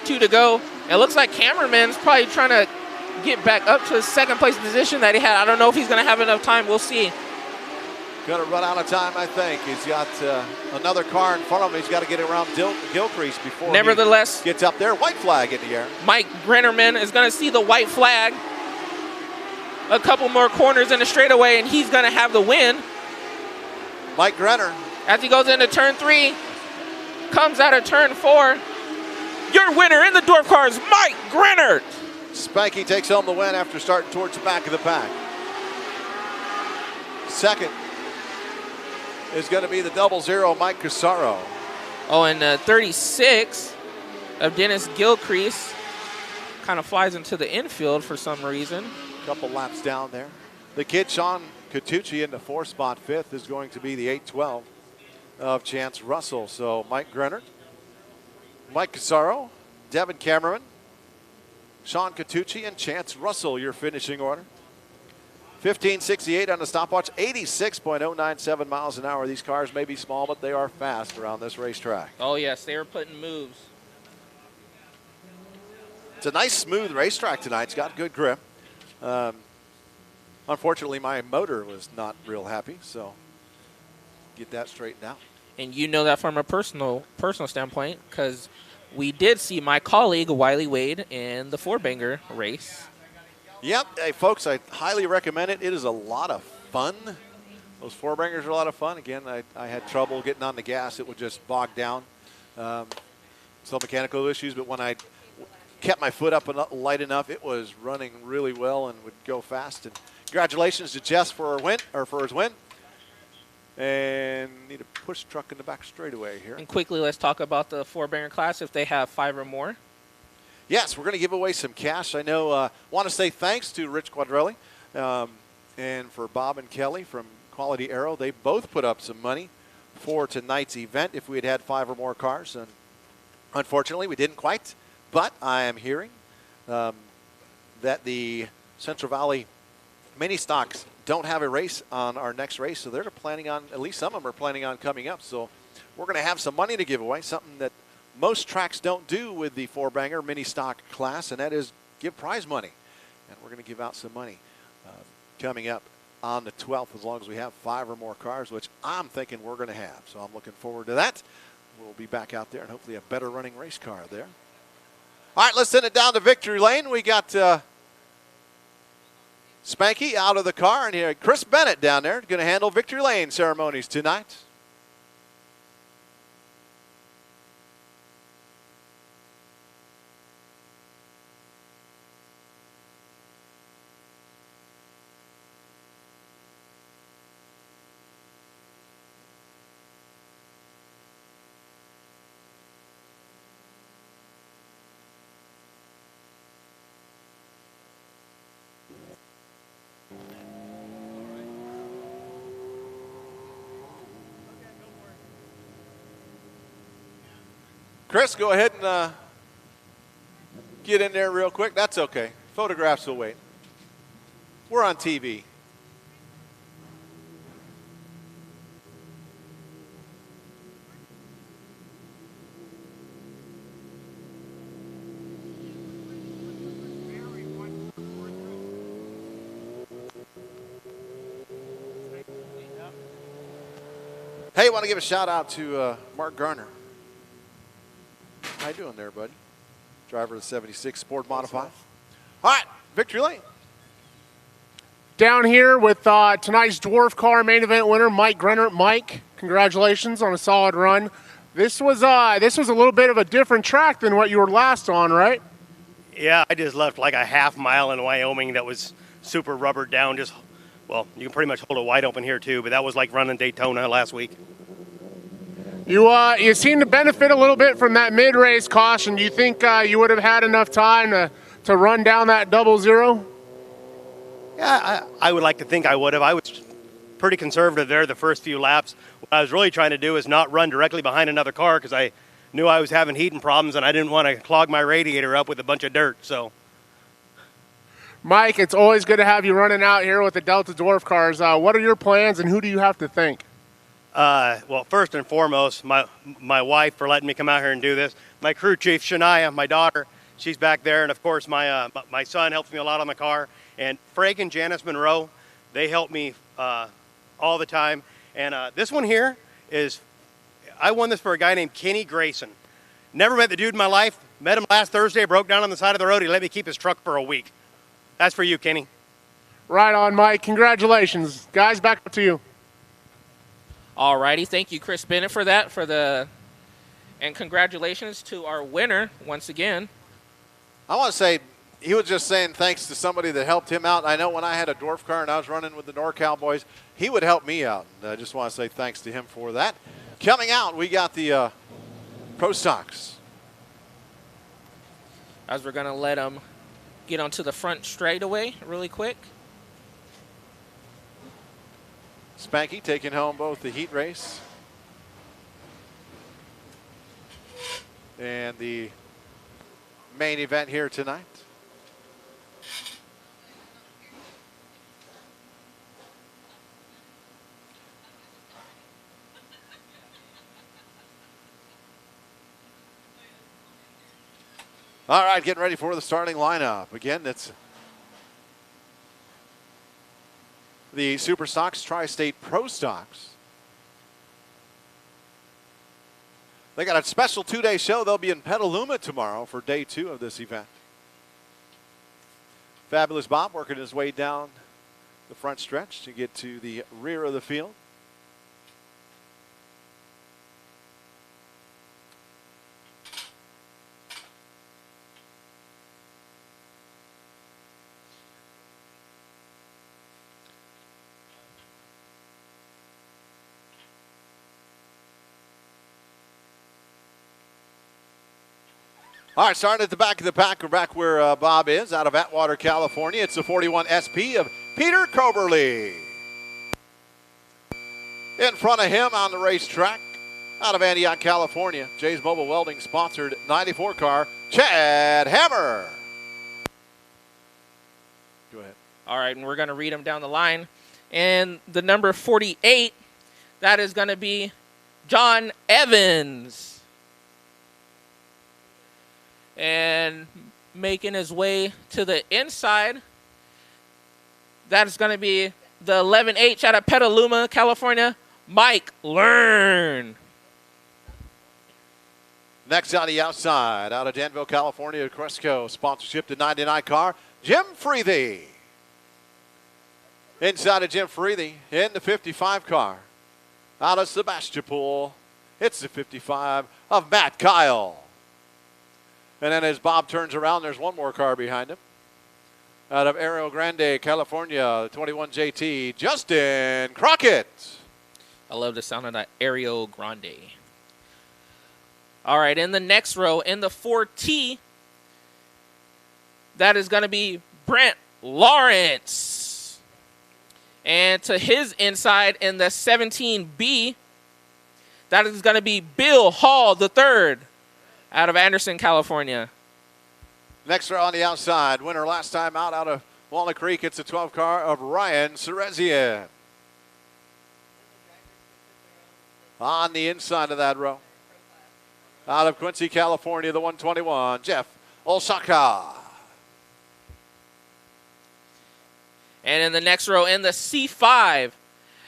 2 to go. It looks like Cameraman's probably trying to get back up to his second place position that he had. I don't know if he's going to have enough time. We'll see. Going to run out of time, I think. He's got another car in front of him. He's got to get around Gilcrease before Nevertheless, he gets up there. White flag in the air. Mike Grennerman is going to see the white flag. A couple more corners in the straightaway, and he's going to have the win. Mike Grenner. As he goes into turn 3, comes out of turn 4. Your winner in the Dwarf cars, Mike Grenner. Spanky takes home the win after starting towards the back of the pack. Second is going to be the 00 Mike Casaro. Oh, and 36 of Dennis Gilcrease kind of flies into the infield for some reason. Couple laps down there. The kid, Sean Catucci, in the 4th spot. 5th is going to be the 812 of Chance Russell. So Mike Grenner, Mike Casaro, Devin Cameraman, Sean Catucci, and Chance Russell, your finishing order. 1568 on the stopwatch, 86.097 miles an hour. These cars may be small, but they are fast around this racetrack. Oh, yes, they are putting moves. It's a nice, smooth racetrack tonight. It's got good grip. Unfortunately, my motor was not real happy, so get that straightened out. And you know that from a personal standpoint, because we did see my colleague Wiley Wade in the 4-banger race. Yep. Hey, folks, I highly recommend it. It is a lot of fun. Those 4-bangers are a lot of fun. Again, I had trouble getting on the gas. It would just bog down. Some mechanical issues, but when I kept my foot up light enough, it was running really well and would go fast. And congratulations to Jess for his win. And need a push truck in the back straightaway here. And quickly, let's talk about the 4-banger class if they have 5 or more. Yes, we're going to give away some cash. I know. Want to say thanks to Rich Quadrelli and for Bob and Kelly from Quality Aero. They both put up some money for tonight's event if we had had 5 or more cars. And unfortunately, we didn't quite. But I am hearing that the Central Valley mini stocks don't have a race on our next race, so they're planning on, at least some of them are planning on coming up. So we're going to have some money to give away, something that most tracks don't do with the four-banger mini stock class, and that is give prize money. And we're going to give out some money coming up on the 12th, as long as we have 5 or more cars, which I'm thinking we're going to have. So I'm looking forward to that. We'll be back out there and hopefully a better running race car there. All right, let's send it down to victory lane. We got Spanky out of the car, and here Chris Bennett down there going to handle victory lane ceremonies tonight. Chris, go ahead and get in there real quick. That's okay. Photographs will wait. We're on TV. Hey, I want to give a shout out to Mark Garner. How you doing there, buddy? Driver of the 76 Sport Modified. All right, victory lane. Down here with tonight's Dwarf car main event winner, Mike Grenner. Mike, congratulations on a solid run. This was a little bit of a different track than what you were last on, right? Yeah, I just left like a half mile in Wyoming that was super rubbered down. Well, you can pretty much hold it wide open here too, but that was like running Daytona last week. You seem to benefit a little bit from that mid-race caution. Do you think you would have had enough time to run down that 00? Yeah, I would like to think I would have. I was pretty conservative there the first few laps. What I was really trying to do is not run directly behind another car because I knew I was having heating problems and I didn't want to clog my radiator up with a bunch of dirt. So, Mike, it's always good to have you running out here with the Delta Dwarf cars. What are your plans and who do you have to thank? Well, first and foremost, my wife for letting me come out here and do this. My crew chief, Shania, my daughter, she's back there. And, of course, my son helps me a lot on the car. And Frank and Janice Monroe, they help me all the time. And this one here is, I won this for a guy named Kenny Grayson. Never met the dude in my life. Met him last Thursday, broke down on the side of the road. He let me keep his truck for a week. That's for you, Kenny. Right on, Mike. Congratulations. Guys, back up to you. All righty. Thank you, Chris Bennett, for that. And congratulations to our winner once again. I want to say he was just saying thanks to somebody that helped him out. I know when I had a Dwarf car and I was running with the NorCal boys, he would help me out. And I just want to say thanks to him for that. Coming out, we got the Pro Stocks. As we're going to let them get onto the front straightaway really quick. Spanky taking home both the heat race and the main event here tonight. All right, getting ready for the starting lineup. Again, it's the Super Stocks Tri-State Pro Stocks. They got a special 2-day show. They'll be in Petaluma tomorrow for day 2 of this event. Fabulous Bob working his way down the front stretch to get to the rear of the field. All right, starting at the back of the pack, we're back where Bob is, out of Atwater, California. It's the 41 SP of Peter Coberly. In front of him on the racetrack, out of Antioch, California, Jay's Mobile Welding sponsored 94 car, Chad Hammer. Go ahead. All right, and we're going to read them down the line. And the number 48, that is going to be John Evans. And making his way to the inside, that is going to be the 11H out of Petaluma, California, Mike Learn. Next on the outside, out of Danville, California, Cresco sponsorship to 99 car, Jim Freethy. Inside of Jim Freethy in the 55 car, out of Sebastopol, it's the 55 of Matt Kyle. And then as Bob turns around, there's one more car behind him. Out of Arroyo Grande, California, 21 JT, Justin Crockett. I love the sound of that Arroyo Grande. All right, in the next row, in the 4T, that is going to be Brent Lawrence. And to his inside in the 17B, that is going to be Bill Hall III out of Anderson, California. Next row on the outside, winner last time out of Walnut Creek. It's a 12 car of Ryan Serezian. On the inside of that row, out of Quincy, California, the 121, Jeff Osaka. And in the next row, in the C5,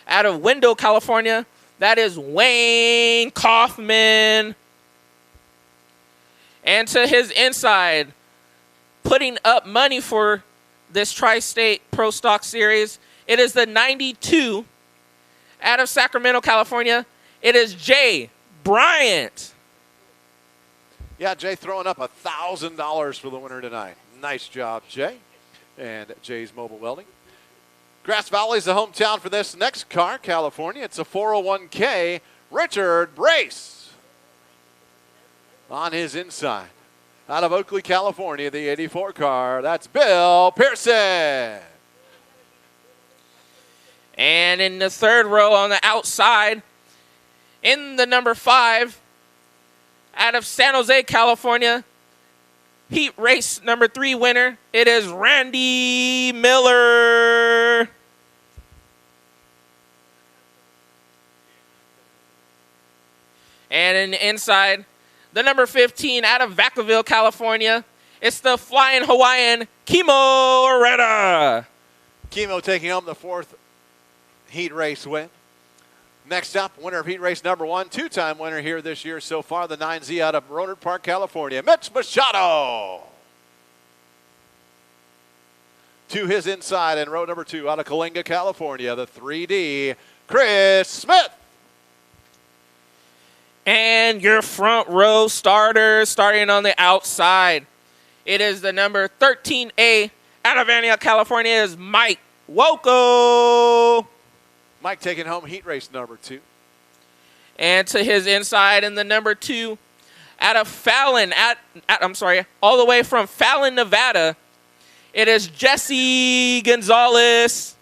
out of Window, California, that is Wayne Kaufman. And to his inside, putting up money for this Tri-State Pro Stock Series, it is the 92 out of Sacramento, California. It is Jay Bryant. Yeah, Jay throwing up $1,000 for the winner tonight. Nice job, Jay. And Jay's Mobile Welding. Grass Valley's the hometown for this next car, California. It's a 401K, Richard Brace. On his inside, out of Oakley, California, the 84 car, that's Bill Pearson. And in the third row on the outside, in the number 5, out of San Jose, California, heat race number 3 winner, it is Randy Miller. And in the inside, the number 15 out of Vacaville, California, it's the Flying Hawaiian, Kimo Oretta. Kimo taking home the 4th heat race win. Next up, winner of heat race number 1, 2-time winner here this year so far, the 9Z out of Rohnert Park, California, Mitch Machado. To his inside in row number 2 out of Coalinga, California, the 3D, Chris Smith. And your front row starters starting on the outside. It is the number 13A out of Antioch, California, is Mike Woko. Mike taking home heat race number 2. And to his inside in the number 2 out of Fallon, all the way from Fallon, Nevada, it is Jesse Gonzalez.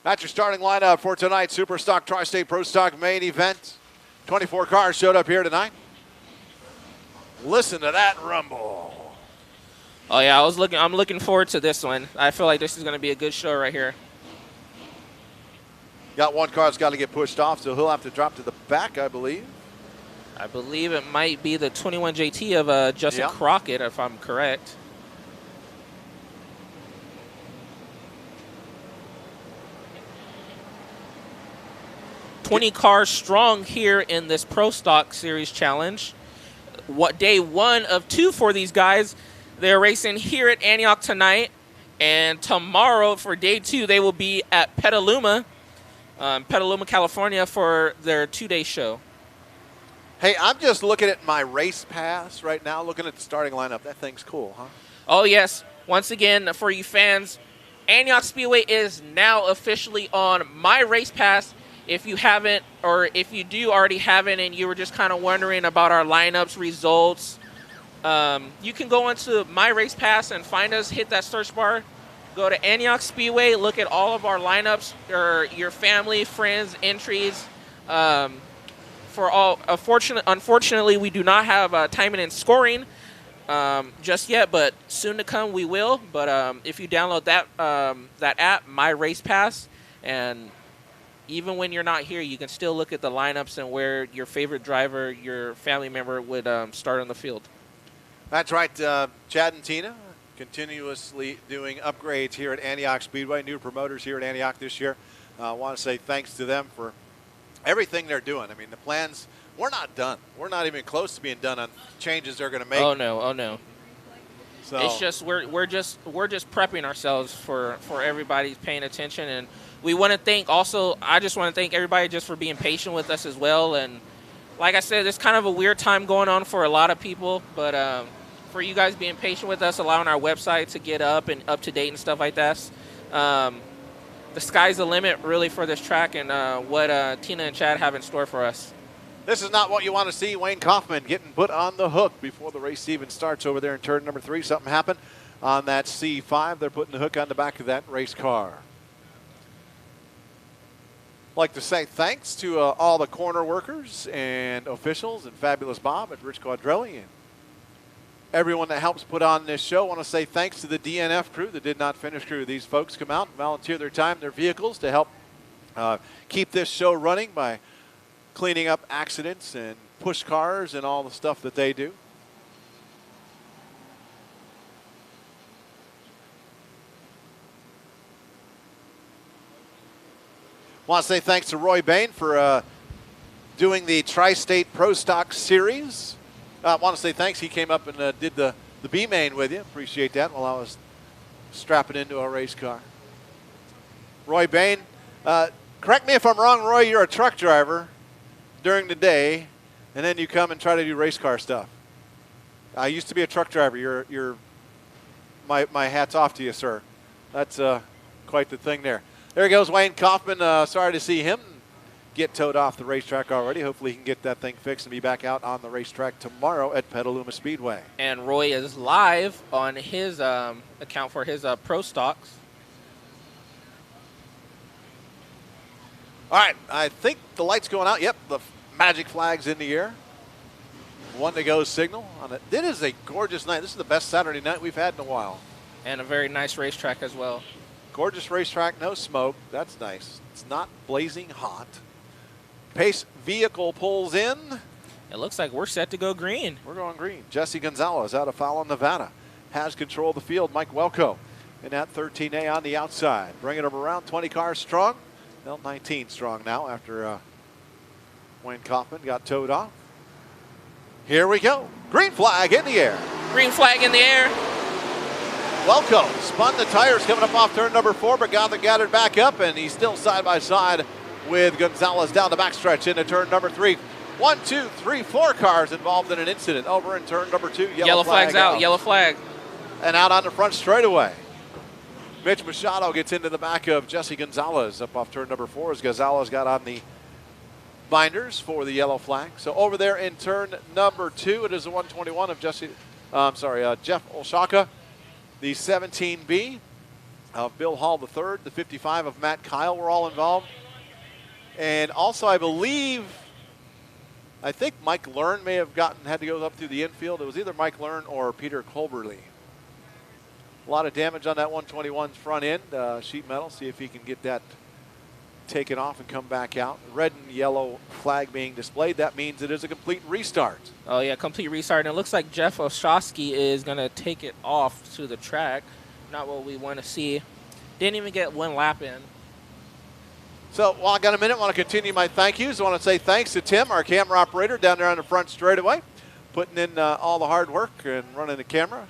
That's your starting lineup for tonight's Super Stock Tri-State Pro Stock main event. 24 cars showed up here tonight. Listen to that rumble. Oh yeah, I'm looking forward to this one. I feel like this is going to be a good show right here. Got one car that's got to get pushed off, so he'll have to drop to the back, I believe. I believe it might be the 21 JT of Justin Crockett, if I'm correct. Cars strong here in this Pro Stock Series Challenge. Day 1 of 2 for these guys. They're racing here at Antioch tonight, and tomorrow for day 2 they will be at Petaluma, California for their 2-day show. Hey, I'm just looking at my race pass right now, looking at the starting lineup. That thing's cool, huh? Oh yes, once again for you fans, Antioch Speedway is now officially on My Race Pass. If you haven't, or if you do already have it and you were just kind of wondering about our lineups, results, you can go into My Race Pass and find us, hit that search bar, go to Antioch Speedway, look at all of our lineups, or your family, friends, entries. Unfortunately, we do not have timing and scoring just yet, but soon to come we will. But if you download that app, My Race Pass, and even when you're not here, you can still look at the lineups and where your favorite driver, your family member would start on the field. That's right. Chad and Tina continuously doing upgrades here at Antioch Speedway. New promoters here at Antioch this year. I want to say thanks to them for everything they're doing. I mean, the plans, we're not done. We're not even close to being done on changes they're going to make. Oh no. So it's just we're just prepping ourselves for everybody paying attention, and we want to thank also. I just want to thank everybody just for being patient with us as well. And like I said, it's kind of a weird time going on for a lot of people, but for you guys being patient with us, allowing our website to get up and up to date and stuff like that. The sky's the limit, really, for this track and what Tina and Chad have in store for us. this is not what you want to see. Wayne Kaufman getting put on the hook before the race even starts over there in turn number 3. Something happened on that C5. They're putting the hook on the back of that race car. I'd like to say thanks to all the corner workers and officials and Fabulous Bob and Rich Quadrelli and everyone that helps put on this show. I want to say thanks to the DNF crew, the Did Not Finish crew. These folks come out and volunteer their time, their vehicles to help keep this show running by cleaning up accidents and push cars and all the stuff that they do. I want to say thanks to Roy Bain for doing the Tri-State Pro Stock Series. I want to say thanks. He came up and did the B-main with you. Appreciate that while I was strapping into a race car. Roy Bain, correct me if I'm wrong, Roy, you're a truck driver during the day, and then you come and try to do race car stuff. I used to be a truck driver. My hat's off to you, sir. That's quite the thing there. There goes Wayne Kaufman. Sorry to see him get towed off the racetrack already. Hopefully he can get that thing fixed and be back out on the racetrack tomorrow at Petaluma Speedway. And Roy is live on his account for his Pro Stocks. All right, I think the light's going out. Yep, the magic flag's in the air. 1 to go signal on it. It is a gorgeous night. This is the best Saturday night we've had in a while. And a very nice racetrack as well. Gorgeous racetrack, no smoke. That's nice. It's not blazing hot. Pace vehicle pulls in. It looks like we're set to go green. We're going green. Jesse Gonzalez out of Fallon, Nevada. Has control of the field. Mike Welko in that 13A on the outside. Bringing them around, 20 cars strong. Well, 19 strong now after Wayne Kaufman got towed off. Here we go. Green flag in the air. Green flag in the air. Welko spun the tires coming up off turn number 4, but got it back up, and he's still side by side with Gonzalez down the backstretch into turn number 3. 1, 2, 3, 4 cars involved in an incident over in turn number 2. Yellow flag's out. Yellow flag. And out on the front straightaway. Mitch Machado gets into the back of Jesse Gonzalez up off turn number 4 as Gonzalez got on the binders for the yellow flag. So over there in turn number 2, it is the 121 of Jeff Olshaka. The 17B of Bill Hall III, the 55 of Matt Kyle were all involved. And also, I think Mike Learn may have had to go up through the infield. It was either Mike Learn or Peter Colberly. A lot of damage on that 121's front end, sheet metal. See if he can get that taken off and come back out. Red and yellow flag being displayed. That means it is a complete restart. Oh, yeah, complete restart. And it looks like Jeff Oshosky is going to take it off to the track. Not what we want to see. Didn't even get one lap in. So while I got a minute, I want to continue my thank yous. I want to say thanks to Tim, our camera operator, down there on the front straightaway, putting in all the hard work and running the camera.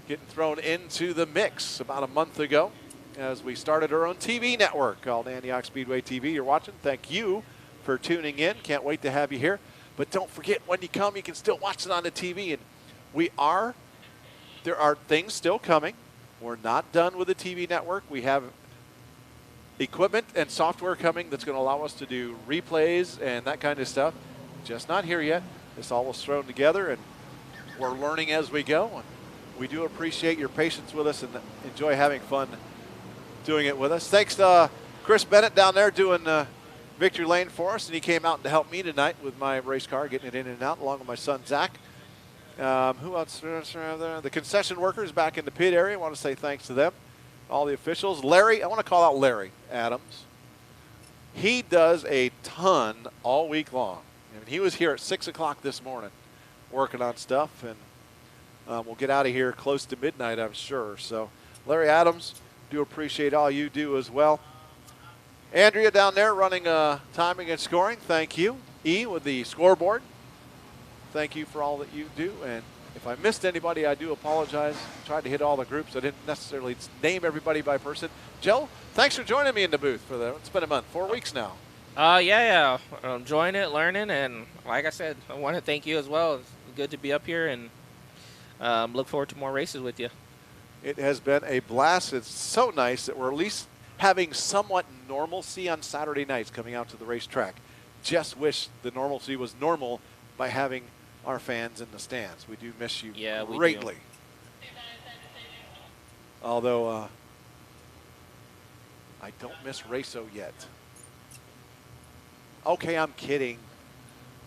Getting thrown into the mix about a month ago as we started our own TV network called Antioch Speedway TV. You're watching. Thank you for tuning in. Can't wait to have you here. But don't forget, when you come, you can still watch it on the TV. And there are things still coming. We're not done with the TV network. We have equipment and software coming that's going to allow us to do replays and that kind of stuff. Just not here yet. This all was thrown together, and we're learning as we go. And we do appreciate your patience with us and enjoy having fun doing it with us. Thanks to Chris Bennett down there doing Victory Lane for us, and he came out to help me tonight with my race car, getting it in and out, along with my son, Zach. Who else? The concession workers back in the pit area. I want to say thanks to them. All the officials. Larry, I want to call out Larry Adams. He does a ton all week long. And he was here at 6 o'clock this morning working on stuff. And We'll get out of here close to midnight, I'm sure. So, Larry Adams, do appreciate all you do as well. Andrea down there running timing and scoring, thank you. E with the scoreboard, thank you for all that you do. And if I missed anybody, I do apologize. Tried to hit all the groups. I didn't necessarily name everybody by person. Joe, thanks for joining me in the booth for the. It's been a month, 4 weeks now. Yeah. I'm enjoying it, learning, and like I said, I want to thank you as well. It's good to be up here, and look forward to more races with you. It has been a blast. It's so nice that we're at least having somewhat normalcy on Saturday nights coming out to the racetrack. Just wish the normalcy was normal by having our fans in the stands. We do miss you greatly. Although I don't miss Raso yet. Okay, I'm kidding.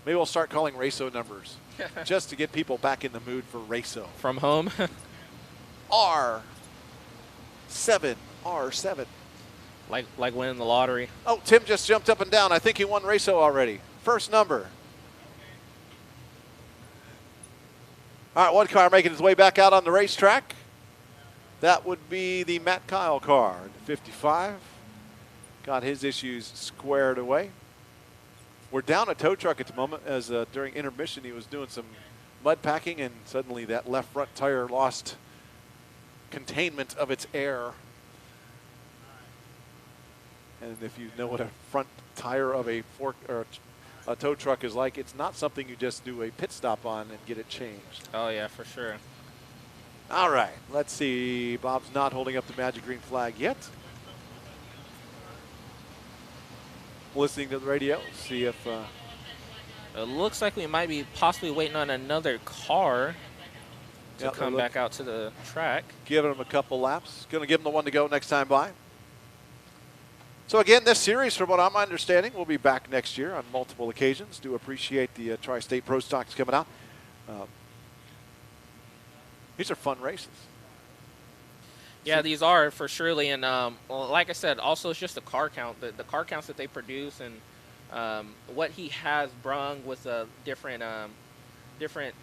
Maybe we'll start calling Raso numbers just to get people back in the mood for Raso. From home? R7. Like winning the lottery. Oh, Tim just jumped up and down. I think he won Raso already. First number. All right, one car making its way back out on the racetrack. That would be the Matt Kyle car, 55. Got his issues squared away. We're down a tow truck at the moment as during intermission he was doing some mud packing and suddenly that left front tire lost containment of its air. And if you know what a front tire of a fork or a tow truck is like, it's not something you just do a pit stop on and get it changed. Oh, yeah, for sure. All right, let's see. Bob's not holding up the magic green flag yet. Listening to the radio, see if... it looks like we might be possibly waiting on another car to come back out to the track. Giving him a couple laps. Going to give him the one to go next time by. So again, this series, from what I'm understanding, will be back next year on multiple occasions. Do appreciate the Tri-State Pro Stocks coming out. These are fun races. Yeah, these are for surely, and like I said, also it's just the car count, the car counts that they produce, and what he has brung with a different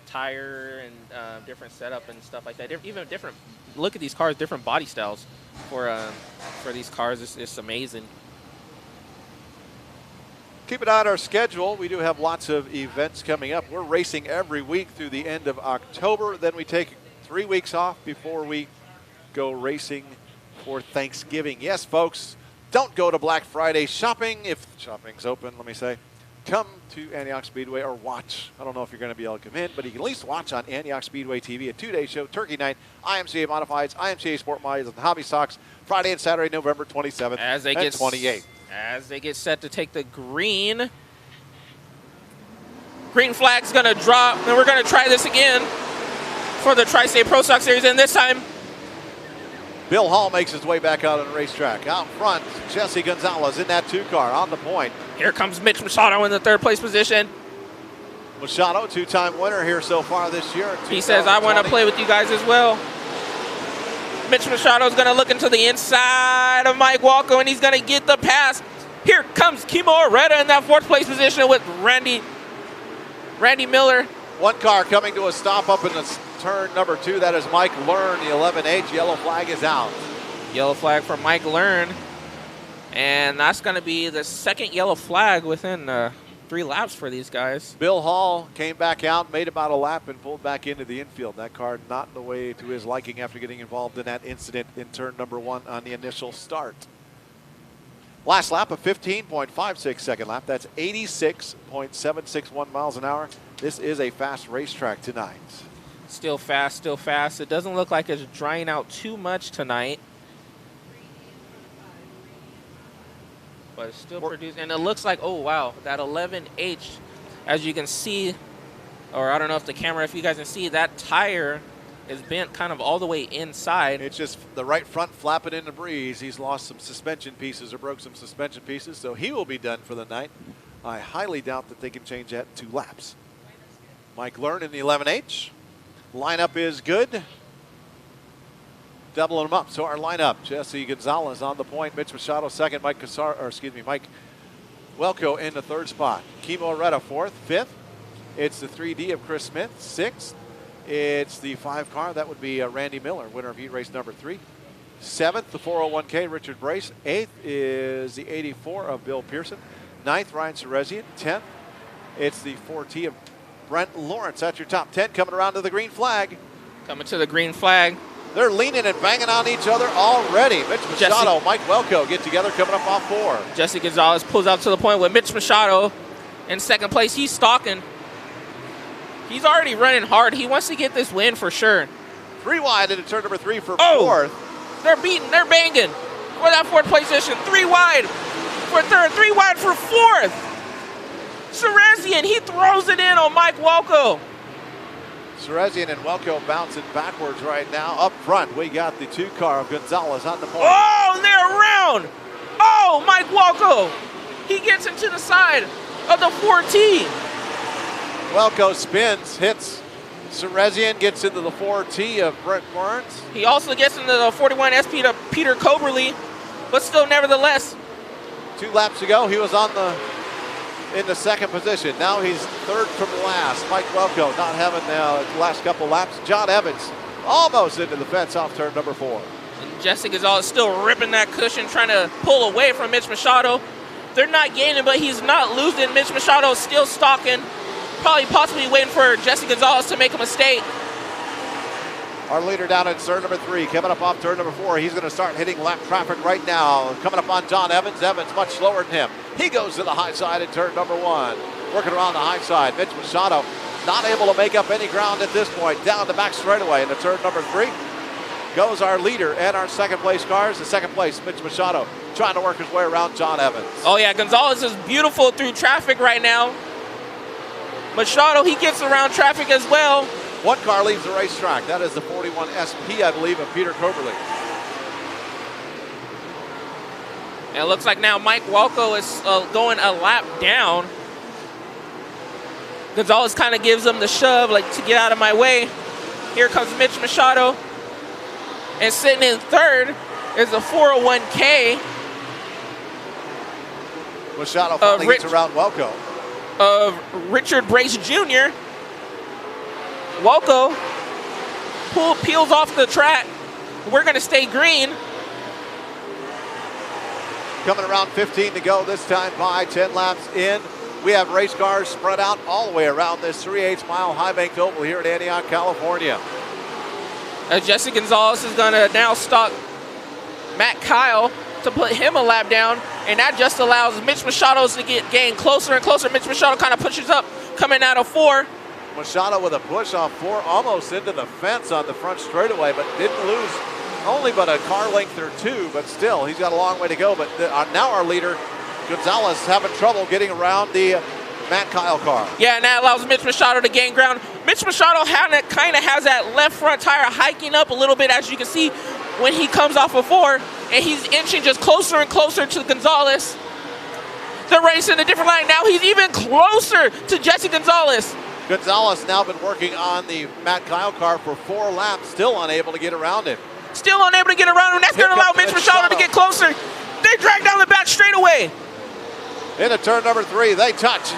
tire and different setup and stuff like that. Even different. Look at these cars, different body styles for these cars. It's amazing. Keep an eye on our schedule. We do have lots of events coming up. We're racing every week through the end of October. Then we take 3 weeks off before we go racing for Thanksgiving. Yes, folks, don't go to Black Friday shopping. If shopping's open, let me say. Come to Antioch Speedway or watch. I don't know if you're going to be able to come in, but you can at least watch on Antioch Speedway TV a 2-day show, Turkey Night, IMCA Modifieds, IMCA Sport Mods, and Hobby Stocks, Friday and Saturday, November 27th and 28th. As they get set to take the green flag's going to drop, and we're going to try this again for the Tri-State Pro Stock Series, and this time Bill Hall makes his way back out on the racetrack. Out front, Jesse Gonzalez in that 2-car on the point. Here comes Mitch Machado in the 3rd place position. Machado, 2-time winner here so far this year. He says, I want to play with you guys as well. Mitch Machado's going to look into the inside of Mike Walko, and he's going to get the pass. Here comes Kimo Areta in that 4th place position with Randy Miller. One car coming to a stop up in the turn number 2. That is Mike Learn, the 11H. Yellow flag is out. Yellow flag for Mike Learn. And that's going to be the 2nd yellow flag within 3 laps for these guys. Bill Hall came back out, made about a lap, and pulled back into the infield. That car not the way to his liking after getting involved in that incident in turn number 1 on the initial start. Last lap, a 15.56 second lap. That's 86.761 miles an hour. This is a fast racetrack tonight. Still fast. It doesn't look like it's drying out too much tonight. But it's still producing. And it looks like, oh, wow, that 11H, as you can see, or I don't know if the camera, if you guys can see, that tire is bent kind of all the way inside. It's just the right front flapping in the breeze. He's lost some suspension pieces or broke some suspension pieces, so he will be done for the night. I highly doubt that they can change that in 2 laps. Mike Learn in the 11H. Lineup is good. Doubling them up. So our lineup: Jesse Gonzalez on the point, Mitch Machado 2nd, Mike Welko in the 3rd spot. Kimo Areta 4th, 5th. It's the 3D of Chris Smith, 6th. it's the 5 car. That would be Randy Miller, winner of heat race number 3. 7th, the 401K, Richard Brace. 8th is the 84 of Bill Pearson. 9th, Ryan Serezian. 10th, it's the 4T of Brent Lawrence. That's your top 10 coming around to the green flag. Coming to the green flag. They're leaning and banging on each other already. Mitch Machado, Mike Welko get together coming up off 4. Jesse Gonzalez pulls out to the point with Mitch Machado in second place. He's stalking. He's already running hard. He wants to get this win for sure. 3 wide into turn number 3 for 4th. They're beating. They're banging for that 4th position. 3 wide for 3rd. 3 wide for 4th. Serezian, he throws it in on Mike Welko. Serezian and Welko bouncing backwards right now. Up front, we got the 2 car of Gonzalez on the point. Oh, and they're around. Oh, Mike Welko. He gets into the side of the 4T. Welko spins, hits Serezian, gets into the 4T of Brent Lawrence. He also gets into the 41 SP to Peter Coberly, but still, nevertheless. 2 laps ago, he was in the 2nd position. Now he's 3rd from last. Mike Welko not having the last couple laps. John Evans almost into the fence off turn number 4. And Jesse Gonzalez still ripping that cushion, trying to pull away from Mitch Machado. They're not gaining, but he's not losing. Mitch Machado still stalking, probably possibly waiting for Jesse Gonzalez to make a mistake. Our leader down at turn number 3, coming up off turn number 4. He's going to start hitting lap traffic right now. Coming up on John Evans. Evans much slower than him. He goes to the high side at turn number 1. Working around the high side. Mitch Machado not able to make up any ground at this point. Down the back straightaway into turn number 3. Goes our leader and our 2nd place cars. The 2nd place, Mitch Machado, trying to work his way around John Evans. Oh yeah, Gonzalez is beautiful through traffic right now. Machado, he gets around traffic as well. 1 car leaves the racetrack. That is the 41 SP, I believe, of Peter Coberly. And it looks like now Mike Welko is going a lap down. Gonzalez kind of gives him the shove, like, to get out of my way. Here comes Mitch Machado. And sitting in 3rd is the 401K. Machado finally gets around Welko. Of Richard Brace Jr. Welko peels off the track. We're going to stay green. Coming around 15 to go this time by 10 laps in. We have race cars spread out all the way around this 3/8 mile high banked oval here at Antioch, California. Jesse Gonzalez is going to now stalk Matt Kyle to put him a lap down, and that just allows Mitch Machado to gain closer and closer. Mitch Machado kind of pushes up, coming out of 4. Machado with a push off 4, almost into the fence on the front straightaway, but didn't lose only but a car length or 2, but still, he's got a long way to go. But now our leader, Gonzalez, having trouble getting around the Matt Kyle car. Yeah, and that allows Mitch Machado to gain ground. Mitch Machado kind of has that left front tire hiking up a little bit, as you can see when he comes off of 4, and he's inching just closer and closer to Gonzalez. They're racing a different line. Now he's even closer to Jesse Gonzalez. Gonzalez now been working on the Matt Kyle car for 4 laps, still unable to get around him. Still unable to get around him. That's going to allow Mitch Machado to get closer. They drag down the back straightaway. Into turn number 3, they touch.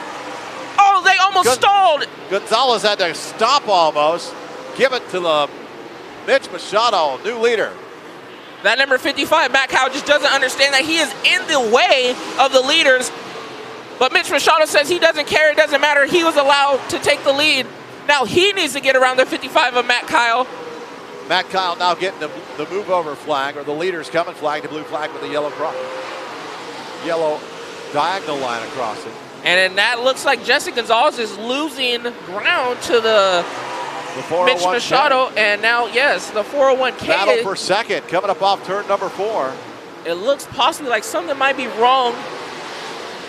Oh, they almost stalled. Gonzalez had to stop almost. Give it to the Mitch Machado, new leader. That number 55, Matt Kyle, just doesn't understand that he is in the way of the leaders. But Mitch Machado says he doesn't care, it doesn't matter. He was allowed to take the lead. Now he needs to get around the 55 of Matt Kyle. Matt Kyle now getting the move over flag, or the leader's coming flag, the blue flag with the yellow cross. Yellow diagonal line across it. And then that looks like Jesse Gonzalez is losing ground to the Mitch Machado. And now, yes, the 401K. Battle for 2nd, coming up off turn number 4. It looks possibly like something might be wrong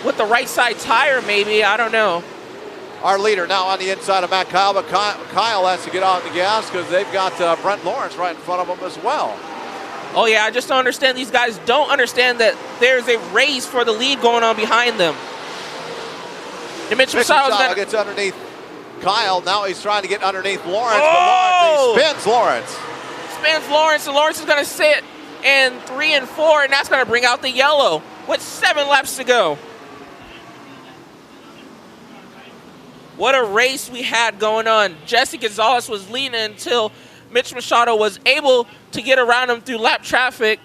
with the right side tire, maybe. I don't know. Our leader now on the inside of Matt Kyle, but Kyle has to get on the gas because they've got Brent Lawrence right in front of him as well. Oh, yeah, I just don't understand. These guys don't understand that there's a race for the lead going on behind them. And Mitch Machado gets underneath Kyle. Now he's trying to get underneath Lawrence, but Lawrence, he spins Lawrence. Spins Lawrence, and Lawrence is going to sit in 3 and 4, and that's going to bring out the yellow with 7 laps to go. What a race we had going on. Jesse Gonzalez was leading until Mitch Machado was able to get around him through lap traffic.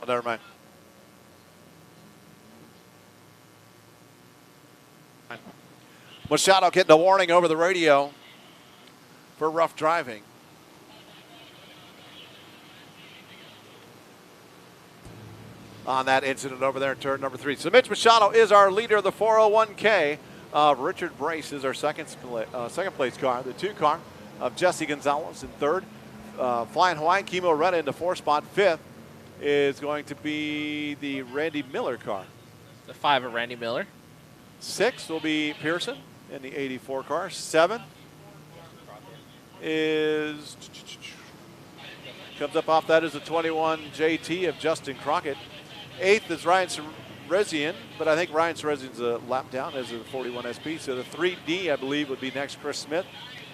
Oh, never mind. Machado getting a warning over the radio for rough driving. On that incident over there in turn number 3. So Mitch Machado is our leader of the 401K. Richard Brace is our second place car. The 2 car of Jesse Gonzalez in 3rd. Flying Hawaiian Kimo Retta into 4th spot. 5th is going to be the Randy Miller car. The 5 of Randy Miller. 6th will be Pearson in the 84 car. 7th is, comes up off that is the 21 JT of Justin Crockett. 8th is Ryan Serezian, but I think Ryan Serezian's a lap down as a 41 SP. So the 3D, I believe, would be next Chris Smith,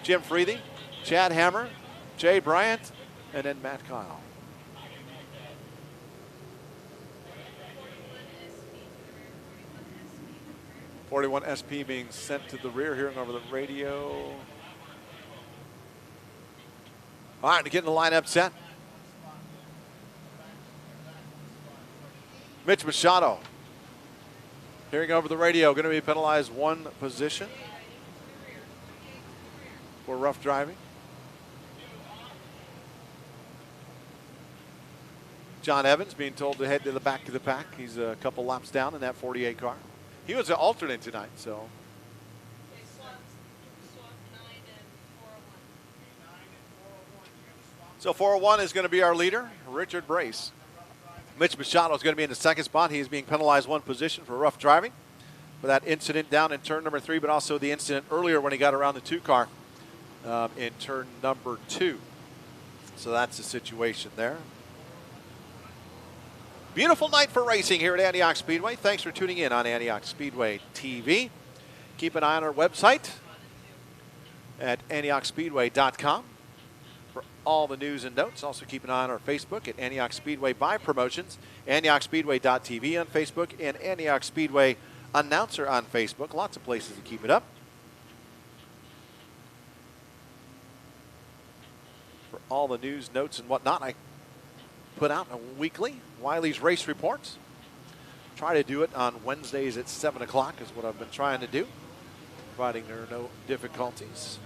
Jim Freethy, Chad Hammer, Jay Bryant, and then Matt Kyle. .41 SP being sent to the rear, hearing over the radio. All right, getting the lineup set. Mitch Machado, hearing over the radio, going to be penalized 1 position for rough driving. John Evans being told to head to the back of the pack. He's a couple laps down in that 48 car. He was an alternate tonight, so. So 401 is going to be our leader, Richard Brace. Mitch Machado is going to be in the 2nd spot. He is being penalized 1 position for rough driving for that incident down in turn number 3, but also the incident earlier when he got around the 2 car in turn number 2. So that's the situation there. Beautiful night for racing here at Antioch Speedway. Thanks for tuning in on Antioch Speedway TV. Keep an eye on our website at AntiochSpeedway.com for all the news and notes. Also keep an eye on our Facebook at Antioch Speedway by Promotions, AntiochSpeedway.tv on Facebook, and Antioch Speedway Announcer on Facebook. Lots of places to keep it up. For all the news, notes, and whatnot, I put out a weekly Wiley's Race Reports. Try to do it on Wednesdays at 7 o'clock is what I've been trying to do, providing there are no difficulties.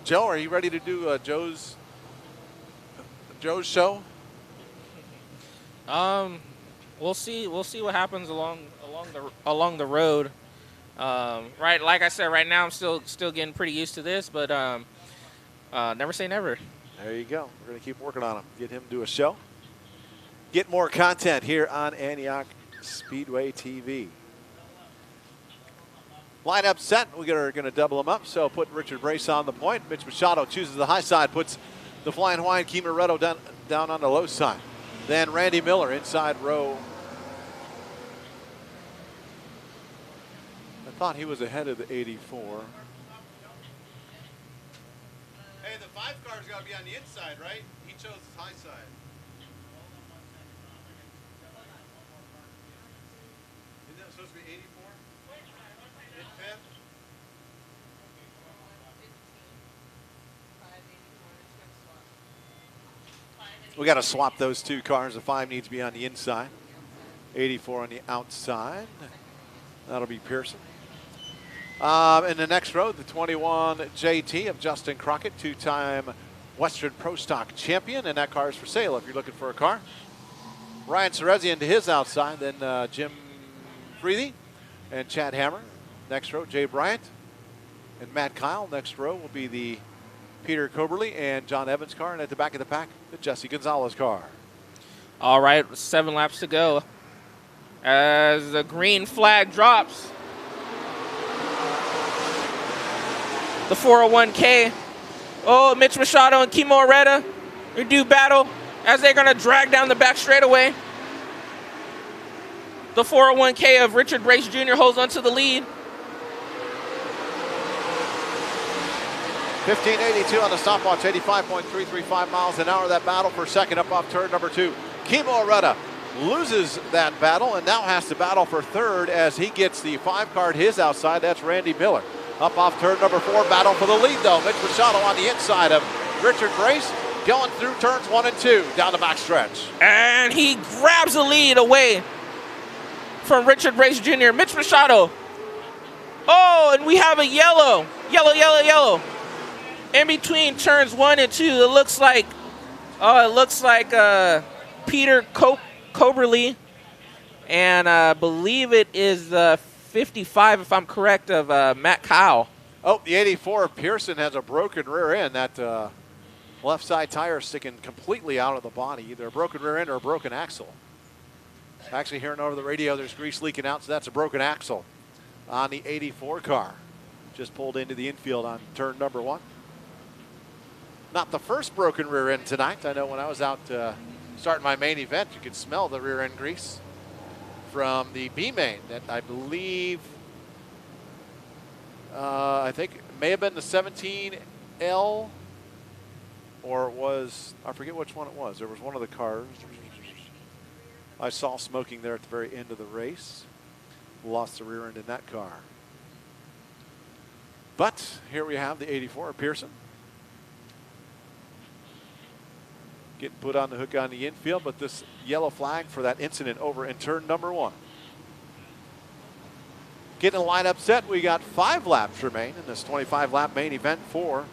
Joe, are you ready to do Joe's show? We'll see what happens along the road. Right, like I said, right now I'm still getting pretty used to this, but never say never. There you go. We're going to keep working on him. Get him to do a show. Get more content here on Antioch Speedway TV. Lineup set. We're going to double them up. So put Richard Brace on the point. Mitch Machado chooses the high side, puts the Flying Hawaiian Kimo Retta down on the low side. Then Randy Miller inside row. I thought he was ahead of the 84. Hey, the 5 car's got to be on the inside, right? He chose his high side. Isn't that supposed to be 84? In 5th? We got to swap those 2 cars. The 5 needs to be on the inside. 84 on the outside. That'll be Pearson. In the next row, the 21 JT of Justin Crockett, 2-time Western Pro Stock champion, and that car is for sale if you're looking for a car. Ryan Serezian to his outside, then Jim Freethy and Chad Hammer. Next row, Jay Bryant and Matt Kyle. Next row will be the Peter Coberly and John Evans car, and at the back of the pack, the Jesse Gonzalez car. All right, 7 laps to go as the green flag drops. The 401K. Oh, Mitch Machado and Kimo Retta, they do battle as they're going to drag down the back straightaway. The 401K of Richard Brace Jr. holds onto the lead. 1582 on the stopwatch, 85.335 miles an hour. That battle for second up off turn number 2. Kimo Areta loses that battle and now has to battle for third as he gets the 5 car to his outside. That's Randy Miller. Up off turn number 4, battle for the lead though. Mitch Machado on the inside of Richard Brace, going through turns 1 and 2 down the back stretch. And he grabs the lead away from Richard Brace Jr. Mitch Machado. Oh, and we have a yellow. In between turns 1 and 2, it looks like Peter Coberly, and I believe it is 55, if I'm correct, of Matt Kyle. Oh, the 84 of Pearson has a broken rear end. That left side tire sticking completely out of the body, either a broken rear end or a broken axle. Actually, hearing over the radio, there's grease leaking out, so that's a broken axle on the 84 car. Just pulled into the infield on turn number 1. Not the first broken rear end tonight. I know when I was out starting my main event, you could smell the rear end grease from the B main that I believe, I think it may have been the 17L, or it was, I forget which one it was. There was one of the cars I saw smoking there at the very end of the race. Lost the rear end in that car. But here we have the 84 of Pearson. Getting put on the hook on the infield, but this yellow flag for that incident over in turn number 1. Getting a lineup set, we got 5 laps remain in this 25-lap main event for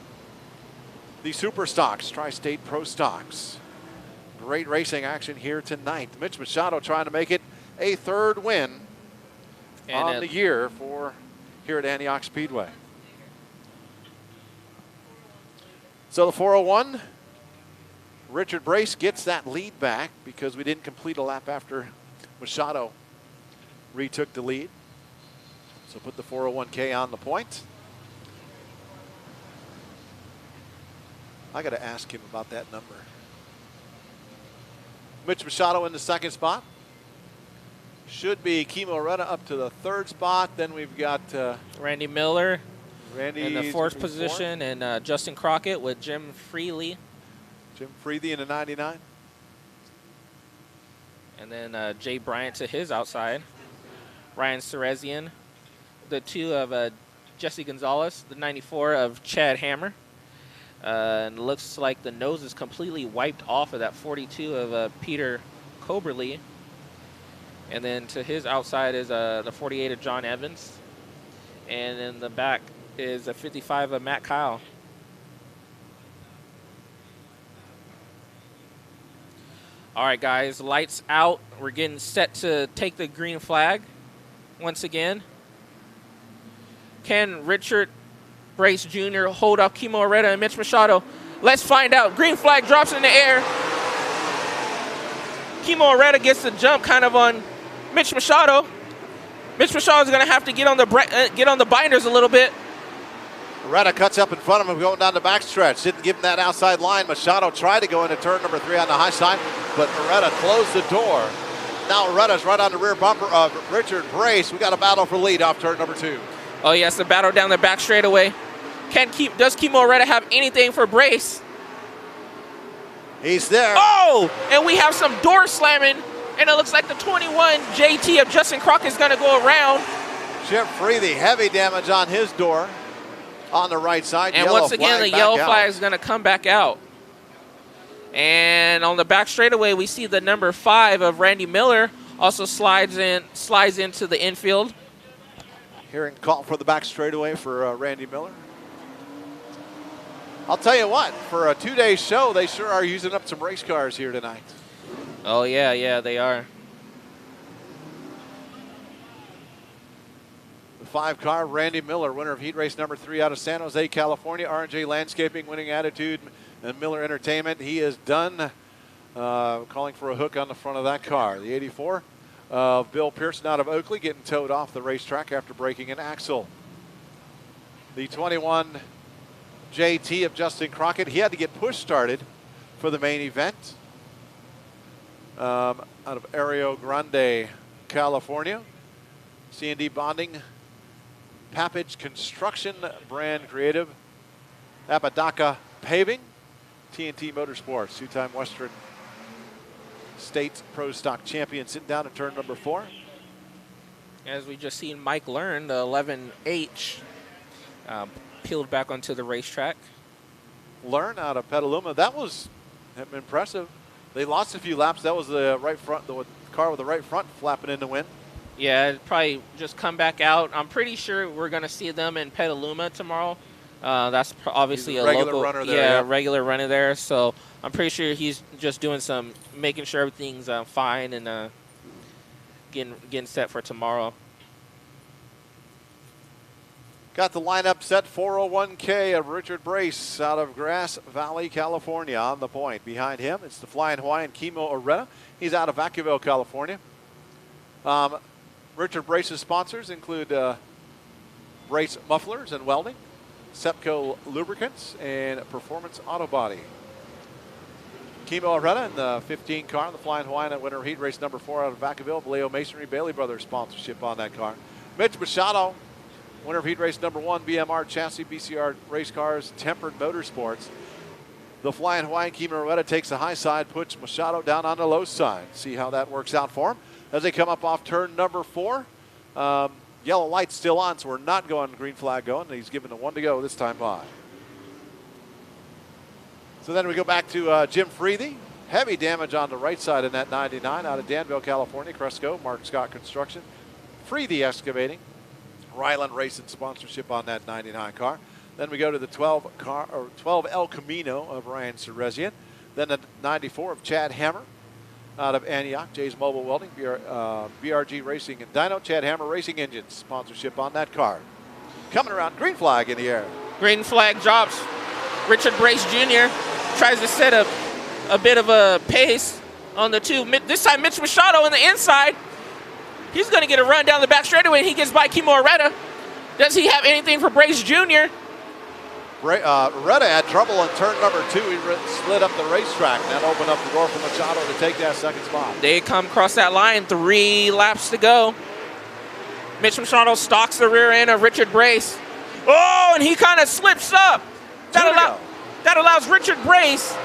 the Super Stocks, Tri-State Pro Stocks. Great racing action here tonight. Mitch Machado trying to make it a 3rd win on the year for here at Antioch Speedway. So the 401, Richard Brace gets that lead back because we didn't complete a lap after Machado retook the lead. So put the 401K on the point. I got to ask him about that number. Mitch Machado in the 2nd spot. Should be Kimo Areta up to the 3rd spot. Then we've got Randy Miller Randy in the 4th position, and Justin Crockett with Jim Freely. Jim Freely in the 99. And then Jay Bryant to his outside. Ryan Serezian. The 2 of Jesse Gonzalez. The 94 of Chad Hammer. And looks like the nose is completely wiped off of that 42 of Peter Coberly. And then to his outside is the 48 of John Evans. And in the back is a 55 of Matt Kyle. All right, guys, lights out. We're getting set to take the green flag once again. Can Richard Brace Jr. hold up Kimo Areta and Mitch Machado? Let's find out. Green flag drops in the air. Kimo Areta gets the jump kind of on Mitch Machado. Mitch Machado is going to have to get on the binders a little bit. Areta cuts up in front of him going down the backstretch. Didn't give him that outside line. Machado tried to go into turn number 3 on the high side, but Areta closed the door. Now Areta's right on the rear bumper of Richard Brace. We got a battle for lead off turn number 2. Oh, yes, the battle down the back straightaway. Does Kimo Areta have anything for Brace? He's there. Oh, and we have some door slamming, and it looks like the 21 JT of Justin Crockett is going to go around. Jim Freely, heavy damage on his door on the right side. And once again, the yellow flag is going to come back out. And on the back straightaway, we see the number 5 of Randy Miller also slides into the infield. Hearing call for the back straightaway for Randy Miller. I'll tell you what, for a 2-day show, they sure are using up some race cars here tonight. Oh, yeah, they are. The 5 car, Randy Miller, winner of heat race number 3 out of San Jose, California. R&J Landscaping, winning attitude, and Miller Entertainment. He is done calling for a hook on the front of that car. The 84 of Bill Pearson out of Oakley getting towed off the racetrack after breaking an axle. The 21 JT of Justin Crockett, he had to get push started for the main event out of Rio Grande, California. C&D Bonding, Papage Construction, brand creative. Apodaca Paving, TNT Motorsports, two-time Western States Pro Stock champion, sitting down in turn number 4. As we just seen Mike Learn, the 11H, peeled back onto the racetrack. Learn out of Petaluma. That was impressive. They lost a few laps. That was the right front, the car with the right front flapping in the wind. Yeah, probably just come back out. I'm pretty sure we're going to see them in Petaluma tomorrow. That's obviously a regular local runner there, yeah, yeah. regular runner there. So I'm pretty sure he's just doing some, making sure everything's fine and getting set for tomorrow. Got the lineup set. 401K of Richard Brace out of Grass Valley, California on the point. Behind him, it's the Flying Hawaiian Kimo Areta. He's out of Vacaville, California. Richard Brace's sponsors include Brace Mufflers and Welding, Sepco Lubricants, and Performance Auto Body. Kimo Areta in the 15 car, the Flying Hawaiian at Winter Heat Race number 4 out of Vacaville. Vallejo Masonry, Bailey Brothers sponsorship on that car. Mitch Machado, Winter of Heat Race number 1, BMR Chassis, BCR Race Cars, Tempered Motorsports. The Flying Hawaiian Kimo Areta takes the high side, puts Machado down on the low side. See how that works out for him. As they come up off turn number 4, yellow light's still on, so we're not going green flag going. He's given the 1 to go this time by. So then we go back to Jim Freethy. Heavy damage on the right side in that 99 out of Danville, California. Cresco, Mark Scott Construction. Freethy Excavating. Ryland Racing sponsorship on that 99 car. Then we go to the 12 El Camino of Ryan Serezian. Then the 94 of Chad Hammer out of Antioch. Jay's Mobile Welding, BRG Racing and Dyno. Chad Hammer Racing Engines sponsorship on that car. Coming around, green flag in the air. Green flag drops. Richard Brace Jr. tries to set a bit of a pace on the 2. This time Mitch Machado on the inside. He's going to get a run down the back straightaway, and he gets by Kimo Areta. Does he have anything for Brace Jr.? Areta had trouble in turn number 2. He slid up the racetrack, and that opened up the door for Machado to take that second spot. They come across that line, 3 laps to go. Mitch Machado stalks the rear end of Richard Brace. Oh, and he kind of slips up. That allows Richard Brace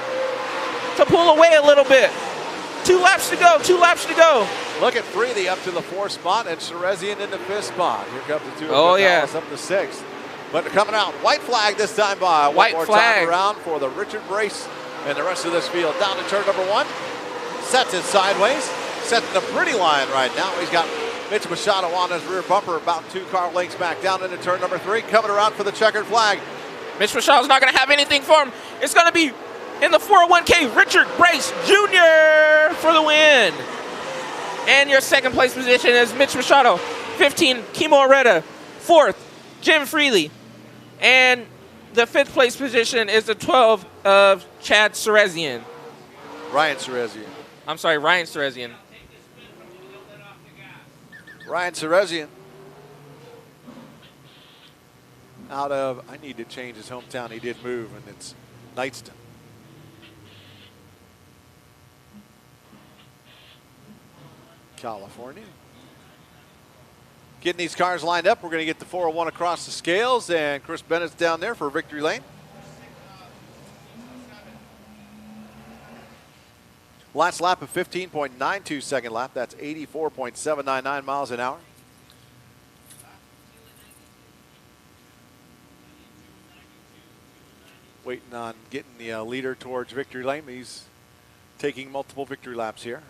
to pull away a little bit. 2 laps to go, 2 laps to go. Look at Freethy up to the 4th spot and Serezian in the 5th spot. Here comes the 2 of Gonzalez up to 6th. But they're coming out. White flag this time by. White One more flag. time around for the Richard Brace and the rest of this field. Down to turn number 1. Sets it sideways. Setting a pretty line right now. He's got Mitch Machado on his rear bumper about 2 car lengths back. Down into turn number 3. Coming around for the checkered flag. Mitch Machado's not going to have anything for him. It's going to be in the 401K, Richard Brace Jr. for the win. And your second place position is Mitch Machado. 15, Kimo Areta. 4th, Jim Freely. And the 5th place position is the 12 of Chad Serezian. Ryan Serezian. I'm sorry, Ryan Serezian. Ryan Serezian. Out of, I need to change his hometown. He did move, and it's Knightston. California. Getting these cars lined up. We're going to get the 401 across the scales, and Chris Bennett's down there for victory lane. Last lap of 15.92 second lap. That's 84.799 miles an hour. Waiting on getting the leader towards victory lane. He's taking multiple victory laps here.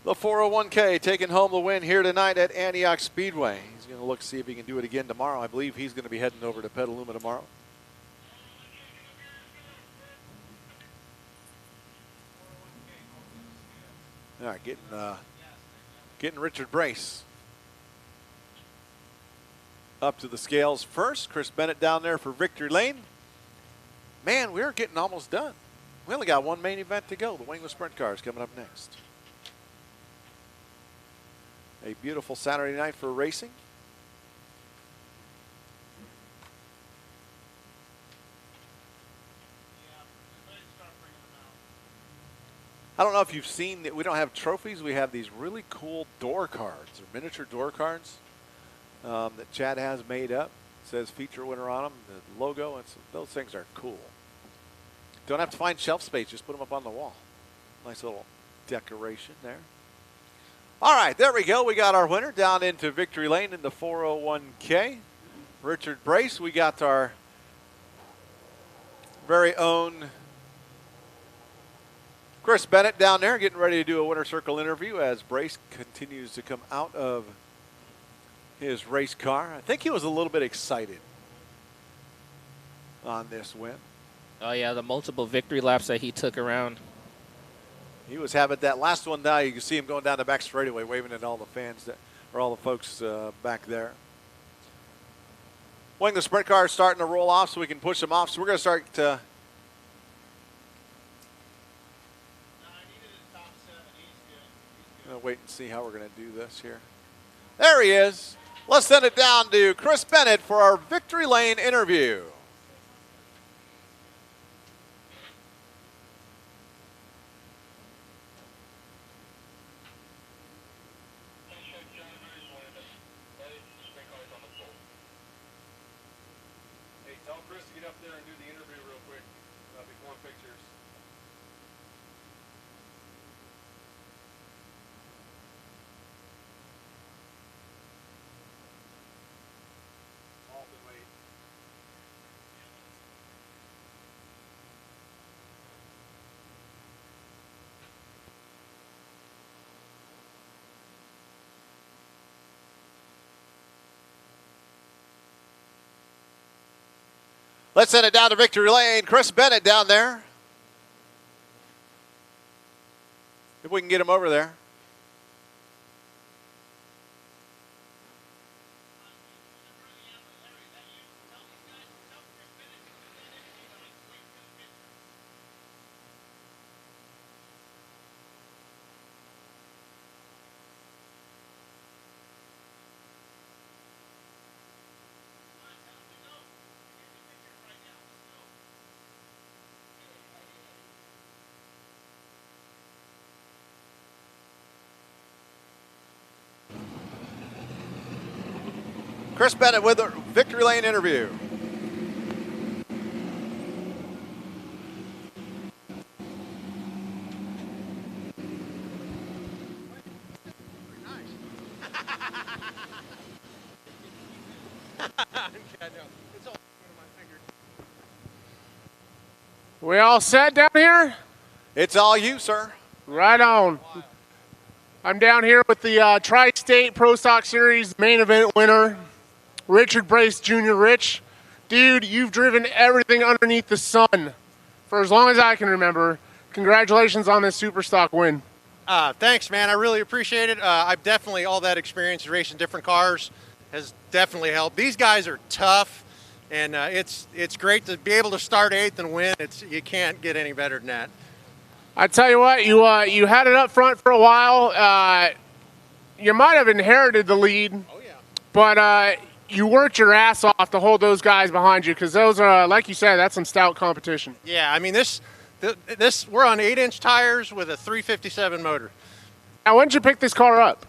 The 401K taking home the win here tonight at Antioch Speedway. He's going to look to see if he can do it again tomorrow. I believe he's going to be heading over to Petaluma tomorrow. All right, getting Richard Brace up to the scales first. Chris Bennett down there for victory lane. Man, we're getting almost done. We only got one main event to go. The Wingless Sprint Car is coming up next. A beautiful Saturday night for racing. I don't know if you've seen that we don't have trophies. We have these really cool door cards or miniature door cards. that Chad has made up. It says feature winner on them, the logo, and those things are cool. Don't have to find shelf space, just put them up on the wall. Nice little decoration there. All right, there we go. We got our winner down into victory lane in the 401K. Richard Brace. We got our very own Chris Bennett down there getting ready to do a winner circle interview as Brace continues to come out of his race car. I think he was a little bit excited on this win. Oh, yeah, the multiple victory laps that he took around. He was having that last one now. You can see him going down the back straightaway, waving at all the fans or all the folks back there. When the sprint car is starting to roll off so we can push them off. So we're going to start to wait and see how we're going to do this here. There he is. Let's send it down to Chris Bennett for our victory lane interview. Let's send it down to victory lane. Chris Bennett down there. If we can get him over there. Chris Bennett with a victory lane interview. We all set down here? It's all you, sir. Right on. I'm down here with the Tri-State Pro Stock Series main event winner, Richard Brace Jr. Rich. Dude, you've driven everything underneath the sun for as long as I can remember. Congratulations on this Super Stock win. Thanks, man. I really appreciate it. I've definitely, all that experience racing different cars has definitely helped. These guys are tough, and it's great to be able to start 8th and win. You can't get any better than that. I tell you what, you had it up front for a while. You might have inherited the lead, but you worked your ass off to hold those guys behind you because those are, like you said, that's some stout competition. Yeah, I mean, this we're on 8-inch tires with a 357 motor. Now, when did you pick this car up?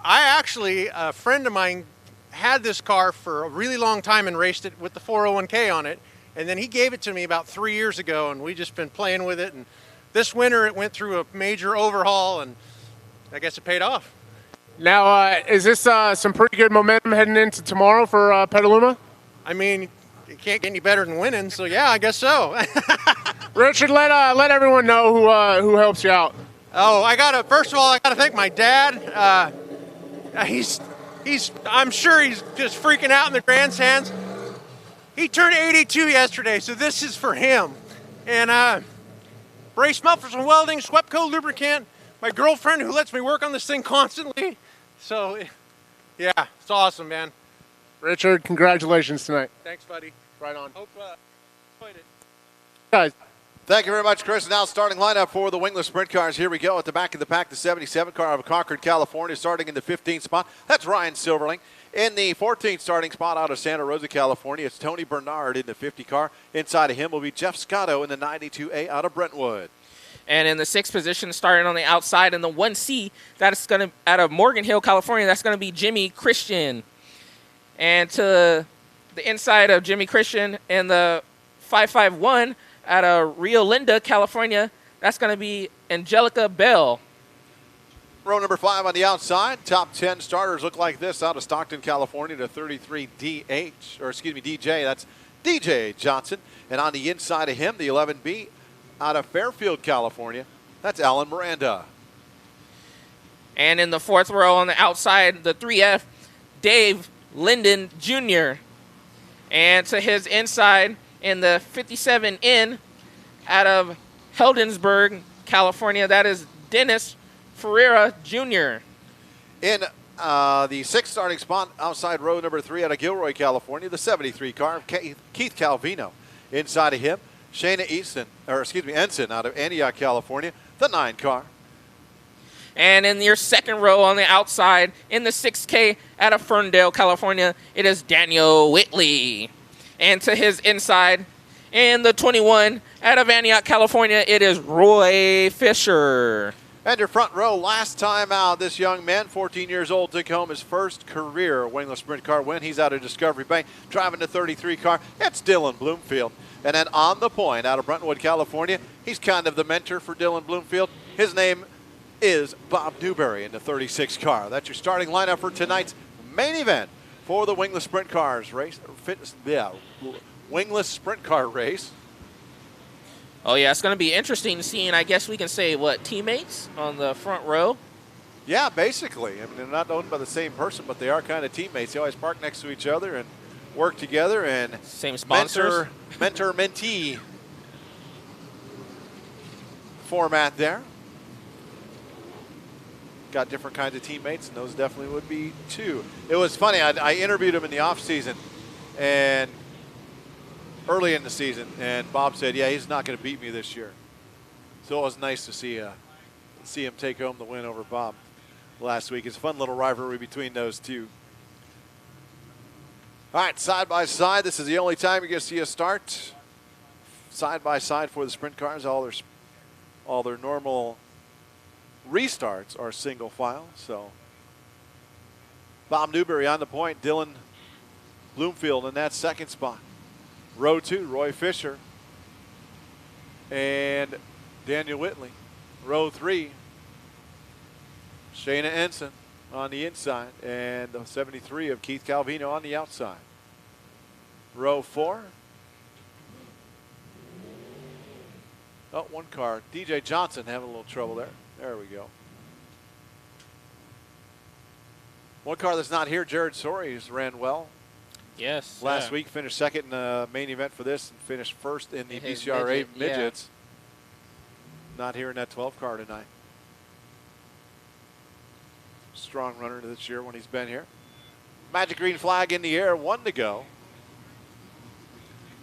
A friend of mine had this car for a really long time and raced it with the 401K on it, and then he gave it to me about 3 years ago, and we just been playing with it. And this winter, it went through a major overhaul, and I guess it paid off. Now, is this some pretty good momentum heading into tomorrow for Petaluma? I mean, it can't get any better than winning, so yeah, I guess so. Richard, let everyone know who helps you out. Oh, first of all, I gotta thank my dad. I'm sure he's just freaking out in the grandstands. He turned 82 yesterday, so this is for him. And Brace Mufflers and Welding, Swepco Lubricant, my girlfriend who lets me work on this thing constantly. So, yeah, it's awesome, man. Richard, congratulations tonight. Thanks, buddy. Right on. Hope enjoyed it. Guys. Thank you very much, Chris. Now starting lineup for the wingless sprint cars. Here we go at the back of the pack. The 77 car of Concord, California, starting in the 15th spot. That's Ryan Silverling. In the 14th starting spot out of Santa Rosa, California, it's Tony Bernard in the 50 car. Inside of him will be Jeff Scotto in the 92A out of Brentwood. And in the 6th position, starting on the outside in the 1C, that's going to, out of Morgan Hill, California, that's going to be Jimmy Christian. And to the inside of Jimmy Christian in the 551 out of Rio Linda, California, that's going to be Angelica Bell. Row number 5 on the outside. Top 10 starters look like this out of Stockton, California to 33 DJ. That's DJ Johnson. And on the inside of him, the 11B out of Fairfield, California. That's Alan Miranda. And in the 4th row on the outside, the 3F, Dave Linden Jr. And to his inside in the 57N out of Heldensburg, California, that is Dennis Ferreira Jr. In the 6th starting spot outside row number 3 out of Gilroy, California, the 73 car of Keith Calvino. Inside of him, Shayna Ensign out of Antioch, California, the 9 car. And in your 2nd row on the outside, in the 6K out of Ferndale, California, it is Daniel Whitley. And to his inside, in the 21 out of Antioch, California, it is Roy Fisher. And your front row, last time out, this young man, 14 years old, took home his first career wingless sprint car win. He's out of Discovery Bank, driving the 33 car. It's Dylan Bloomfield. And then on the point, out of Brentwood, California, he's kind of the mentor for Dylan Bloomfield. His name is Bob Newberry in the 36 car. That's your starting lineup for tonight's main event for the wingless sprint cars race. Wingless sprint car race. Oh, yeah, it's going to be interesting seeing, I guess we can say, teammates on the front row? Yeah, basically. I mean, they're not owned by the same person, but they are kind of teammates. They always park next to each other and work together. And same sponsors. Mentor-mentee format there. Got different kinds of teammates, and those definitely would be too. It was funny. I interviewed him in the offseason and early in the season, and Bob said, yeah, he's not going to beat me this year. So it was nice to see him take home the win over Bob last week. It's a fun little rivalry between those two. All right, side by side. This is the only time you're going to see us start side by side for the sprint cars. All their normal restarts are single file. So Bob Newberry on the point, Dylan Bloomfield in that 2nd spot. Row 2, Roy Fisher and Daniel Whitley. Row 3, Shayna Ensign on the inside and the 73 of Keith Calvino on the outside. Row 4. Oh, 1 car. DJ Johnson having a little trouble there. There we go. 1 car that's not here, Jared Soares ran well. Yes. Last week, finished 2nd in the main event for this and finished 1st in the BCRA midgets. Yeah. Not here in that 12 car tonight. Strong runner this year when he's been here. Magic green flag in the air, 1 to go.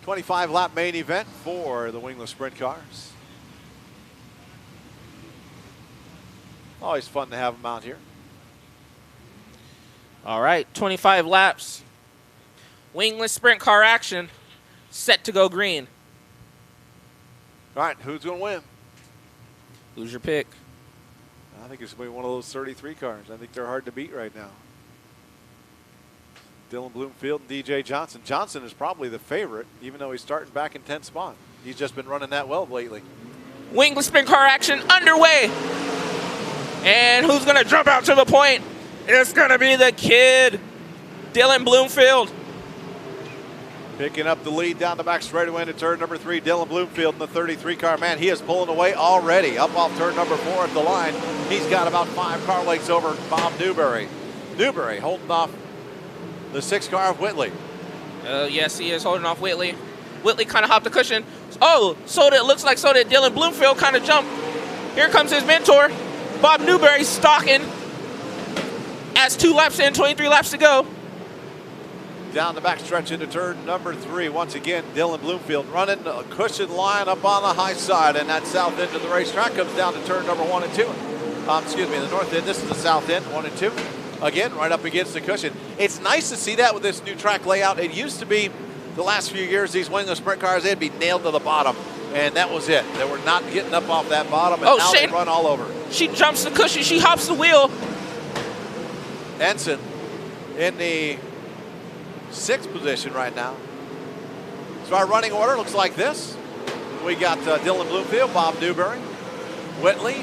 25-lap main event for the wingless sprint cars. Always fun to have them out here. All right, 25 laps. Wingless sprint car action set to go green. All right, who's going to win? Who's your pick? I think it's going to be one of those 33 cars. I think they're hard to beat right now. Dylan Bloomfield and DJ Johnson. Johnson is probably the favorite, even though he's starting back in 10th spot. He's just been running that well lately. Wingless sprint car action underway. And who's going to jump out to the point? It's going to be the kid, Dylan Bloomfield. Picking up the lead down the back straightaway into turn number 3, Dylan Bloomfield in the 33 car. Man, he is pulling away already. Up off turn number 4 at the line. He's got about 5 car lengths over Bob Newberry. Newberry holding off the 6 car of Whitley. Yes, he is holding off Whitley. Whitley kind of hopped the cushion. Oh, it looks like so did Dylan Bloomfield kind of jump. Here comes his mentor, Bob Newberry, stalking. As 2 laps in, 23 laps to go. Down the back stretch into turn number 3. Once again, Dylan Bloomfield running a cushion line up on the high side, and that south end of the racetrack comes down to turn number 1 and 2. The north end. This is the south end, 1 and 2. Again, right up against the cushion. It's nice to see that with this new track layout. It used to be the last few years, these wingless sprint cars, they'd be nailed to the bottom, and that was it. They were not getting up off that bottom, and now they run all over. She jumps the cushion. She hops the wheel. Ensign in the sixth position right now. So our running order looks like this. We got Dylan Bloomfield, Bob Newberry, Whitley,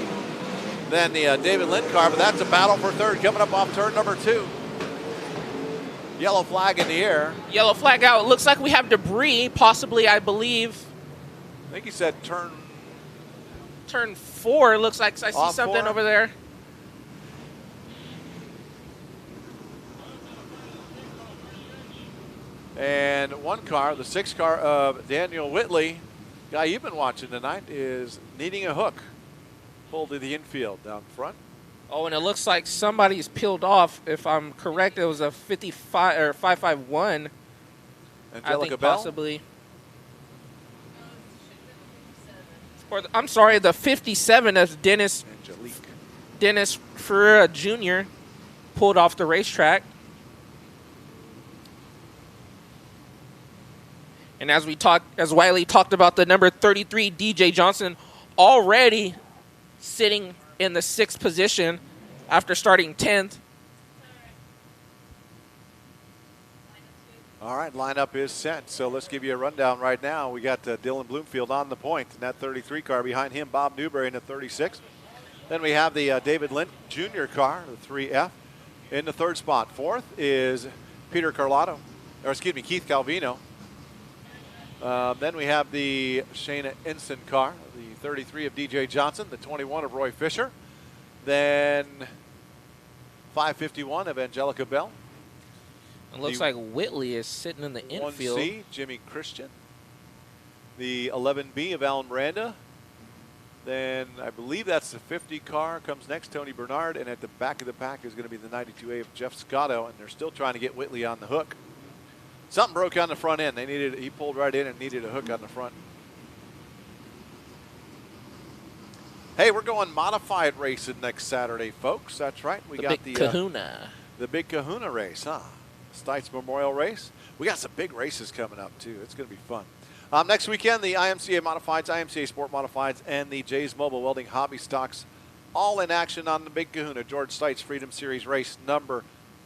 then the David Lind car, but that's a battle for third coming up off turn number 2. Yellow flag in the air. Yellow flag out. It looks like we have debris, possibly, I believe. I think he said turn 4. It looks like I see something 4. over there. And one car, the 6th car of Daniel Whitley, guy you've been watching tonight, is needing a hook. Pulled to the infield down front. Oh, and it looks like somebody's peeled off. If I'm correct, it was a 55 or 551. Angelica I think Bell? possibly. Or I'm sorry, the 57 of Dennis Ferreira Jr. pulled off the racetrack. And as Wiley talked about the number 33 DJ Johnson already sitting in the 6th position after starting 10th. All right, lineup is set. So let's give you a rundown right now. We got Dylan Bloomfield on the point in that 33 car. Behind him, Bob Newberry in the 36. Then we have the David Lind Jr. car, the 3F, in the 3rd spot. 4th is Keith Calvino. Then we have the Shayna Ensign car, the 33 of DJ Johnson, the 21 of Roy Fisher. Then 551 of Angelica Bell. It looks like Whitley is sitting in the infield. 1C, Jimmy Christian. The 11B of Alan Miranda. Then I believe that's the 50 car. Comes next, Tony Bernard. And at the back of the pack is going to be the 92A of Jeff Scotto. And they're still trying to get Whitley on the hook. Something broke on the front end. He pulled right in and needed a hook on the front. Hey, we're going modified racing next Saturday, folks. That's right. We got Big Kahuna. The Big Kahuna race, huh? Stites Memorial Race. We got some big races coming up, too. It's going to be fun. Next weekend, the IMCA Modifieds, IMCA Sport Modifieds, and the Jay's Mobile Welding Hobby Stocks all in action on the Big Kahuna. George Stites Freedom Series race number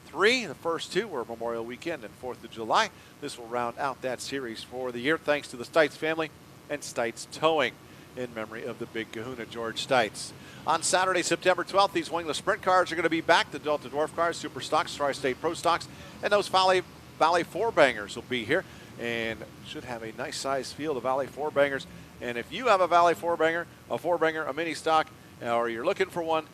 3. The first 2 were Memorial Weekend and 4th of July. This will round out that series for the year, thanks to the Stites family and Stites Towing in memory of the Big Kahuna, George Stites. On Saturday, September 12th, these wingless sprint cars are going to be back. The Delta Dwarf cars, Super Stocks, Tri-State Pro Stocks, and those Valley 4-bangers will be here and should have a nice size field of Valley 4-bangers. And if you have a Valley 4-banger, a mini stock, or you're looking for one,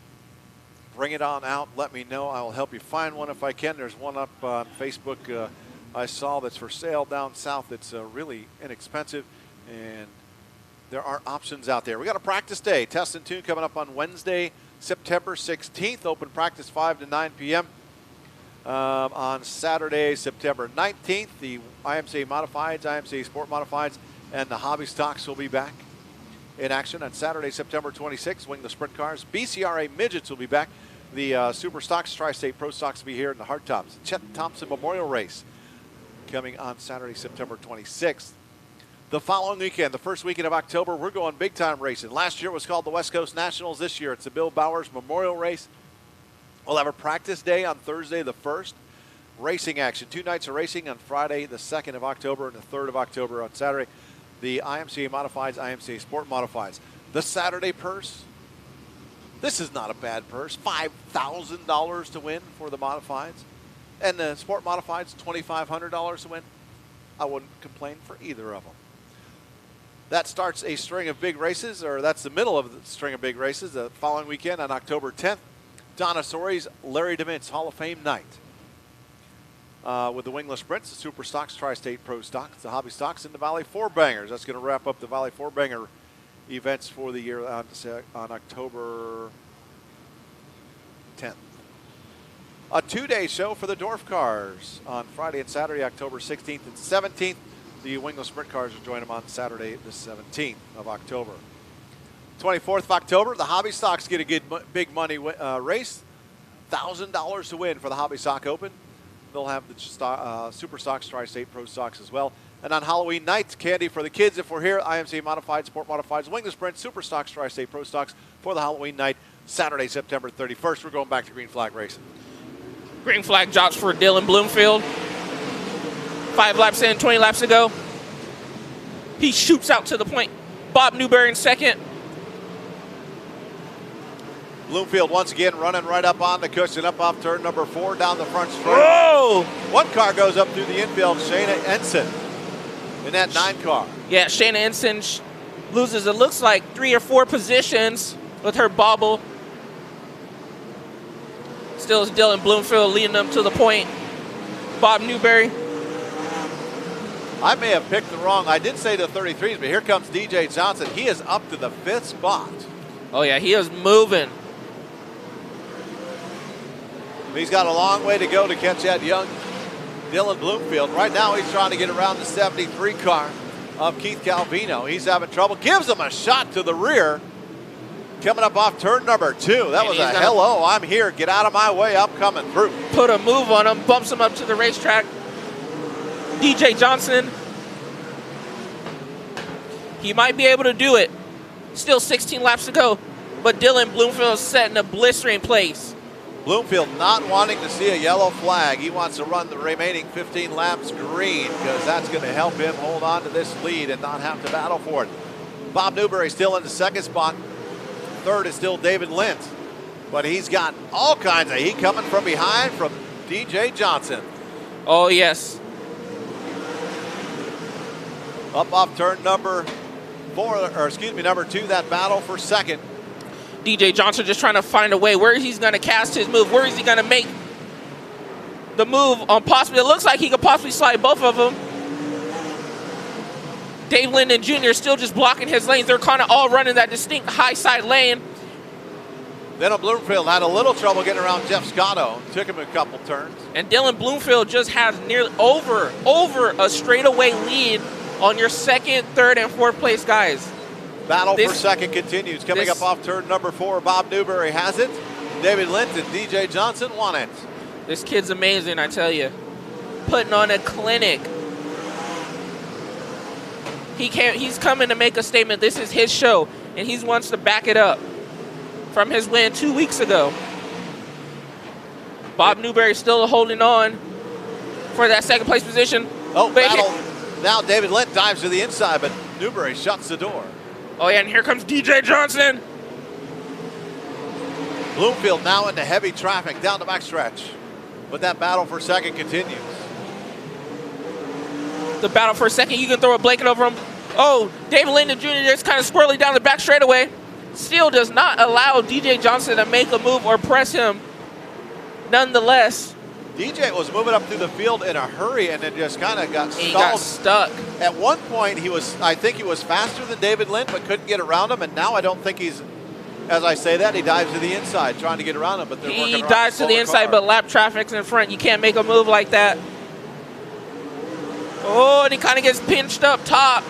bring it on out. Let me know. I will help you find one if I can. There's one up on Facebook I saw that's for sale down south. It's really inexpensive, and there are options out there. We got a practice day, test and tune coming up on Wednesday, September 16th. Open practice 5 to 9 p.m. On Saturday, September 19th, the IMCA Modifieds, IMCA Sport Modifieds, and the Hobby Stocks will be back in action. On Saturday, September 26th, wing the sprint cars. BCRA Midgets will be back. The Super Stocks, Tri-State Pro Stocks will be here in the hard tops. Chet Thompson Memorial Race coming on Saturday, September 26th. The following weekend, the first weekend of October, we're going big-time racing. Last year it was called the West Coast Nationals. This year it's the Bill Bowers Memorial Race. We'll have a practice day on Thursday the 1st. Racing action. 2 nights of racing on Friday the 2nd of October and the 3rd of October on Saturday. The IMCA Modifieds, IMCA Sport Modifieds. The Saturday purse. This is not a bad purse. $5,000 to win for the Modifieds. And the Sport Modifieds, $2,500 to win. I wouldn't complain for either of them. That starts a string of big races, or that's the middle of the string of big races. The following weekend on October 10th, Donna Sori's Larry DeMintz Hall of Fame night. With the wingless sprints, the Super Stocks, Tri-State Pro Stocks, the Hobby Stocks, and the Valley 4-bangers. That's going to wrap up the Valley 4-banger events for the year on October 10th. A 2-day show for the Dwarf cars on Friday and Saturday, October 16th and 17th. The wingless sprint cars will join them on Saturday, the 17th of October. 24th of October, the Hobby Stocks get a good big money race. $1,000 to win for the Hobby Stock Open. They'll have the Super Stocks, Tri-State Pro Stocks as well. And on Halloween night, candy for the kids if we're here. IMCA Modified, Sport Modifieds, Wingless Sprint, Super Stocks, Tri-State Pro Stocks for the Halloween night, Saturday, September 31st. We're going back to green flag racing. Green flag drops for Dylan Bloomfield. 5 laps in, 20 laps to go. He shoots out to the point. Bob Newberry in second. Bloomfield once again running right up on the cushion, up off turn number 4, down the front straight. Whoa! One car goes up through the infield, Shayna Ensign in that 9 car. Yeah, Shayna Ensign loses, it looks like, 3 or 4 positions with her bobble. Still is Dylan Bloomfield leading them to the point. Bob Newberry. I may have picked the wrong, I did say the 33s, but here comes DJ Johnson. He is up to the 5th spot. Oh yeah, he is moving. He's got a long way to go to catch that young Dylan Bloomfield. Right now he's trying to get around the 73 car of Keith Calvino. He's having trouble, gives him a shot to the rear. Coming up off turn number 2. That was a hello, I'm here, get out of my way, I'm coming through. Put a move on him, bumps him up to the racetrack. DJ Johnson, he might be able to do it. Still 16 laps to go, but Dylan Bloomfield is setting a blistering place. Bloomfield not wanting to see a yellow flag. He wants to run the remaining 15 laps green because that's going to help him hold on to this lead and not have to battle for it. Bob Newberry still in the 2nd spot. 3rd is still David Lint, but he's got all kinds of heat coming from behind from DJ Johnson. Oh, yes. Up off turn number 2, that battle for 2nd. DJ Johnson just trying to find a way where he's going to cast his move. Where is he going to make the move on possibly? It looks like he could possibly slide both of them. Dave Linden Jr. still just blocking his lanes. They're kind of all running that distinct high side lane. Then Bloomfield had a little trouble getting around Jeff Scotto. Took him a couple turns. And Dylan Bloomfield just has nearly over a straightaway lead on your 2nd, 3rd, and 4th place guys. Battle for 2nd continues. Coming up off turn number 4, Bob Newberry has it. David Lint and DJ Johnson won it. This kid's amazing, I tell you. Putting on a clinic. He's coming to make a statement. This is his show, and he wants to back it up from his win 2 weeks ago. Bob Newberry still holding on for that 2nd place position. Oh, battle. Now David Lint dives to the inside, but Newberry shuts the door. Oh, yeah, and here comes DJ Johnson. Bloomfield now into heavy traffic down the backstretch. But that battle for 2nd continues. The battle for 2nd, you can throw a blanket over him. Oh, David Linden Jr. just kind of squirrely down the back straightaway. Still does not allow DJ Johnson to make a move or press him. Nonetheless, DJ was moving up through the field in a hurry and then just kind of got stalled. He got stuck. At one point, I think he was faster than David Lint, but couldn't get around him. And now I don't think he's, as I say that, he dives to the inside trying to get around him. But they're working around. He dives to the inside, but lap traffic's in front. You can't make a move like that. Oh, and he kind of gets pinched up top.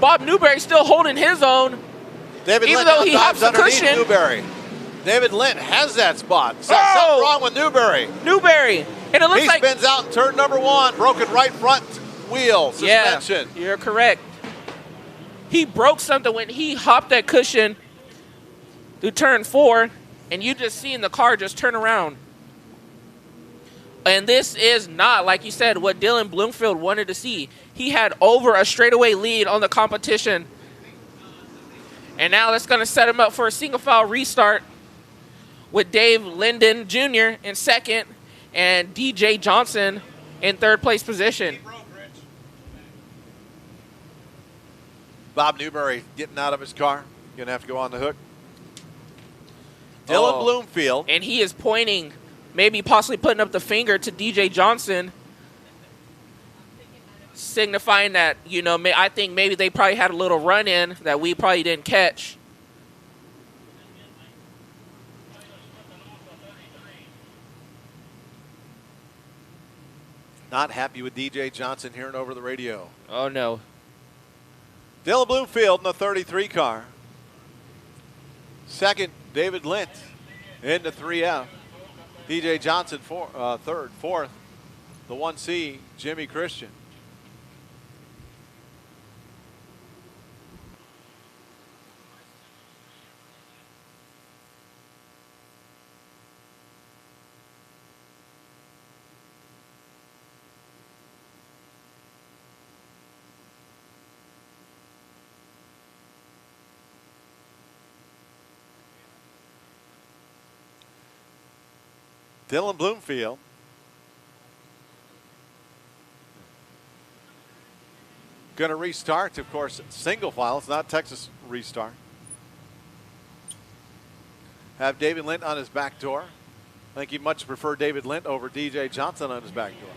Bob Newberry still holding his own. David even Lint though he hops the underneath cushion. Newberry. David Lint has that spot. Something wrong with Newberry. And it looks he like he spins out in turn number 1. Broken right front wheel suspension. Yeah, you're correct. He broke something when he hopped that cushion through turn 4, and you just seen the car just turn around. And this is not, like you said, what Dylan Bloomfield wanted to see. He had over a straightaway lead on the competition. And now that's going to set him up for a single file restart with Dave Linden Jr. in 2nd and DJ Johnson in 3rd place position. Bob Newberry getting out of his car. Going to have to go on the hook. Dylan Bloomfield. And he is pointing, maybe possibly putting up the finger to DJ Johnson, signifying that, I think maybe they probably had a little run-in that we probably didn't catch. Not happy with DJ Johnson hearing over the radio. Oh, no. Dylan Bloomfield in the 33 car. 2nd, David Lint into 3F. DJ Johnson 3rd. 4th, the 1C, Jimmy Christian. Dylan Bloomfield. Going to restart, of course, single file. It's not Texas restart. Have David Lint on his back door. I think he'd much prefer David Lint over DJ Johnson on his back door.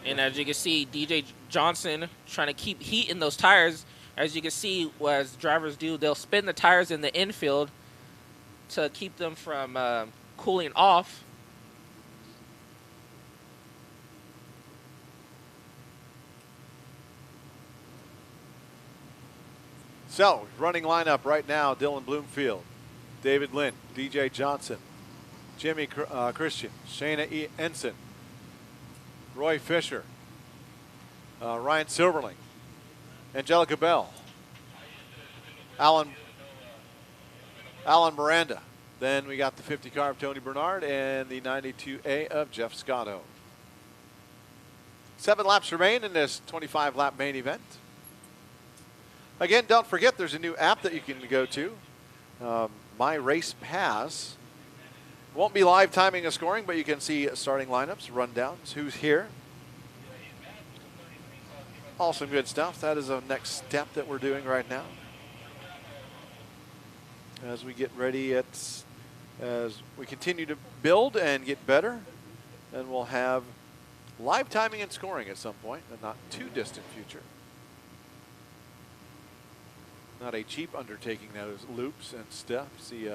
And as you can see, DJ Johnson trying to keep heat in those tires. As you can see, as drivers do, they'll spin the tires in the infield to keep them from cooling off. So, running lineup right now, Dylan Bloomfield, David Lint, DJ Johnson, Jimmy Christian, Shayna E. Ensign, Roy Fisher, Ryan Silverling, Angelica Bell, Alan Miranda. Then we got the 50 car of Tony Bernard and the 92A of Jeff Scotto. 7 laps remain in this 25-lap main event. Again, don't forget there's a new app that you can go to, My Race Pass. Won't be live timing and scoring, but you can see starting lineups, rundowns, who's here. All some good stuff. That is the next step that we're doing right now. As we get ready, as we continue to build and get better, and we'll have live timing and scoring at some point, in the not too distant future. Not a cheap undertaking, those loops and stuff. See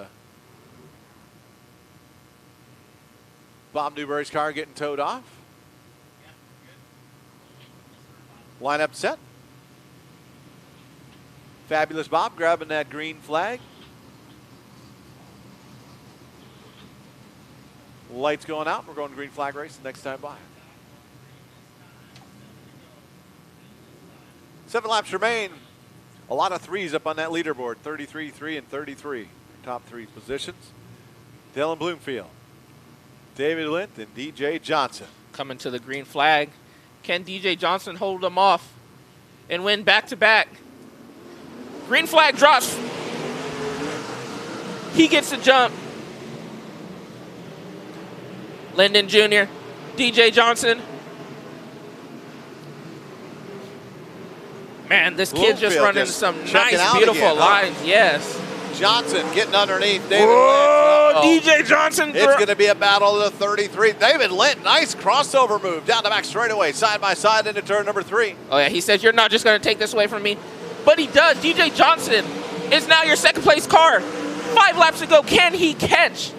Bob Newberry's car getting towed off. Lineup set. Fabulous Bob grabbing that green flag. Lights going out. We're going to green flag race the next time by. 7 laps remain. A lot of threes up on that leaderboard. 33, 3, and 33. Top 3 positions. Dylan Bloomfield, David Lint, and DJ Johnson. Coming to the green flag. Can DJ Johnson hold them off and win back-to-back? Green flag drops. He gets the jump. Lyndon Jr., DJ Johnson. Man, this kid's just running into some nice, beautiful lines. Yes. Johnson getting underneath David Whoa, Lint. DJ Johnson. It's going to be a battle of the 33. David Lint, nice crossover move down the back straightaway, side by side into turn number 3. Oh, yeah, he says, you're not just going to take this away from me. But he does. DJ Johnson is now your second-place car. 5 laps to go. Can he catch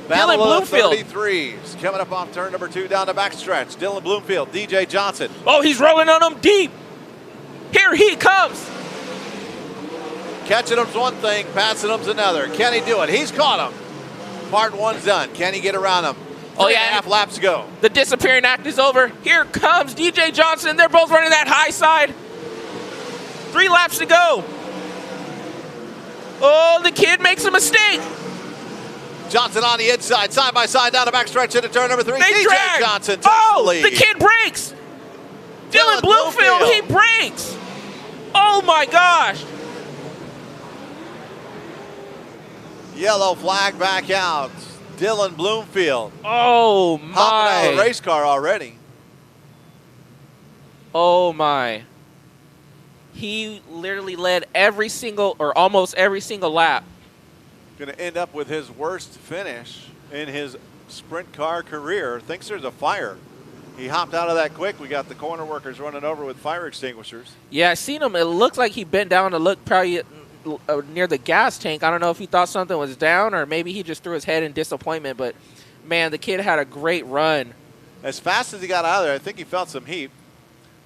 Battle Dylan of the Bloomfield? 33s coming up off turn number 2 down the back stretch. Dylan Bloomfield, DJ Johnson. Oh, he's rolling on him deep. Here he comes. Catching him's one thing, passing him's another. Can he do it? He's caught him. Part 1's done. Can he get around him? 3.5 laps to go. The disappearing act is over. Here comes DJ Johnson. They're both running that high side. 3 laps to go. Oh, the kid makes a mistake. Johnson on the inside, side by side down the back stretch into turn number 3. They DJ drag. Johnson takes the lead. The kid breaks. Dylan Bloomfield, he breaks. Oh my gosh. Yellow flag back out. Dylan Bloomfield. Oh my. Hopping out of the race car already. Oh my. He literally led every single, or almost every single lap. Going to end up with his worst finish in his sprint car career. Thinks there's a fire. He hopped out of that quick. We got the corner workers running over with fire extinguishers. Yeah, I seen him. It looked like he bent down to look probably near the gas tank. I don't know if he thought something was down or maybe he just threw his head in disappointment. But, man, the kid had a great run. As fast as he got out of there, I think he felt some heat.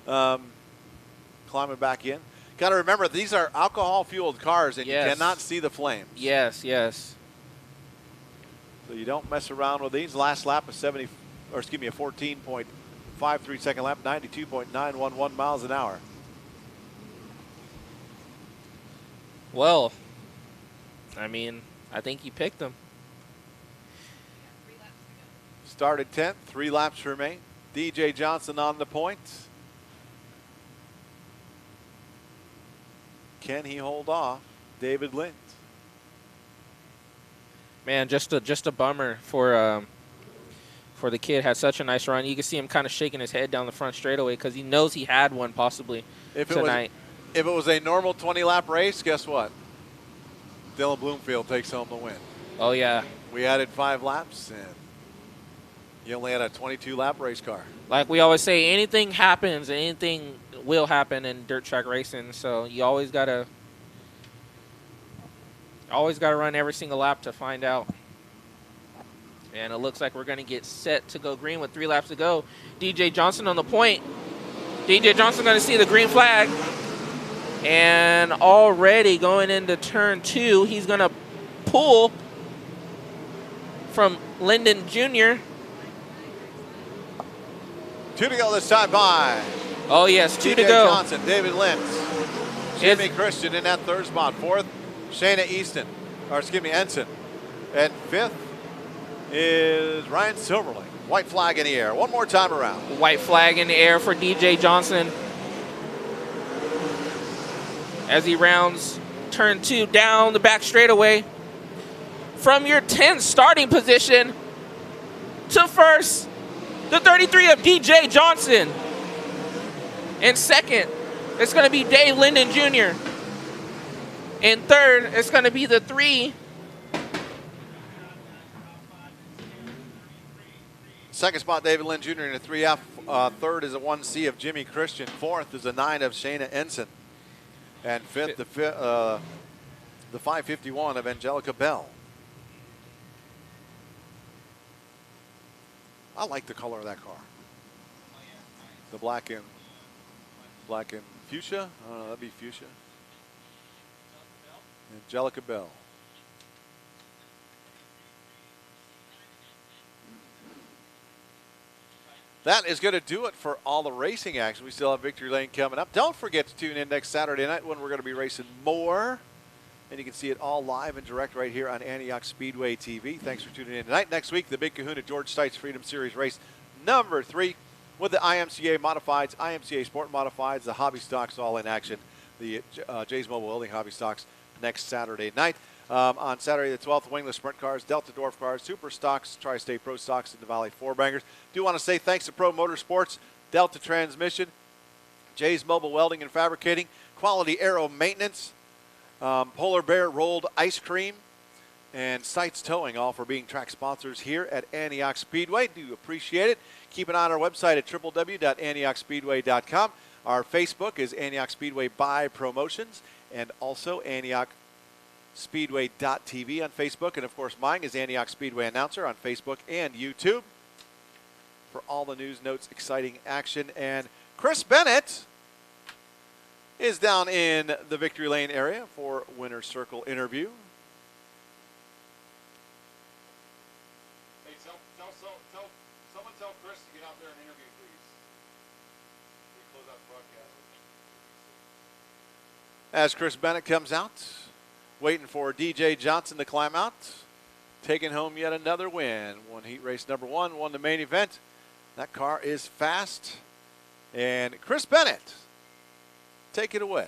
Climbing back in. Got to remember, these are alcohol-fueled cars, and you cannot see the flames. Yes, yes. So you don't mess around with these. Last lap of a 14.53 second lap, 92.911 miles an hour. Well, I mean, I think he picked them. Started 10th, 3 laps remain. DJ Johnson on the point. Can he hold off David Lint? Man, just a bummer for the kid. Had such a nice run. You can see him kind of shaking his head down the front straightaway because he knows he had one possibly tonight. If it was a normal 20-lap race, guess what? Dylan Bloomfield takes home the win. Oh, yeah. We added 5 laps, and you only had a 22-lap race car. Like we always say, anything happens, anything will happen in dirt track racing. So you always gotta run every single lap to find out. And it looks like we're going to get set to go green with 3 laps to go. DJ Johnson on the point. DJ Johnson going to see the green flag. And already going into turn 2, he's going to pull from Lyndon Jr. 2 to go this time by. Oh, yes, 2 to DJ go. Johnson, David Lentz, Jimmy Christian in that 3rd spot. 4th, Shayna Ensign. And 5th is Ryan Silverling. White flag in the air. One more time around. White flag in the air for DJ Johnson as he rounds turn 2 down the back straightaway. From your 10th starting position to first, the 33 of DJ Johnson. And second, it's going to be Dave Linden Jr. And third, it's going to be the 3. Second spot, David Lynn Jr. in a 3F. 3rd is a 1C of Jimmy Christian. 4th is a 9 of Shayna Ensign. And 5th, the 551 of Angelica Bell. I like the color of that car. The black and fuchsia. I don't know, that'd be fuchsia. Angelica Bell. That is going to do it for all the racing action. We still have Victory Lane coming up. Don't forget to tune in next Saturday night when we're going to be racing more. And you can see it all live and direct right here on Antioch Speedway TV. Thanks for tuning in tonight. Next week, the Big Kahuna George Stites Freedom Series race number 3 with the IMCA Modifieds, IMCA Sport Modifieds, the Hobby Stocks all in action. The Jay's Mobile Welding Hobby Stocks next Saturday night. On Saturday the 12th, wingless sprint cars, Delta Dwarf cars, Super Stocks, Tri-State Pro Stocks, and the Valley Four Bangers. Do want to say thanks to Pro Motorsports, Delta Transmission, Jay's Mobile Welding and Fabricating, Quality Aero Maintenance, Polar Bear Rolled Ice Cream, and Sites Towing, all for being track sponsors here at Antioch Speedway. Do appreciate it. Keep an eye on our website at www.antiochspeedway.com. Our Facebook is Antioch Speedway by Promotions, and also Antioch Speedway.tv on Facebook. And of course, mine is Antioch Speedway Announcer on Facebook and YouTube for all the news, notes, exciting action. And Chris Bennett is down in the Victory Lane area for Winner's Circle interview. Hey, someone tell Chris to get out there and interview, please. We close out the broadcast. As Chris Bennett comes out, waiting for DJ Johnson to climb out, taking home yet another win. Won heat race number 1, won the main event. That car is fast. And Chris Bennett, take it away.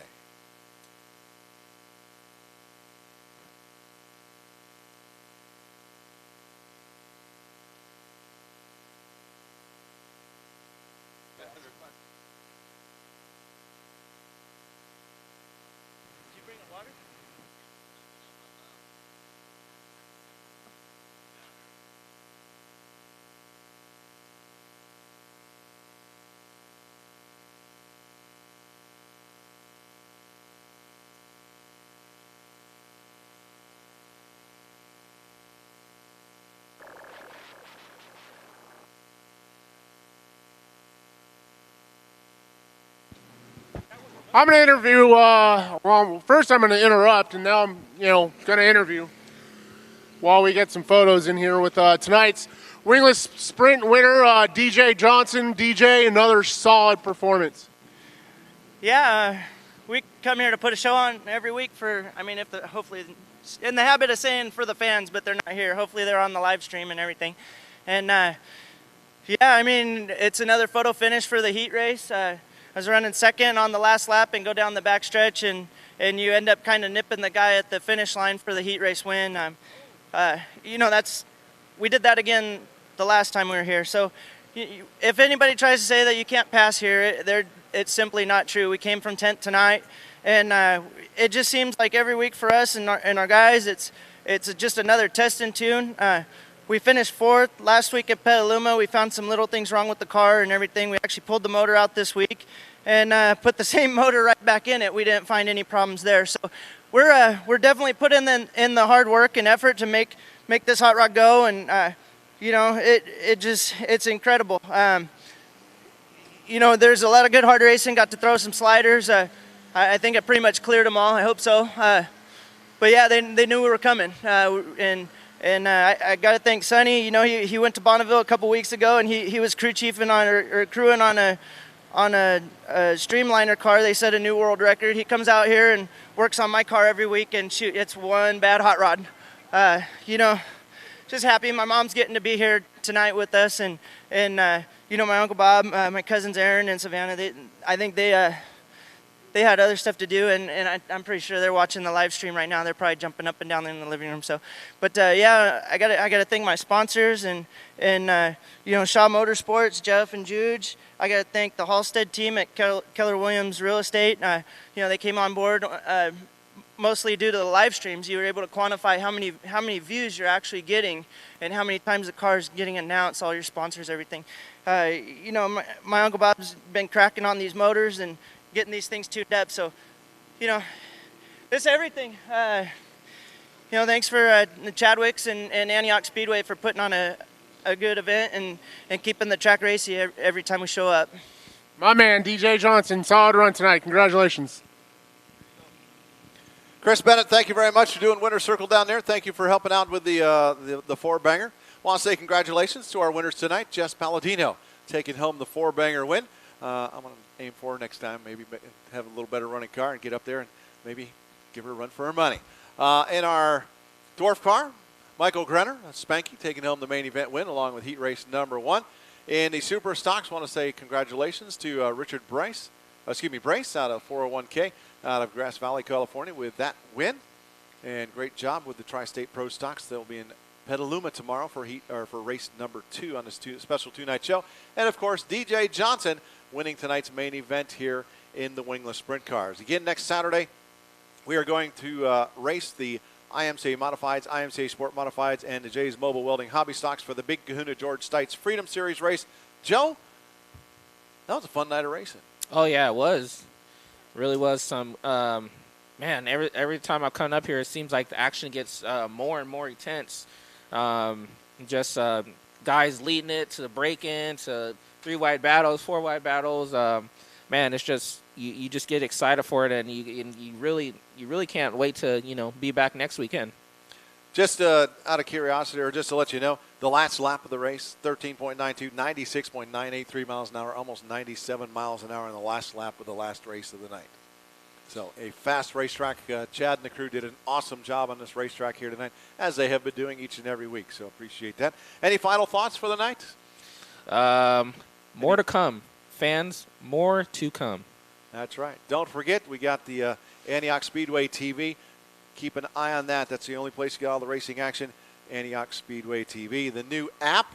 I'm going to interview, well, first I'm going to interrupt, and now I'm, going to interview while we get some photos in here with tonight's wingless sprint winner, DJ Johnson. DJ, another solid performance. Yeah, we come here to put a show on every week for, hopefully, in the habit of saying for the fans, but they're not here. Hopefully they're on the live stream and everything. And, it's another photo finish for the heat race. I was running second on the last lap and go down the backstretch, and you end up kind of nipping the guy at the finish line for the heat race win. you know, we did that again the last time we were here. So if anybody tries to say that you can't pass here, it's simply not true. We came from 10th tonight, and it just seems like every week for us and our guys, it's just another test and tune. We finished 4th last week at Petaluma. We found some little things wrong with the car and everything. We actually pulled the motor out this week and put the same motor right back in it. We didn't find any problems there. So we're definitely putting in the hard work and effort to make this hot rod go. And you know, it's incredible. You know, there's a lot of good hard racing. Got to throw some sliders. I think I pretty much cleared them all. I hope so. But yeah, they knew we were coming. And I got to thank Sonny. You know, he went to Bonneville a couple weeks ago, and he was crew chiefing or crewing on a Streamliner car. They set a new world record. He comes out here and works on my car every week, and shoot, it's one bad hot rod. You know, just happy. My mom's getting to be here tonight with us, and you know, my Uncle Bob, my cousins Aaron and Savannah. I think they had other stuff to do, and I'm pretty sure they're watching the live stream right now. They're probably jumping up and down in the living room. So, but yeah, I gotta thank my sponsors and you know, Shaw Motorsports, Jeff and Juge. I gotta thank the Halstead team at Keller Williams Real Estate. You know, they came on board mostly due to the live streams. You were able to quantify how many views you're actually getting and how many times the car is getting announced. All your sponsors, everything. You know, my Uncle Bob's been cracking on these motors and getting these things tuned up. So, you know, it's everything. You know, thanks for the Chadwicks and Antioch Speedway for putting on a good event and keeping the track racy every time we show up. My man, DJ Johnson, solid run tonight. Congratulations. Chris Bennett, thank you very much for doing Winner's Circle down there. Thank you for helping out with the four-banger. Want to say congratulations to our winners tonight. Jess Palladino taking home the four-banger win. I'm going to aim for her next time, maybe have a little better running car and get up there and maybe give her a run for her money. In our Dwarf car, Michael Grenner, Spanky, taking home the main event win along with heat race number 1. In the Super Stocks, want to say congratulations to Richard Brace out of 401K out of Grass Valley, California with that win. And great job with the Tri-State Pro Stocks. They'll be in Petaluma tomorrow for race number 2 on this special 2-night show. And of course, DJ Johnson winning tonight's main event here in the wingless sprint cars. Again, next Saturday, we are going to race the IMCA Modifieds, IMCA Sport Modifieds, and the Jay's Mobile Welding Hobby Stocks for the Big Kahuna George Stites Freedom Series race. Joe, that was a fun night of racing. Oh yeah, it was. Really was some. Man, every time I come up here, it seems like the action gets more and more intense. Just guys leading it to the break-in, to 3-wide battles, 4-wide battles. Man, it's just you just get excited for it, and you really can't wait to be back next weekend. Just out of curiosity, or just to let you know, the last lap of the race, 13.92, 96.983 miles an hour, almost 97 miles an hour in the last lap of the last race of the night. So a fast racetrack. Chad and the crew did an awesome job on this racetrack here tonight, as they have been doing each and every week. So appreciate that. Any final thoughts for the night? More to come. Fans, more to come. That's right. Don't forget, we got the Antioch Speedway TV. Keep an eye on that. That's the only place you get all the racing action. Antioch Speedway TV. The new app,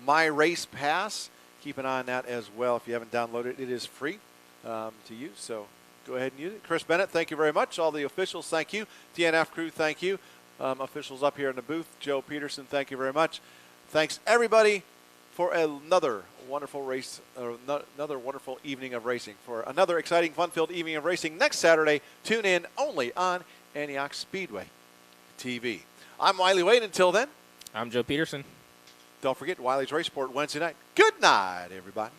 My Race Pass. Keep an eye on that as well. If you haven't downloaded it, it is free to use. So go ahead and use it. Chris Bennett, thank you very much. All the officials, thank you. TNF crew, thank you. Officials up here in the booth, Joe Peterson, thank you very much. Thanks, everybody, for another wonderful race, another wonderful evening of racing. For another exciting, fun-filled evening of racing next Saturday, tune in only on Antioch Speedway TV. I'm Wiley Wade. Until then, I'm Joe Peterson. Don't forget Wiley's Race Sport Wednesday night. Good night, everybody.